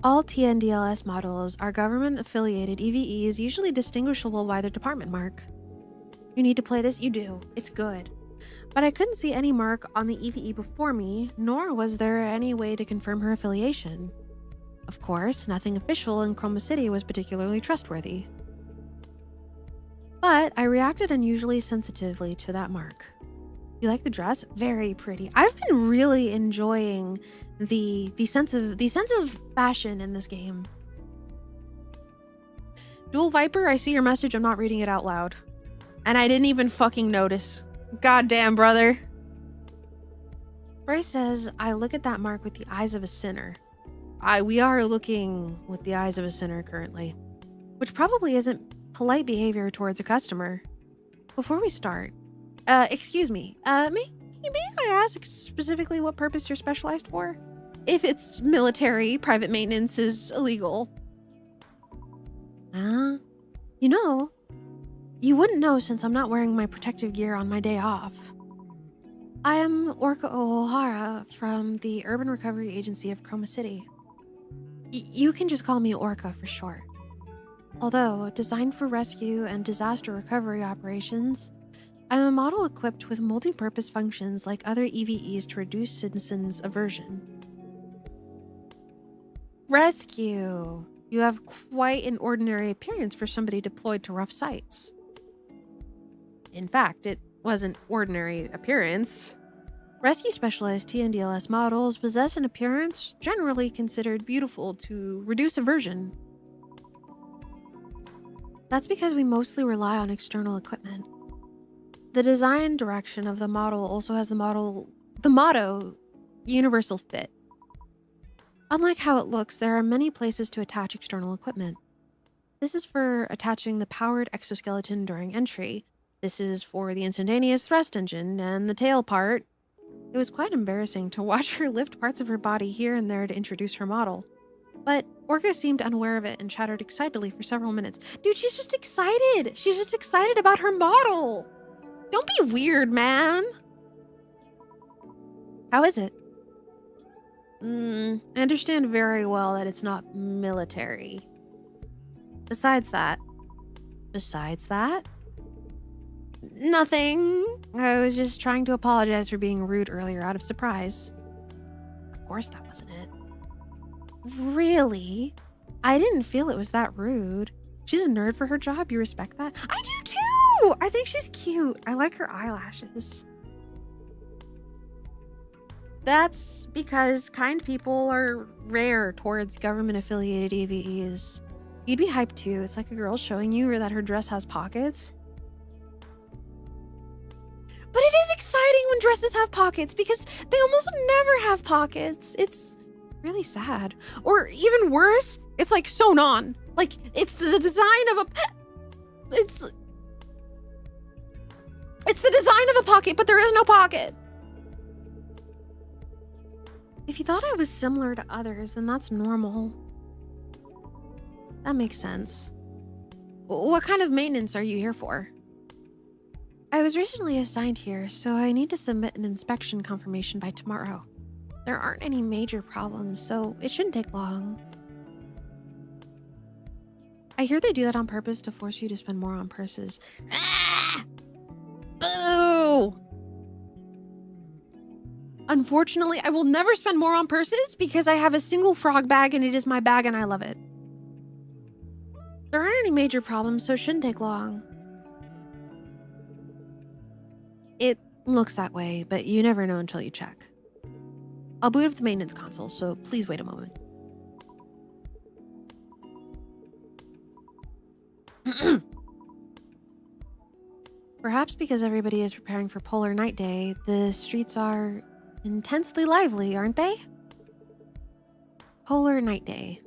All TNDLS models are government-affiliated EVEs, usually distinguishable by their department mark. You need to play this? You do. It's good. But I couldn't see any mark on the EVE before me, nor was there any way to confirm her affiliation. Of course, nothing official in Chroma City was particularly trustworthy. But I reacted unusually sensitively to that mark. You like the dress? Very pretty. I've been really enjoying the sense of fashion in this game. Dual Viper, I see your message. I'm not reading it out loud. And I didn't even fucking notice. Goddamn, brother. Bryce says, I look at that mark with the eyes of a sinner. We are looking with the eyes of a sinner currently, which probably isn't polite behavior towards a customer. Before we start, excuse me, may I ask specifically what purpose you're specialized for? If it's military, private maintenance is illegal. You know, you wouldn't know since I'm not wearing my protective gear on my day off. I am Orca O'Hara from the Urban Recovery Agency of Chroma City. You can just call me Orca for short. Although designed for rescue and disaster recovery operations, I'm a model equipped with multi-purpose functions like other EVEs to reduce citizens' aversion. Rescue! You have quite an ordinary appearance for somebody deployed to rough sites. In fact, it wasn't ordinary appearance. Rescue specialized TNDLS models possess an appearance generally considered beautiful to reduce aversion. That's because we mostly rely on external equipment. The design direction of the model also has the motto, Universal Fit. Unlike how it looks, there are many places to attach external equipment. This is for attaching the powered exoskeleton during entry. This is for the instantaneous thrust engine and the tail part. It was quite embarrassing to watch her lift parts of her body here and there to introduce her model. But Orca seemed unaware of it and chattered excitedly for several minutes. Dude, she's just excited! She's just excited about her model! Don't be weird, man! How is it? I understand very well that it's not military. Besides that? Nothing. I was just trying to apologize for being rude earlier out of surprise. Of course that wasn't it. Really? I didn't feel it was that rude. She's a nerd for her job. You respect that? I do too! I think she's cute. I like her eyelashes. That's because kind people are rare towards government-affiliated EVEs. You'd be hyped too. It's like a girl showing you that her dress has pockets. But it is exciting when dresses have pockets because they almost never have pockets. It's really sad. Or even worse, it's like sewn on. Like it's the design of a... It's the design of a pocket, but there is no pocket. If you thought I was similar to others, then that's normal. That makes sense. What kind of maintenance are you here for? I was recently assigned here, so I need to submit an inspection confirmation by tomorrow. There aren't any major problems, so it shouldn't take long. I hear they do that on purpose to force you to spend more on purses. Ah! Boo! Unfortunately, I will never spend more on purses because I have a single frog bag and it is my bag and I love it. There aren't any major problems, so it shouldn't take long. It looks that way, but you never know until you check. I'll boot up the maintenance console, so please wait a moment. Perhaps because everybody is preparing for Polar Night Day, the streets are intensely lively, aren't they? Polar Night Day.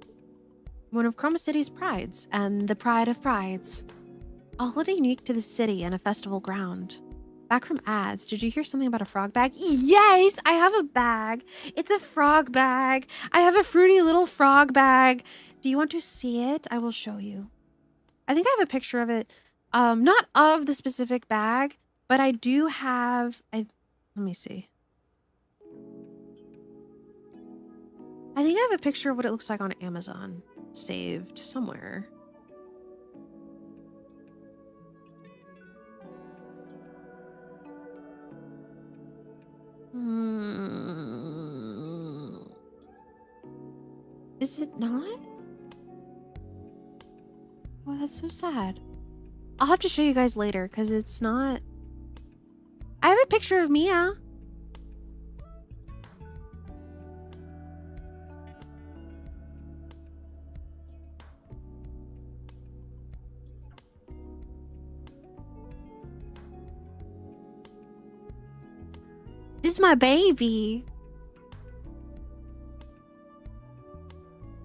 One of Chroma City's prides, and the pride of prides. A holiday unique to the city and a festival ground. Back from ads. Did you hear something about a frog bag? Yes, I have a bag. It's a frog bag. I have a fruity little frog bag. Do you want to see it? I will show you. I think I have a picture of it. Not of the specific bag, but I do have, let me see. I think I have a picture of what it looks like on Amazon saved somewhere. Is it not? Oh, that's so sad. I'll have to show you guys later because it's not. I have a picture of Mia. This is my baby.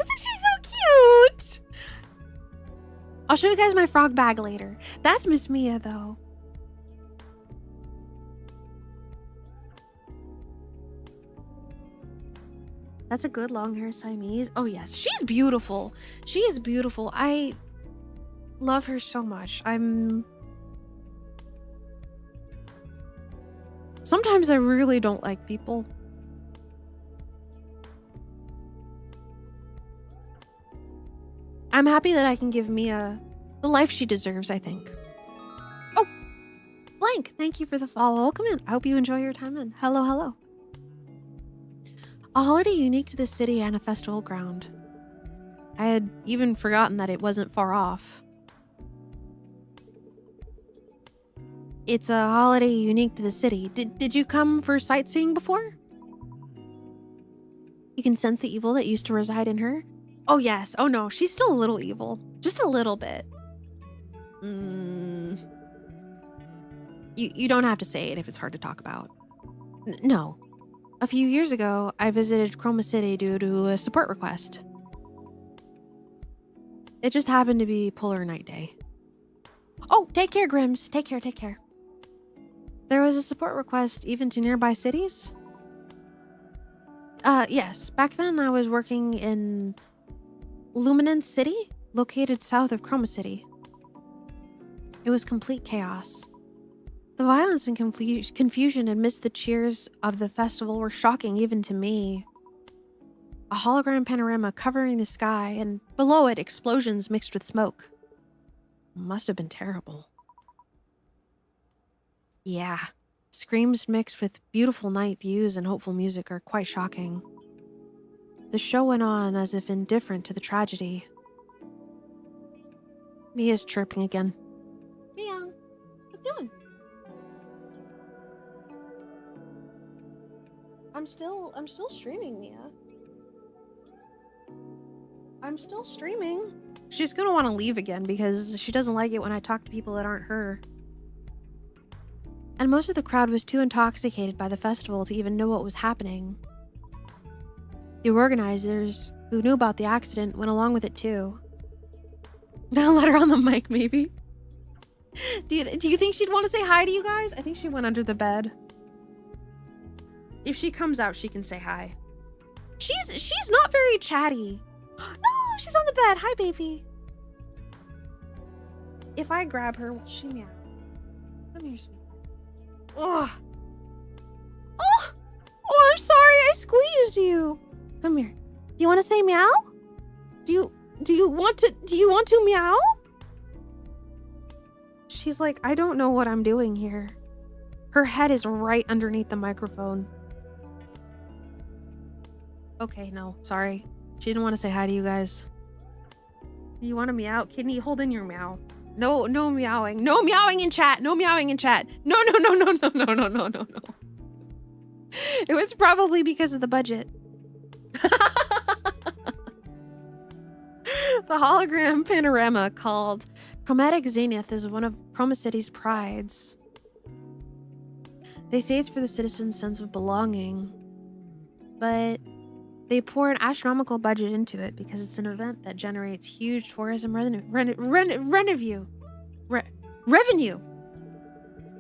Isn't she so cute? I'll show you guys my frog bag later. That's Miss Mia, though. That's a good long hair Siamese. Oh, yes. She's beautiful. She is beautiful. I love her so much. Sometimes I really don't like people. I'm happy that I can give Mia the life she deserves, I think. Oh, Blank, thank you for the follow. Welcome in. I hope you enjoy your time in. Hello, hello. A holiday unique to this city and a festival ground. I had even forgotten that it wasn't far off. It's a holiday unique to the city. Did you come for sightseeing before? You can sense the evil that used to reside in her. Oh, yes. Oh, no. She's still a little evil. Just a little bit. You don't have to say it if it's hard to talk about. No. A few years ago, I visited Chroma City due to a support request. It just happened to be Polar Night Day. Oh, take care, Grims. Take care, take care. There was a support request even to nearby cities? Yes. Back then, I was working in Luminance City, located south of Chroma City. It was complete chaos. The violence and confusion amidst the cheers of the festival were shocking even to me. A hologram panorama covering the sky, and below it, explosions mixed with smoke. Must have been terrible. Yeah, screams mixed with beautiful night views and hopeful music are quite shocking. The show went on as if indifferent to the tragedy. Mia's chirping again. Mia, what you doing? I'm still streaming, Mia. I'm still streaming. She's gonna want to leave again because she doesn't like it when I talk to people that aren't her. And most of the crowd was too intoxicated by the festival to even know what was happening. The organizers, who knew about the accident, went along with it too. Let her on the mic, maybe. Do you think she'd want to say hi to you guys? I think she went under the bed. If she comes out, she can say hi. She's not very chatty. No, she's on the bed. Hi, baby. If I grab her, will she meow? Come here, sweetie. Ugh. Oh, I'm sorry. I squeezed you. Come here. Do you want to say meow? Do you want to meow? She's like, I don't know what I'm doing here. Her head is right underneath the microphone. Okay, no, sorry. She didn't want to say hi to you guys. You want to meow? Kidney, hold in your meow. No meowing. No meowing in chat. No meowing in chat. No. It was probably because of the budget. The hologram panorama called Chromatic Zenith is one of Chroma City's prides. They say it's for the citizens' sense of belonging, but they pour an astronomical budget into it because it's an event that generates huge tourism revenue.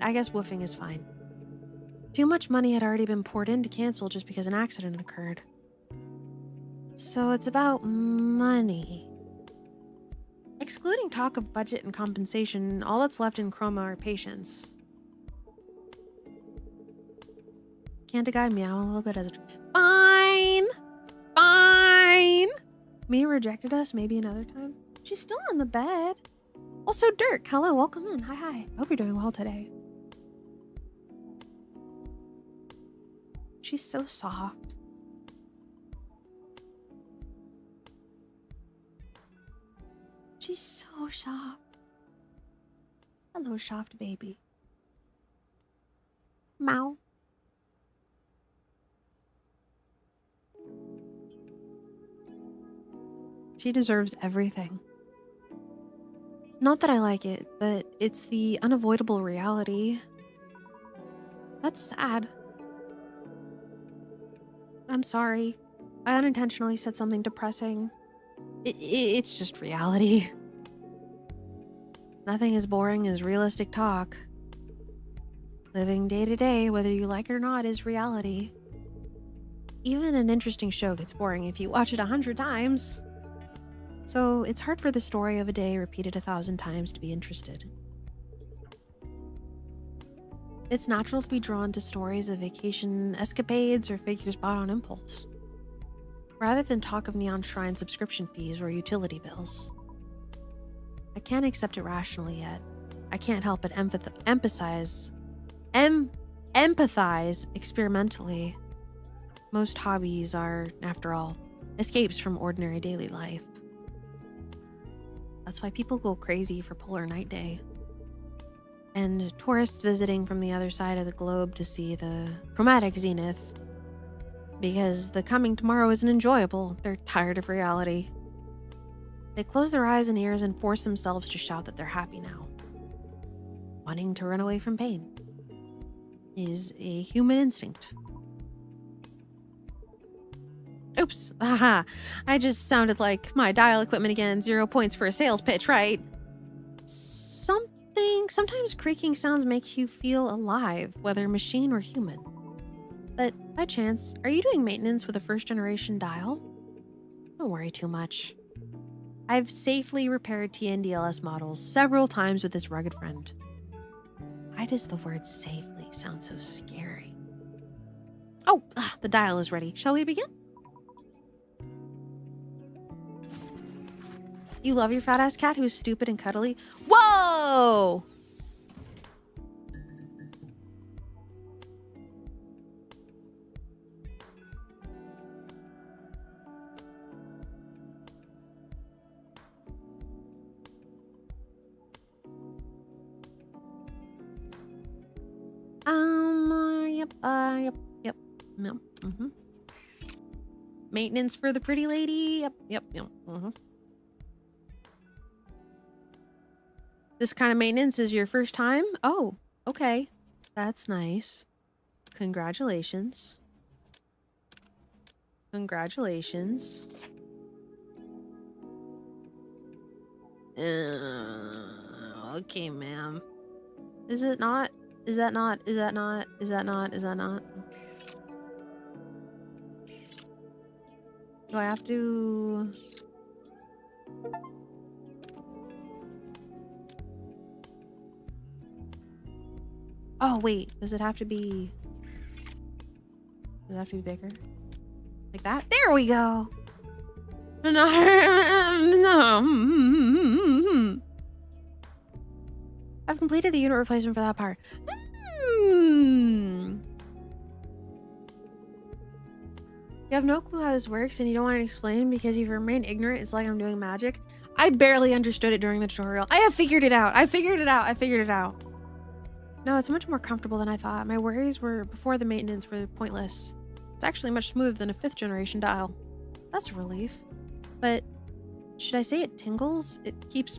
I guess woofing is fine. Too much money had already been poured in to cancel just because an accident occurred. So it's about money. Excluding talk of budget and compensation, all that's left in Chroma are patients. Can't a guy meow a little bit as a... Fine! Fine! Mia rejected us, maybe another time. She's still in the bed. Also, Dirk, hello, welcome in. Hi. Hope you're doing well today. She's so soft. She's so soft. Hello, soft baby. Meow. She deserves everything. Not that I like it, but it's the unavoidable reality. That's sad. I'm sorry. I unintentionally said something depressing. It's just reality. Nothing as boring as realistic talk. Living day to day, whether you like it or not, is reality. Even an interesting show gets boring if you watch it 100 times. So it's hard for the story of a day repeated 1,000 times to be interested. It's natural to be drawn to stories of vacation escapades or figures bought on impulse, rather than talk of neon shrine subscription fees or utility bills. I can't accept it rationally yet. I can't help but empathize experimentally. Most hobbies are, after all, escapes from ordinary daily life. That's why people go crazy for Polar Night Day. And tourists visiting from the other side of the globe to see the chromatic zenith. Because the coming tomorrow isn't enjoyable. They're tired of reality. They close their eyes and ears and force themselves to shout that they're happy now. Wanting to run away from pain is a human instinct. Oops, haha, I just sounded like my dial equipment again. 0 points for a sales pitch, right? Sometimes creaking sounds makes you feel alive, whether machine or human. But by chance, are you doing maintenance with a first generation dial? Don't worry too much. I've safely repaired TNDLS models several times with this rugged friend. Why does the word safely sound so scary? Oh, the dial is ready. Shall we begin? You love your fat ass cat who's stupid and cuddly? Whoa! Yep. No. Maintenance for the pretty lady. Yep. This kind of maintenance is your first time? Oh, okay. That's nice. Congratulations. Congratulations. Okay, ma'am. Is it not? Is that not? Is that not? Is that not? Is that not? Do I have to... Oh, wait. Does it have to be... Does it have to be bigger? Like that? There we go! No. I've completed the unit replacement for that part. You have no clue how this works and you don't want to explain because you've remained ignorant. It's like I'm doing magic. I barely understood it during the tutorial. I have figured it out. I figured it out. No, it's much more comfortable than I thought. My worries were before the maintenance were pointless. It's actually much smoother than a 5th generation dial. That's a relief. But should I say it tingles? It keeps...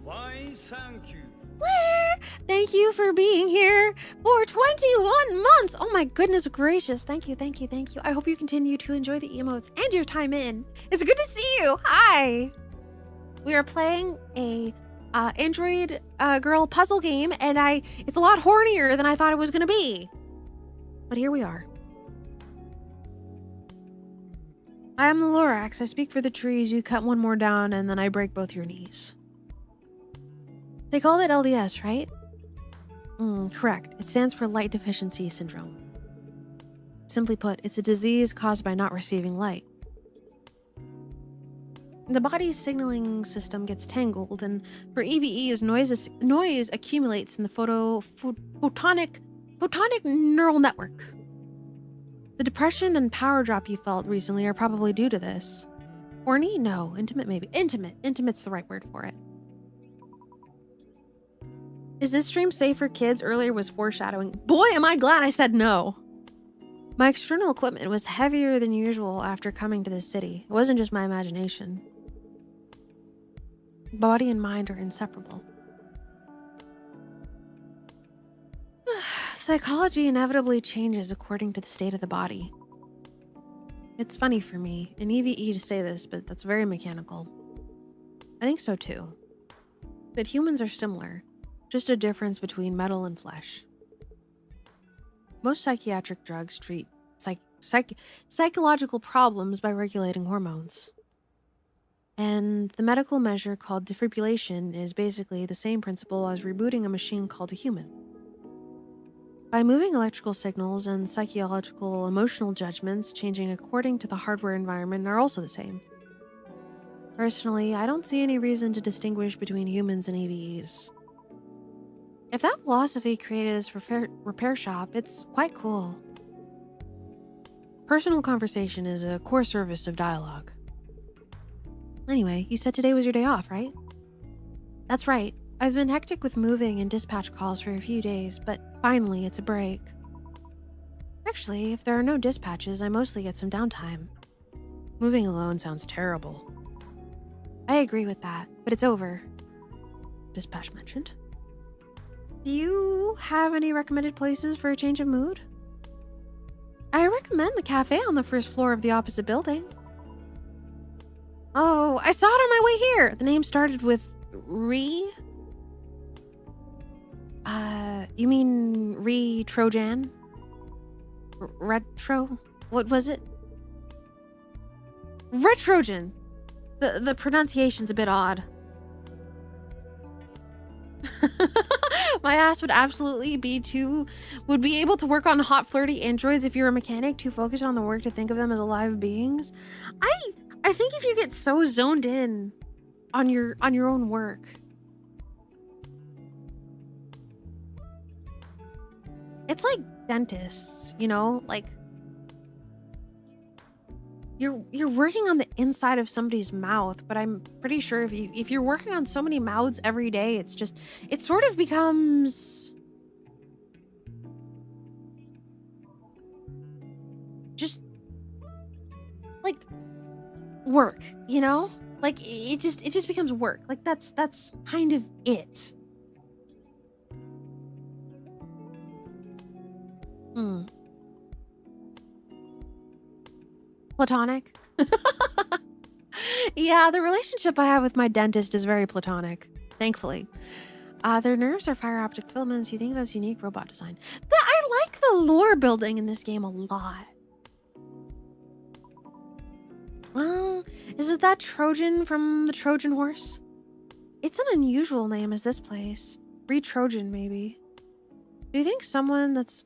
Why, thank you. Thank you for being here for 21 months. Oh my goodness gracious. Thank you, thank you, thank you. I hope you continue to enjoy the emotes and your time in. It's good to see you. Hi. We are playing a Android girl puzzle game, and it's a lot hornier than I thought it was gonna be. But here we are. I am the Lorax. I speak for the trees. You cut one more down, and then I break both your knees. They call it LDS, right? Correct. It stands for Light Deficiency Syndrome. Simply put, it's a disease caused by not receiving light. The body's signaling system gets tangled, and for EVEs, noise accumulates in the photonic neural network. The depression and power drop you felt recently are probably due to this. Horny? No. Intimate, maybe. Intimate's the right word for it. Is this stream safe for kids? Earlier was foreshadowing. Boy, am I glad I said no. My external equipment was heavier than usual after coming to this city. It wasn't just my imagination. Body and mind are inseparable. Psychology inevitably changes according to the state of the body. It's funny for me, an EVE to say this, but that's very mechanical. I think so too. But humans are similar. Just a difference between metal and flesh. Most psychiatric drugs treat psychological problems by regulating hormones. And the medical measure called defibrillation is basically the same principle as rebooting a machine called a human. By moving electrical signals and psychological emotional judgments changing according to the hardware environment are also the same. Personally, I don't see any reason to distinguish between humans and EVEs. If that philosophy created this repair shop, it's quite cool. Personal conversation is a core service of dialogue. Anyway, you said today was your day off, right? That's right. I've been hectic with moving and dispatch calls for a few days, but finally it's a break. Actually, if there are no dispatches, I mostly get some downtime. Moving alone sounds terrible. I agree with that, but it's over. Dispatch mentioned. Do you have any recommended places for a change of mood? I recommend the cafe on the first floor of the opposite building. Oh, I saw it on my way here. The name started with Re. You mean Re-Trojan? Retro? What was it? Retrojan. The pronunciation's a bit odd. My ass would absolutely be able to work on hot flirty androids if you're a mechanic too focused on the work to think of them as alive beings. I think if you get so zoned in on your own work, it's like dentists, you know, like you're working on the inside of somebody's mouth, but I'm pretty sure if you're working on so many mouths every day, it sort of becomes just like work, you know? Like it just becomes work. Like that's kind of it. Platonic? Yeah, the relationship I have with my dentist is very platonic, thankfully. Their nerves are fiber optic filaments. You think that's unique robot design? I like the lore building in this game a lot. Is it that Trojan from the Trojan horse? It's an unusual name as this place. Re-Trojan, maybe. Do you think someone that's...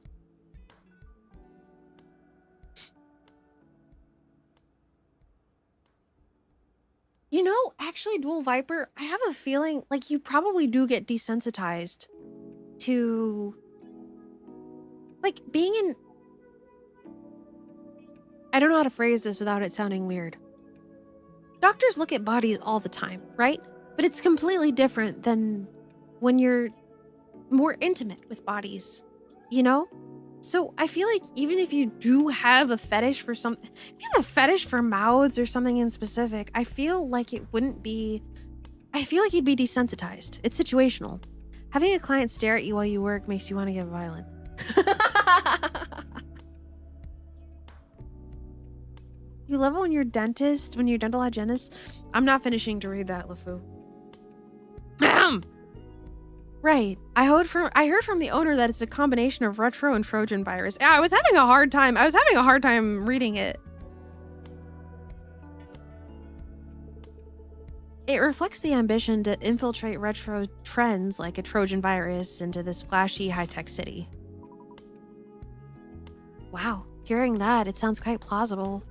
You know, actually, Dual Viper, I have a feeling like you probably do get desensitized to... like, being in... I don't know how to phrase this without it sounding weird. Doctors look at bodies all the time, right? But it's completely different than when you're more intimate with bodies, you know? So I feel like even if you do have a fetish for something, if you have a fetish for mouths or something in specific, I feel like it wouldn't be I feel like you'd be desensitized. It's situational. Having a client stare at you while you work makes you want to get violent. You love it when your dental hygienist. I'm not finishing to read that, LeFou. Right. I heard from the owner that it's a combination of retro and Trojan virus. Yeah, I was having a hard time reading it. It reflects the ambition to infiltrate retro trends like a Trojan virus into this flashy high-tech city. Wow, hearing that, it sounds quite plausible.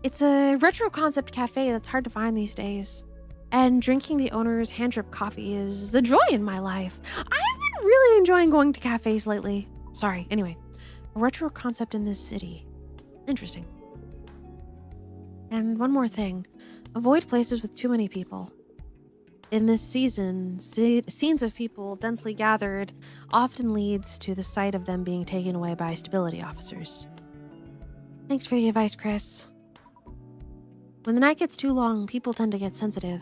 It's a retro concept cafe that's hard to find these days. And drinking the owner's hand-drip coffee is the joy in my life. I've been really enjoying going to cafes lately. Sorry, anyway. A retro concept in this city. Interesting. And one more thing. Avoid places with too many people. In this season, scenes of people densely gathered often leads to the sight of them being taken away by stability officers. Thanks for the advice, Chris. When the night gets too long, people tend to get sensitive,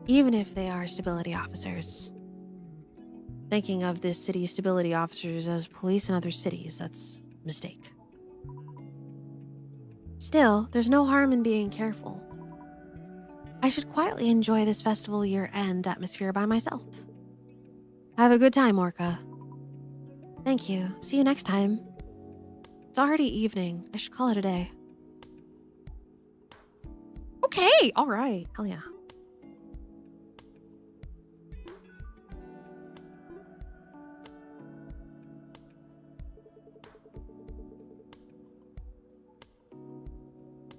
even if they are stability officers. Thinking of this city's stability officers as police in other cities, that's a mistake. Still, there's no harm in being careful. I should quietly enjoy this festival year-end atmosphere by myself. Have a good time, Orca. Thank you. See you next time. It's already evening. I should call it a day. Okay, all right. Hell yeah.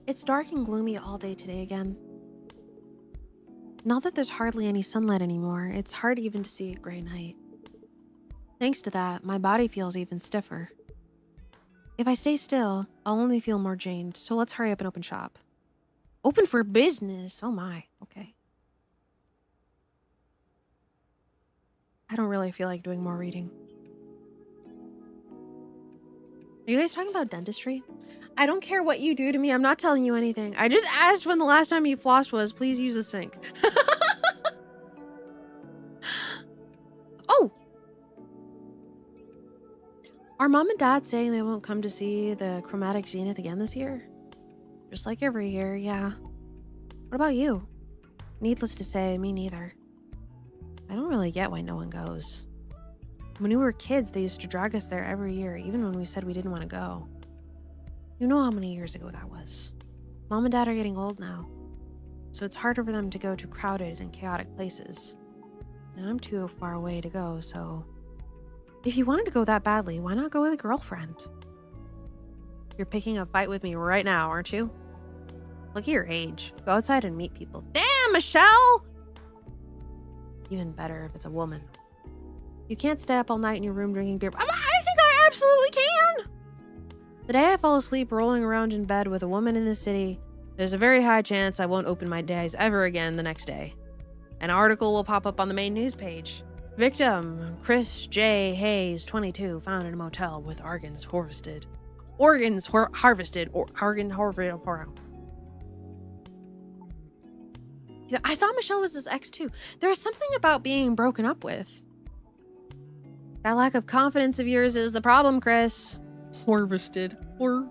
It's dark and gloomy all day today again. Now that there's hardly any sunlight anymore, it's hard even to see a gray night. Thanks to that, my body feels even stiffer. If I stay still, I'll only feel more drained, so let's hurry up and open shop. Open for business? Oh my, okay. I don't really feel like doing more reading. Are you guys talking about dentistry? I don't care what you do to me. I'm not telling you anything. I just asked when the last time you flossed was. Please use the sink. Oh! Are mom and dad saying they won't come to see the chromatic zenith again this year? Just like every year, yeah. What about you? Needless to say, me neither. I don't really get why no one goes. When we were kids, they used to drag us there every year, even when we said we didn't want to go. You know how many years ago that was. Mom and dad are getting old now, so it's harder for them to go to crowded and chaotic places. And I'm too far away to go, so... If you wanted to go that badly, why not go with a girlfriend? You're picking a fight with me right now, aren't you? Look at your age. Go outside and meet people. Damn, Michelle! Even better if it's a woman. You can't stay up all night in your room drinking beer. I think I absolutely can! The day I fall asleep rolling around in bed with a woman in this city, there's a very high chance I won't open my eyes ever again the next day. An article will pop up on the main news page. Victim, Chris J. Hayes, 22, found in a motel with organs harvested. Yeah, I thought Michelle was his ex too. There was something about being broken up with. That lack of confidence of yours is the problem, Chris. Harvested. Sorry.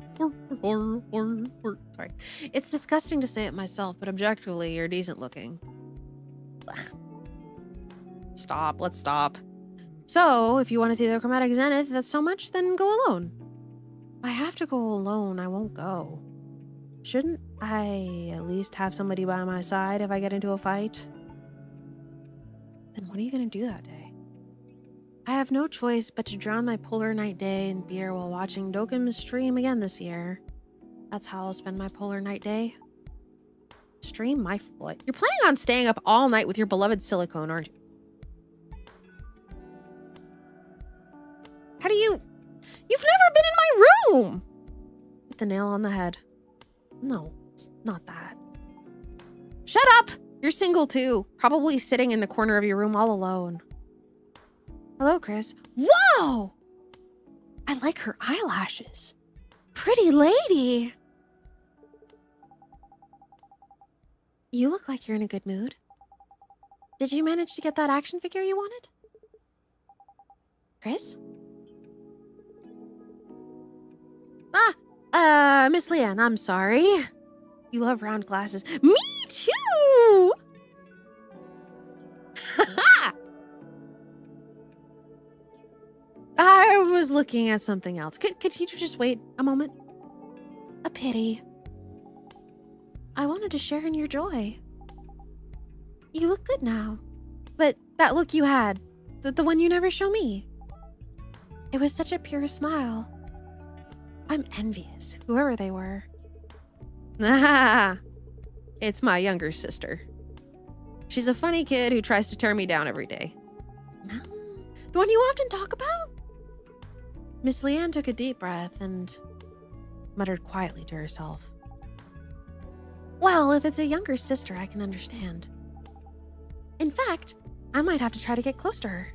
It's disgusting to say it myself, but objectively, you're decent looking. Blech. Stop. Let's stop. So, if you want to see the chromatic zenith, that's so much, then go alone. If I have to go alone, I won't go. Shouldn't I at least have somebody by my side if I get into a fight? Then what are you going to do that day? I have no choice but to drown my polar night day in beer while watching Dokkan's stream again this year. That's how I'll spend my polar night day. Stream my foot. You're planning on staying up all night with your beloved silicone, aren't you? How do you... You've never been in my room! Hit the nail on the head. No, it's not that. Shut up! You're single too. Probably sitting in the corner of your room all alone. Hello, Chris. Whoa! I like her eyelashes. Pretty lady. You look like you're in a good mood. Did you manage to get that action figure you wanted? Chris? Miss Leanne, I'm sorry. You love round glasses. Me too! I was looking at something else. Could you just wait a moment? A pity. I wanted to share in your joy. You look good now. But that look you had, the one you never show me. It was such a pure smile. I'm envious, whoever they were. It's my younger sister. She's a funny kid who tries to tear me down every day. The one you often talk about? Miss Leanne took a deep breath and muttered quietly to herself. Well, if it's a younger sister, I can understand. In fact, I might have to try to get close to her.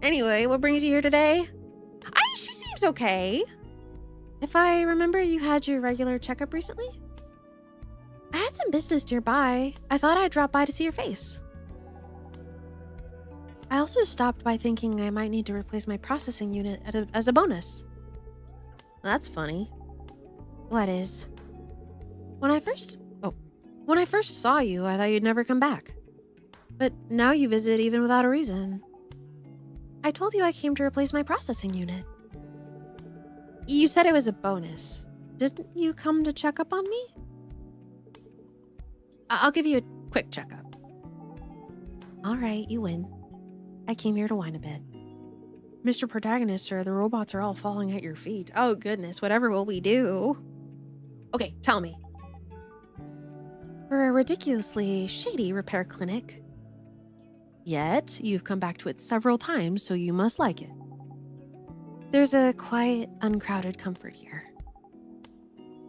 Anyway, what brings you here today? She seems okay. If I remember, you had your regular checkup recently? I had some business nearby. I thought I'd drop by to see your face. I also stopped by thinking I might need to replace my processing unit as a bonus. That's funny. What is? When I first saw you, I thought you'd never come back. But now you visit even without a reason. I told you I came to replace my processing unit. You said it was a bonus. Didn't you come to check up on me? I'll give you a quick checkup. All right, you win. I came here to whine a bit. Mr. Protagonist, sir, the robots are all falling at your feet. Oh goodness, whatever will we do? Okay, tell me. For a ridiculously shady repair clinic. Yet, you've come back to it several times, so you must like it. There's a quiet, uncrowded comfort here.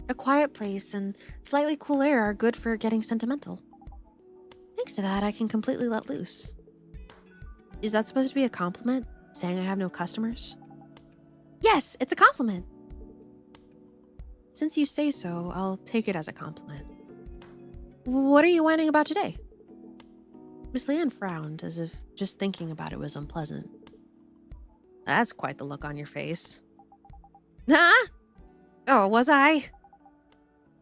A quiet place and slightly cool air are good for getting sentimental. Thanks to that, I can completely let loose. Is that supposed to be a compliment, saying I have no customers? Yes, it's a compliment. Since you say so, I'll take it as a compliment. What are you whining about today? Miss Leanne frowned, as if just thinking about it was unpleasant. That's quite the look on your face. Huh? Oh, was I?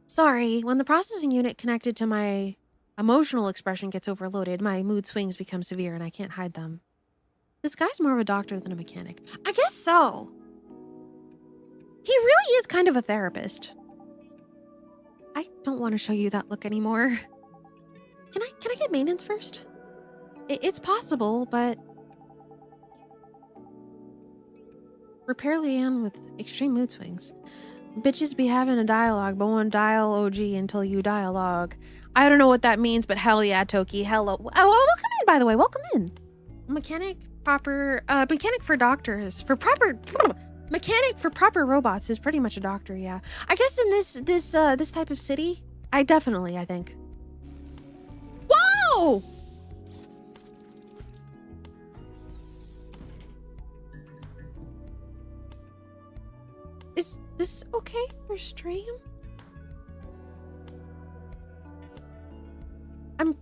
Sorry, when the processing unit connected to my emotional expression gets overloaded, my mood swings become severe and I can't hide them. This guy's more of a doctor than a mechanic. I guess so. He really is kind of a therapist. I don't want to show you that look anymore. Can I get maintenance first? It's possible, but... Repair Leanne with extreme mood swings. Bitches be having a dialogue, but won't dial OG until you dialogue. I don't know what that means, but hell yeah, Toki. Hello. Oh, welcome in, by the way. Welcome in. Mechanic for doctors. Mechanic for proper robots is pretty much a doctor, yeah. I guess in this type of city, I think. Whoa! Is this okay for stream? I'm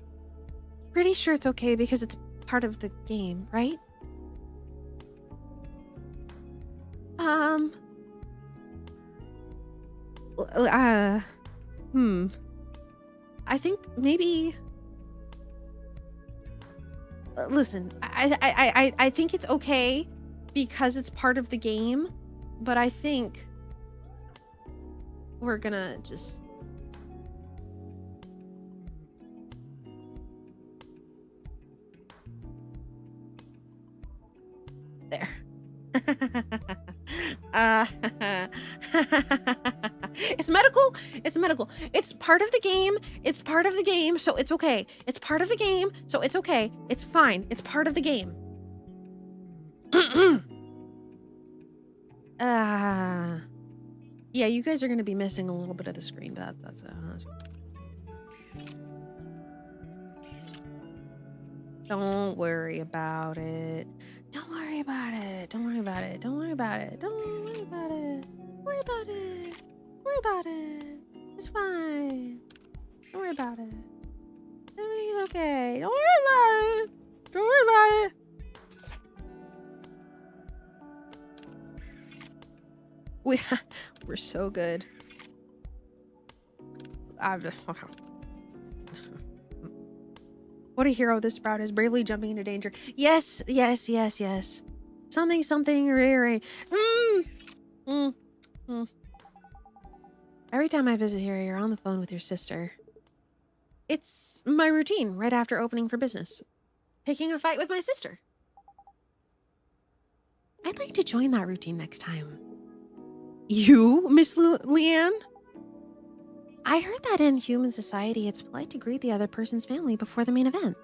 pretty sure it's okay because it's part of the game, right? I think maybe... Listen, I think it's okay because it's part of the game, but I think we're gonna just... There. It's medical. It's medical. It's part of the game. It's part of the game, so it's okay. It's part of the game, so it's okay. It's fine. It's part of the game. Yeah, you guys are gonna be missing a little bit of the screen, but that's Don't worry about it. Don't worry about it. Don't worry about it. Don't worry about it. Don't worry about it. Don't worry about it. Don't worry about it. It's fine. Don't worry about it. Everything's okay. Don't worry about it. Don't worry about it. We're so good. What a hero this sprout is, bravely jumping into danger. Yes, yes, yes, yes. Something, something, ray. Every time I visit here, you're on the phone with your sister. It's my routine right after opening for business. Picking a fight with my sister. I'd like to join that routine next time. You, Miss Leanne? I heard that in human society, it's polite to greet the other person's family before the main event.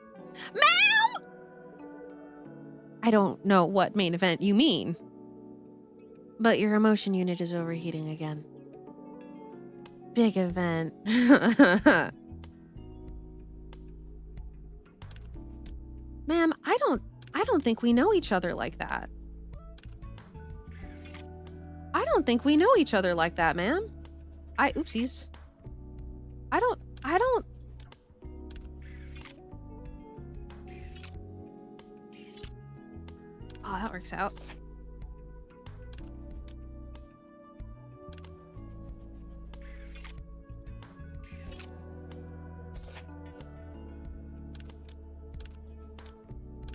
Ma'am! I don't know what main event you mean. But your emotion unit is overheating again. Big event. Ma'am, I don't think we know each other like that. I don't think we know each other like that, ma'am. Oopsies. I don't. Oh, that works out.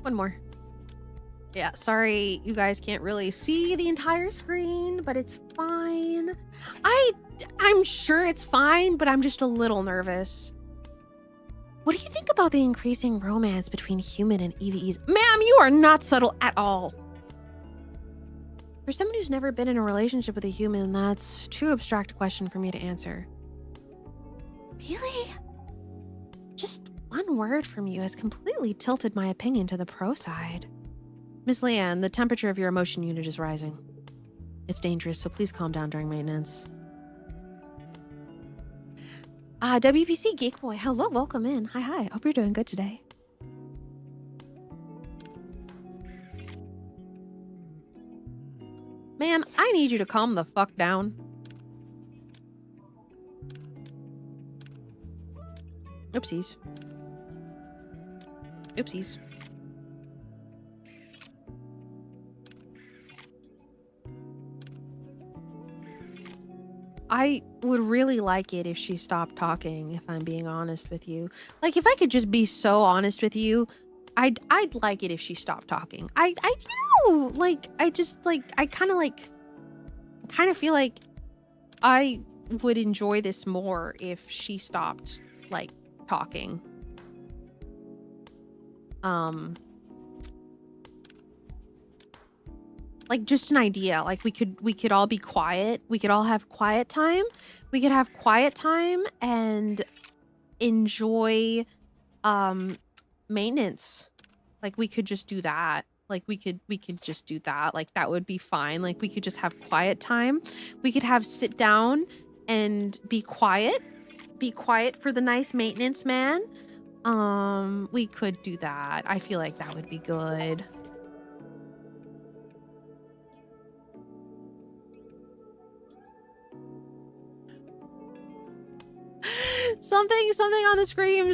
One more. Yeah, sorry you guys can't really see the entire screen, but it's fine. I'm sure it's fine, but I'm just a little nervous. What do you think about the increasing romance between human and EVEs? Ma'am, you are not subtle at all. For someone who's never been in a relationship with a human, that's too abstract a question for me to answer. Really? Just one word from you has completely tilted my opinion to the pro side. Miss Leanne, the temperature of your emotion unit is rising. It's dangerous, so please calm down during maintenance. WPC Geek Boy, hello, welcome in. Hi, hope you're doing good today. Man, I need you to calm the fuck down. Oopsies. Oopsies. I would really like it if she stopped talking, if I'm being honest with you. Like, if I could just be so honest with you, I'd like it if she stopped talking. I do. Like, I kind of feel like I would enjoy this more if she stopped, like, talking. Like, just an idea. Like, we could all be quiet. We could all have quiet time. We could have quiet time and enjoy maintenance. Like, we could just do that. Like, we could just do that. Like, that would be fine. Like, we could just have quiet time. We could have sit down and be quiet. Be quiet for the nice maintenance man. We could do that. I feel like that would be good. Something on the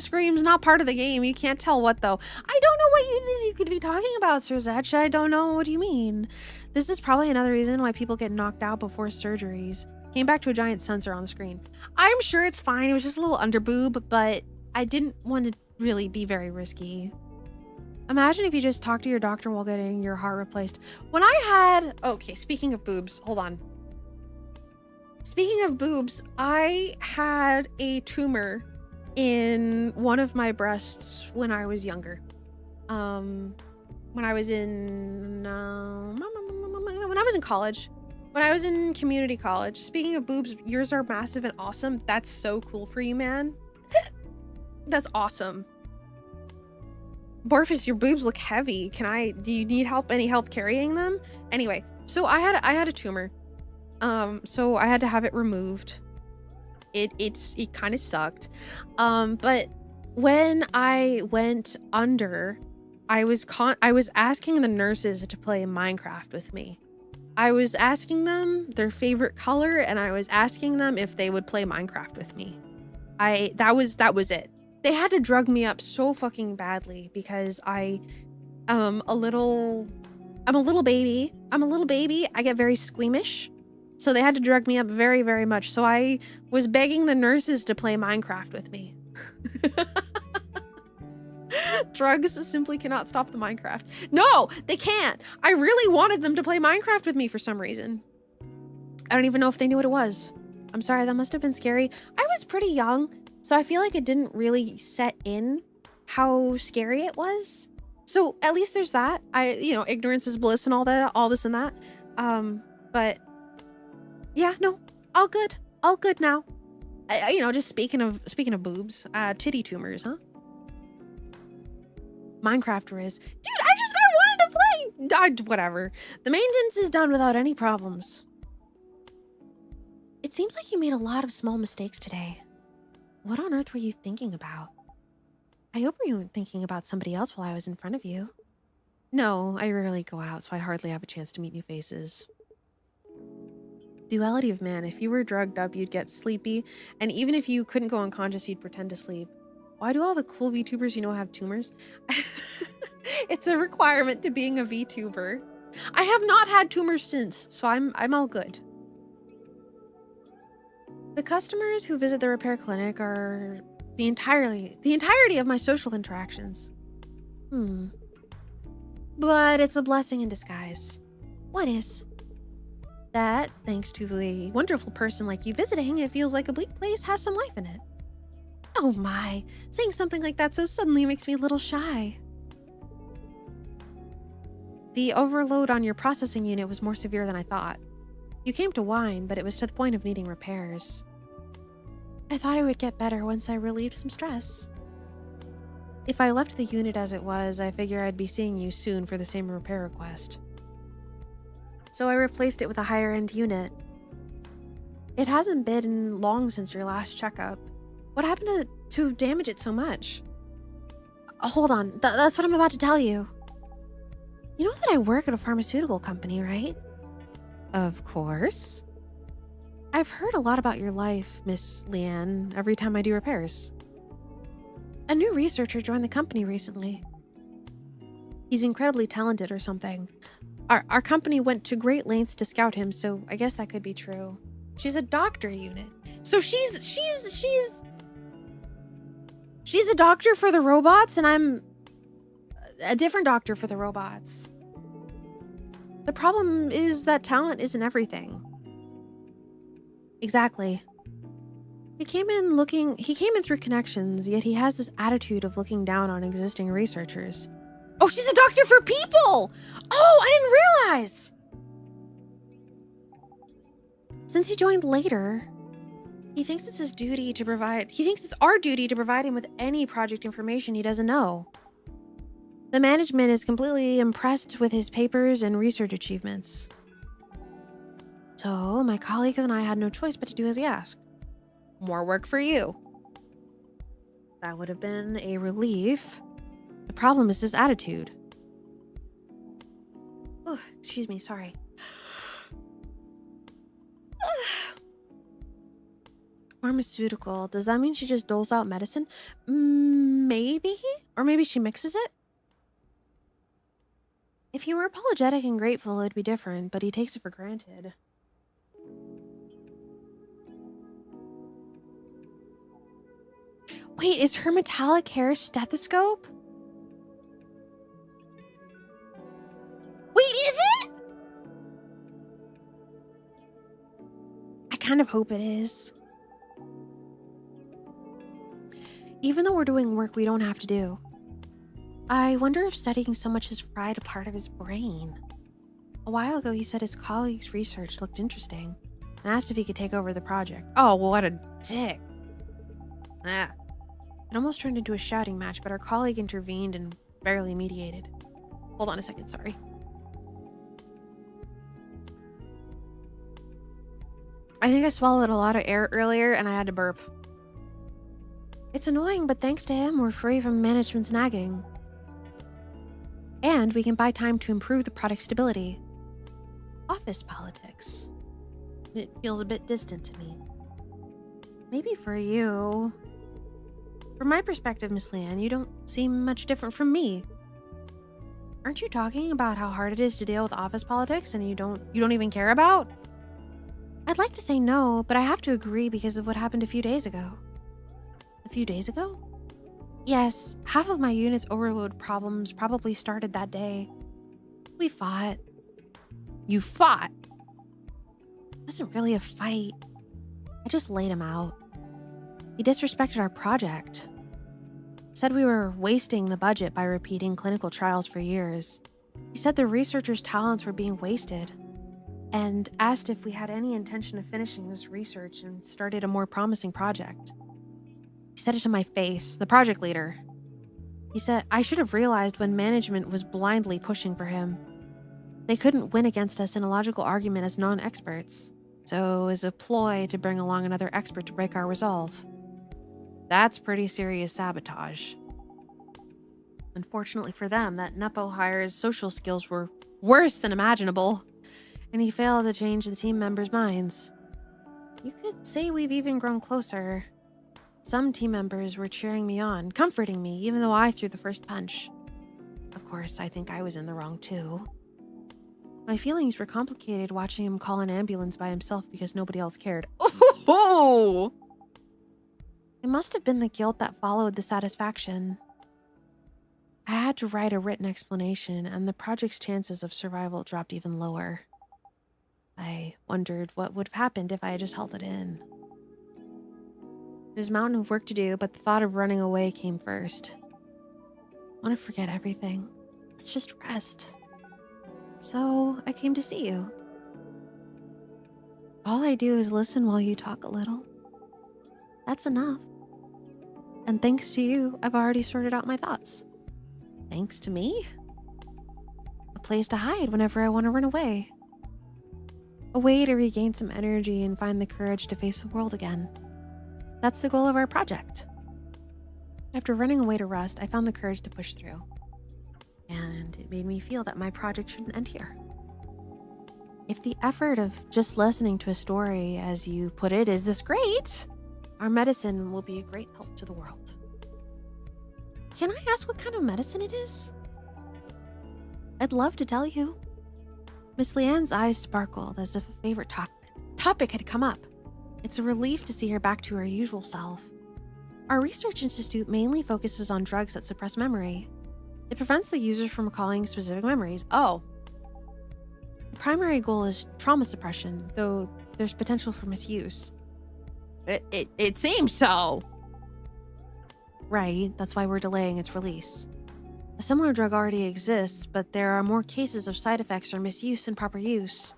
screams not part of the game. You can't tell what though. I don't know what it is you could be talking about, Sir Zach. I don't know what you mean. This is probably another reason why people get knocked out before surgeries. Came back to a giant sensor on the screen. I'm sure it's fine. It was just a little underboob, but I didn't want to really be very risky. Imagine if you just talked to your doctor while getting your heart replaced. When I had... Okay, speaking of boobs, hold on. Speaking of boobs, I had a tumor in one of my breasts when I was younger. When I was in college. When I was in community college. Speaking of boobs, yours are massive and awesome. That's so cool for you, man. That's awesome. Borfus, your boobs look heavy. Do you need help? Any help carrying them? Anyway, so I had a tumor. So I had to have it removed. It kind of sucked. But when I went under, I was asking the nurses to play Minecraft with me. I was asking them their favorite color, and I was asking them if they would play Minecraft with me. That was it. They had to drug me up so fucking badly because I'm a little baby. I get very squeamish. So they had to drug me up very, very much. So I was begging the nurses to play Minecraft with me. Drugs simply cannot stop the Minecraft. No, they can't. I really wanted them to play Minecraft with me for some reason. I don't even know if they knew what it was. I'm sorry, that must have been scary. I was pretty young, so I feel like it didn't really set in how scary it was. So at least there's that. Ignorance is bliss and all that, all this and that. But yeah, no, all good now. Just speaking of boobs, titty tumors, huh? Minecraft is. Dude, I wanted to play. Whatever. The maintenance is done without any problems. It seems like you made a lot of small mistakes today. What on earth were you thinking about? I hope you weren't thinking about somebody else while I was in front of you. No, I rarely go out, so I hardly have a chance to meet new faces. Duality of man. If you were drugged up, you'd get sleepy, and even if you couldn't go unconscious, you'd pretend to sleep. Why do all the cool VTubers you know have tumors? It's a requirement to being a VTuber. I have not had tumors since, so I'm all good. The customers who visit the repair clinic are the entirety of my social interactions. But it's a blessing in disguise. What is? That, thanks to a wonderful person like you visiting, it feels like a bleak place has some life in it. Oh my, saying something like that so suddenly makes me a little shy. The overload on your processing unit was more severe than I thought. You came to whine, but it was to the point of needing repairs. I thought it would get better once I relieved some stress. If I left the unit as it was, I figure I'd be seeing you soon for the same repair request. So I replaced it with a higher-end unit. It hasn't been long since your last checkup. What happened to damage it so much? Hold on, that's what I'm about to tell you. You know that I work at a pharmaceutical company, right? Of course. I've heard a lot about your life, Miss Leanne, every time I do repairs. A new researcher joined the company recently. He's incredibly talented or something. Our company went to great lengths to scout him, so I guess that could be true. She's a doctor unit. So she's a doctor for the robots, and I'm a different doctor for the robots. The problem is that talent isn't everything. Exactly. He came in through connections, yet he has this attitude of looking down on existing researchers. Oh, she's a doctor for people! Oh, I didn't realize! Since he joined later, he thinks it's our duty to provide him with any project information he doesn't know. The management is completely impressed with his papers and research achievements. So, my colleagues and I had no choice but to do as he asked. More work for you. That would have been a relief. The problem is his attitude. Oh, excuse me, sorry. Pharmaceutical. Does that mean she just doles out medicine? Maybe? Or maybe she mixes it? If he were apologetic and grateful, it'd be different, but he takes it for granted. Wait, is her metallic hair a stethoscope? Wait, is it? I kind of hope it is. Even though we're doing work we don't have to do. I wonder if studying so much has fried a part of his brain. A while ago, he said his colleague's research looked interesting and asked if he could take over the project. Oh, well, what a dick. Ah. It almost turned into a shouting match, but our colleague intervened and barely mediated. Hold on a second, sorry. I think I swallowed a lot of air earlier and I had to burp. It's annoying, but thanks to him, we're free from management's nagging. And we can buy time to improve the product stability. Office politics. It feels a bit distant to me. Maybe for you. From my perspective, Miss Leanne, you don't seem much different from me. Aren't you talking about how hard it is to deal with office politics and you don't even care about? I'd like to say no, but I have to agree because of what happened a few days ago. A few days ago? Yes, half of my unit's overload problems probably started that day. We fought. You fought? It wasn't really a fight. I just laid him out. He disrespected our project. Said we were wasting the budget by repeating clinical trials for years. He said the researchers' talents were being wasted and asked if we had any intention of finishing this research and started a more promising project. He said it to my face, the project leader. He said I should have realized when management was blindly pushing for him. They couldn't win against us in a logical argument as non-experts, so it was a ploy to bring along another expert to break our resolve. That's pretty serious sabotage. Unfortunately for them, that Nepo hire's social skills were worse than imaginable, and he failed to change the team members' minds. You could say we've even grown closer. Some team members were cheering me on, comforting me, even though I threw the first punch. Of course, I think I was in the wrong too. My feelings were complicated watching him call an ambulance by himself because nobody else cared. Oh! It must have been the guilt that followed the satisfaction. I had to write a written explanation, and the project's chances of survival dropped even lower. I wondered what would have happened if I had just held it in. There's a mountain of work to do, but the thought of running away came first. I want to forget everything. Let's just rest. So I came to see you. All I do is listen while you talk a little. That's enough. And thanks to you, I've already sorted out my thoughts. Thanks to me? A place to hide whenever I want to run away. A way to regain some energy and find the courage to face the world again. That's the goal of our project. After running away to rest, I found the courage to push through. And it made me feel that my project shouldn't end here. If the effort of just listening to a story, as you put it, is this great, our medicine will be a great help to the world. Can I ask what kind of medicine it is? I'd love to tell you. Miss Leanne's eyes sparkled as if a favorite topic had come up. It's a relief to see her back to her usual self. Our research institute mainly focuses on drugs that suppress memory. It prevents the users from recalling specific memories. Oh. The primary goal is trauma suppression, though there's potential for misuse. It seems so. Right, that's why we're delaying its release. A similar drug already exists, but there are more cases of side effects or misuse than proper use.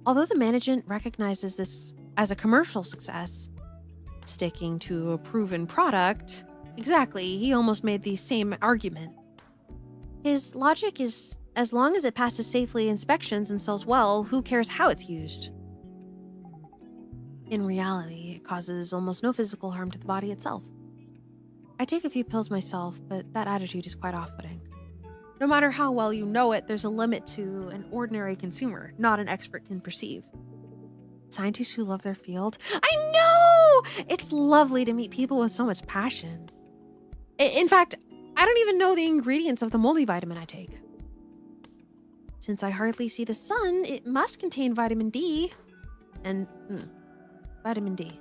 Although the management recognizes this as a commercial success, sticking to a proven product, exactly, he almost made the same argument. His logic is, as long as it passes safely inspections and sells well, who cares how it's used? In reality, it causes almost no physical harm to the body itself. I take a few pills myself, but that attitude is quite off-putting. No matter how well you know it, there's a limit to an ordinary consumer, not an expert can perceive. Scientists who love their field. I know! It's lovely to meet people with so much passion. In fact, I don't even know the ingredients of the multivitamin I take. Since I hardly see the sun, it must contain vitamin D. And, vitamin D.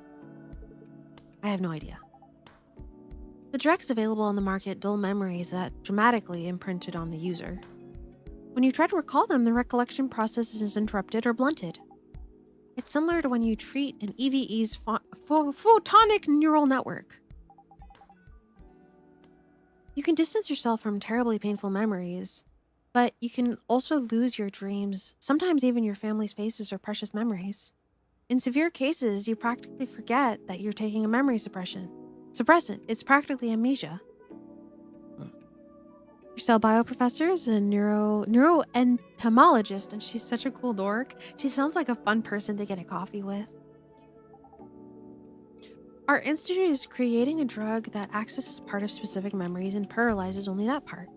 I have no idea. The drugs available on the market dull memories that dramatically imprinted on the user. When you try to recall them, the recollection process is interrupted or blunted. It's similar to when you treat an EVE's photonic neural network. You can distance yourself from terribly painful memories, but you can also lose your dreams, sometimes even your family's faces or precious memories. In severe cases, you practically forget that you're taking a memory suppressant. It's practically amnesia. Your cell bio professor is a neuroentomologist, and she's such a cool dork. She sounds like a fun person to get a coffee with. Our institute is creating a drug that accesses part of specific memories and paralyzes only that part.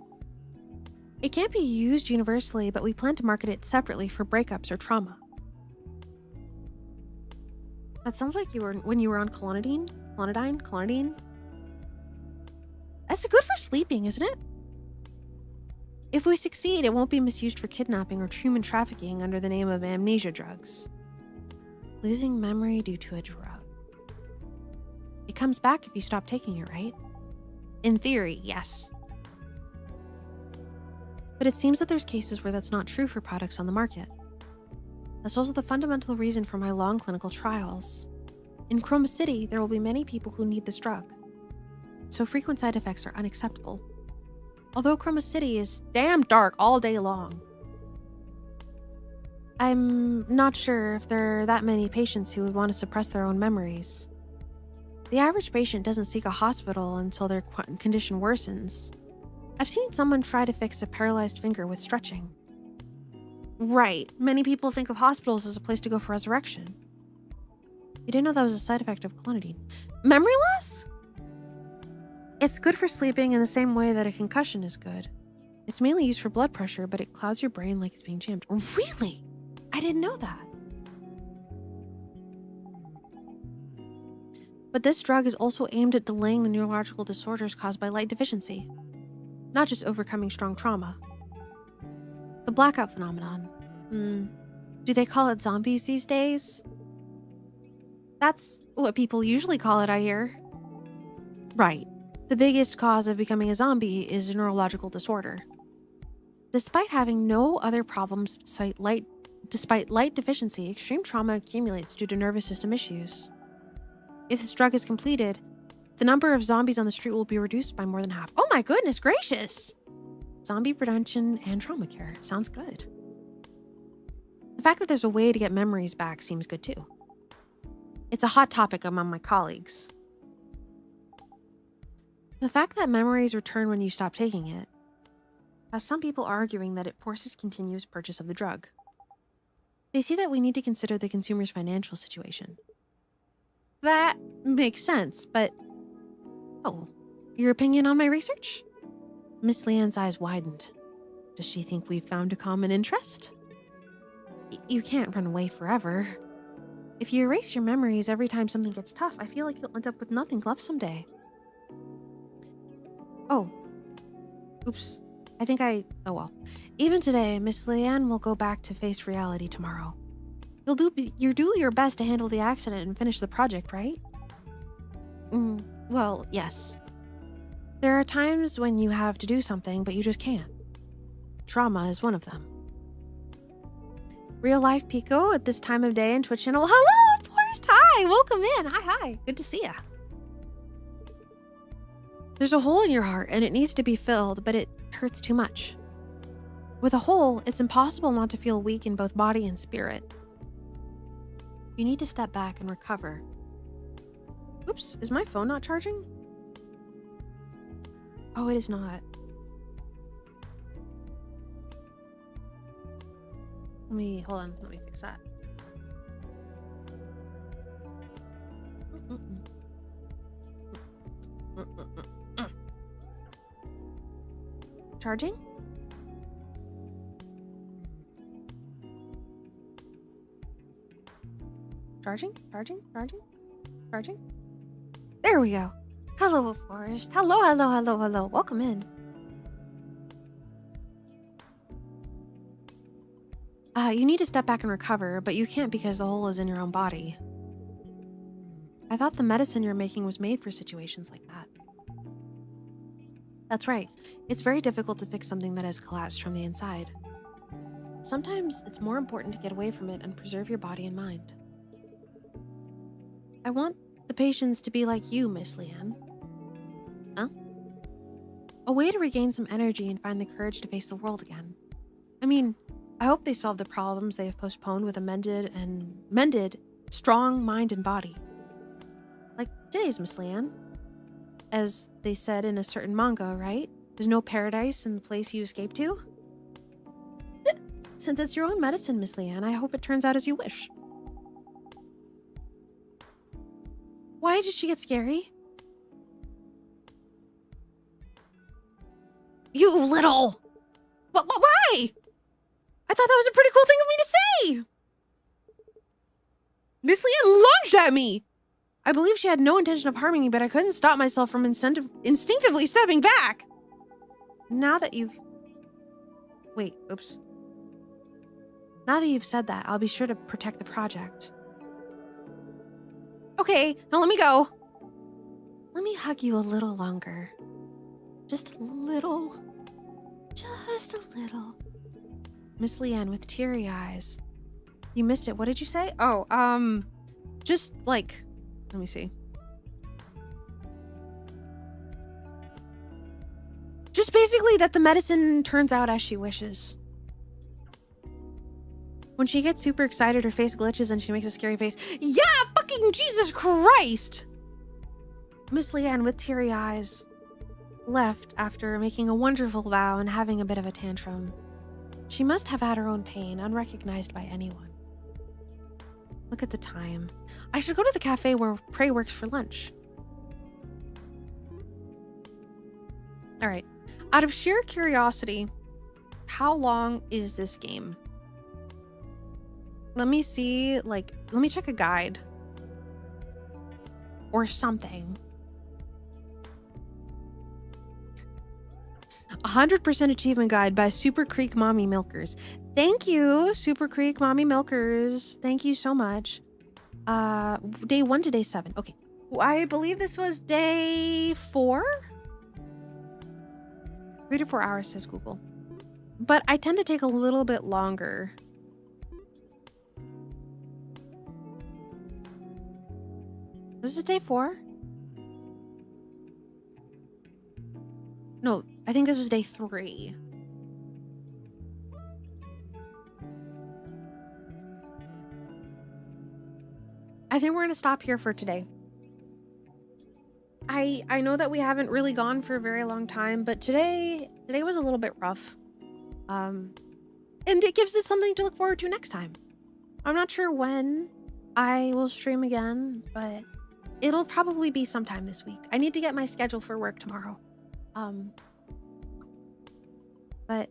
It can't be used universally, but we plan to market it separately for breakups or trauma. That sounds like you were when you were on clonidine. It's good for sleeping, isn't it? If we succeed, it won't be misused for kidnapping or human trafficking under the name of amnesia drugs. Losing memory due to a drug. It comes back if you stop taking it, right? In theory, yes. But it seems that there's cases where that's not true for products on the market. That's also the fundamental reason for my long clinical trials. In Chroma City, there will be many people who need this drug, so frequent side effects are unacceptable. Although Chroma City is damn dark all day long. I'm not sure if there are that many patients who would want to suppress their own memories. The average patient doesn't seek a hospital until their condition worsens. I've seen someone try to fix a paralyzed finger with stretching. Right, many people think of hospitals as a place to go for resurrection. You didn't know that was a side effect of clonidine. Memory loss? It's good for sleeping in the same way that a concussion is good. It's mainly used for blood pressure, but it clouds your brain like it's being jammed. Really? I didn't know that. But this drug is also aimed at delaying the neurological disorders caused by light deficiency, not just overcoming strong trauma. The blackout phenomenon. Do they call it zombies these days? That's what people usually call it, I hear. Right. The biggest cause of becoming a zombie is a neurological disorder. Despite having no other problems despite light deficiency, extreme trauma accumulates due to nervous system issues. If this drug is completed, the number of zombies on the street will be reduced by more than half. Oh my goodness gracious! Zombie prevention and trauma care. Sounds good. The fact that there's a way to get memories back seems good too. It's a hot topic among my colleagues. The fact that memories return when you stop taking it has some people arguing that it forces continuous purchase of the drug. They see that we need to consider the consumer's financial situation. That makes sense, but... Oh, your opinion on my research? Miss Leanne's eyes widened. Does she think we've found a common interest? You can't run away forever. If you erase your memories every time something gets tough, I feel like you'll end up with nothing left someday. Oh. Oops. Oh well. Even today, Miss Leanne will go back to face reality tomorrow. You'll do your best to handle the accident and finish the project, right? Well, yes. There are times when you have to do something, but you just can't. Trauma is one of them. Real life Pico at this time of day in Twitch channel. Hello, of course. Hi, welcome in. Hi. Good to see ya. There's a hole in your heart and it needs to be filled, but it hurts too much. With a hole, it's impossible not to feel weak in both body and spirit. You need to step back and recover. Oops, is my phone not charging? Oh, it is not. Hold on, let me fix that. Charging? Charging? There we go. Hello, Forrest. Hello. Welcome in. You need to step back and recover, but you can't because the hole is in your own body. I thought the medicine you're making was made for situations like that. That's right. It's very difficult to fix something that has collapsed from the inside. Sometimes it's more important to get away from it and preserve your body and mind. I want the patients to be like you, Miss Leanne. Huh? A way to regain some energy and find the courage to face the world again. I mean, I hope they solve the problems they have postponed with a mended, strong mind and body. Like today's Miss Leanne. As they said in a certain manga, right? There's no paradise in the place you escape to. Since it's your own medicine, Miss Leanne, I hope it turns out as you wish. Why did she get scary? You little... Why? I thought that was a pretty cool thing of me to say. Miss Leanne lunged at me. I believe she had no intention of harming me, but I couldn't stop myself from instinctively stepping back. Now that you've... Wait, oops. Now that you've said that, I'll be sure to protect the project. Okay, now let me go. Let me hug you a little longer. Just a little. Just a little. Miss Leanne with teary eyes. You missed it. What did you say? Oh, just like, let me see. Just basically that the medicine turns out as she wishes. When she gets super excited, her face glitches and she makes a scary face. Yeah, fucking Jesus Christ! Miss Leanne with teary eyes left after making a wonderful vow and having a bit of a tantrum. She must have had her own pain, unrecognized by anyone. Look at the time. I should go to the cafe where Prey works for lunch. All right. Out of sheer curiosity, how long is this game? Let me see, like, let me check a guide. Or something. 100% achievement guide by Super Creek Mommy Milkers. Thank you, Super Creek Mommy Milkers. Thank you so much. Day 1 to day 7. Okay. I believe this was day 4? 3 to 4 hours, says Google. But I tend to take a little bit longer. This is day 4? No, I think this was day 3. I think we're gonna stop here for today. I know that we haven't really gone for a very long time, but today was a little bit rough. And it gives us something to look forward to next time. I'm not sure when I will stream again, but it'll probably be sometime this week. I need to get my schedule for work tomorrow. But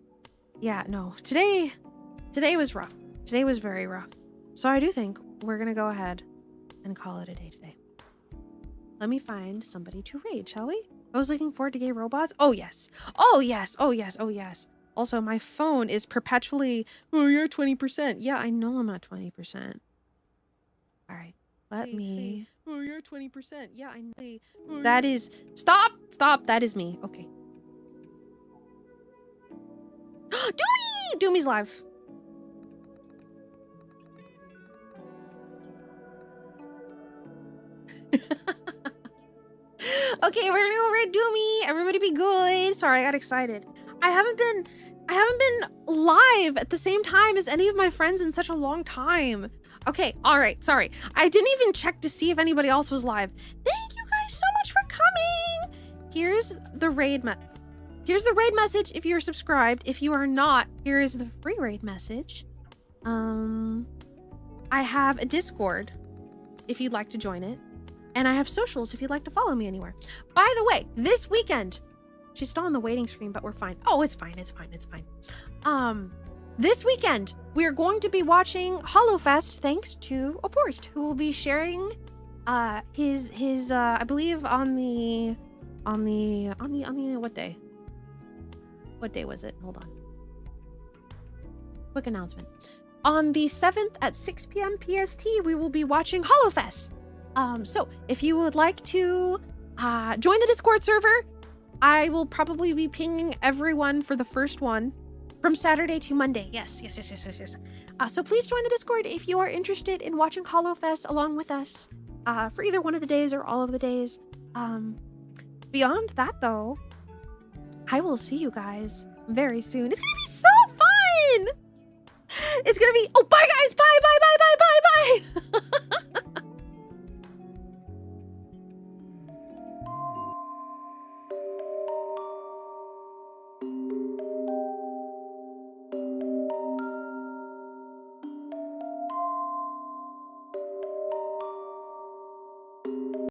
yeah, no, today was rough. Today was very rough. So I do think we're gonna go ahead and call it a day today. Let me find somebody to raid, shall we? I was looking forward to gay robots. Oh yes. Oh yes. Oh yes. Oh yes. Also, my phone is perpetually, oh, you're 20%. Yeah, I know I'm at 20%. All right. Let me. Oh, you're 20%. Yeah, I know. That is. Stop. Stop. That is me. Okay. Doomy! Doomy's live. Okay, we're gonna go raid Doomy. Everybody be good. Sorry, I got excited. I haven't been live at the same time as any of my friends in such a long time. Okay, all right, sorry. I didn't even check to see if anybody else was live. Thank you guys so much for coming. Here's the raid message if you're subscribed. If you are not, here is the free raid message. I have a Discord if you'd like to join it. And I have socials if you'd like to follow me anywhere. By the way, this weekend, she's still on the waiting screen, but we're fine. Oh, it's fine. It's fine. It's fine. This weekend, we are going to be watching HoloFest thanks to Oporst, who will be sharing his I believe on the what day? What day was it? Hold on. Quick announcement. On the 7th at 6 p.m. PST, we will be watching HoloFest. So if you would like to join the Discord server, I will probably be pinging everyone for the first one from Saturday to Monday. Yes. So please join the Discord if you are interested in watching HoloFest along with us for either one of the days or all of the days. Beyond that, though, I will see you guys very soon. It's gonna be so fun! It's gonna be, oh, bye guys, bye.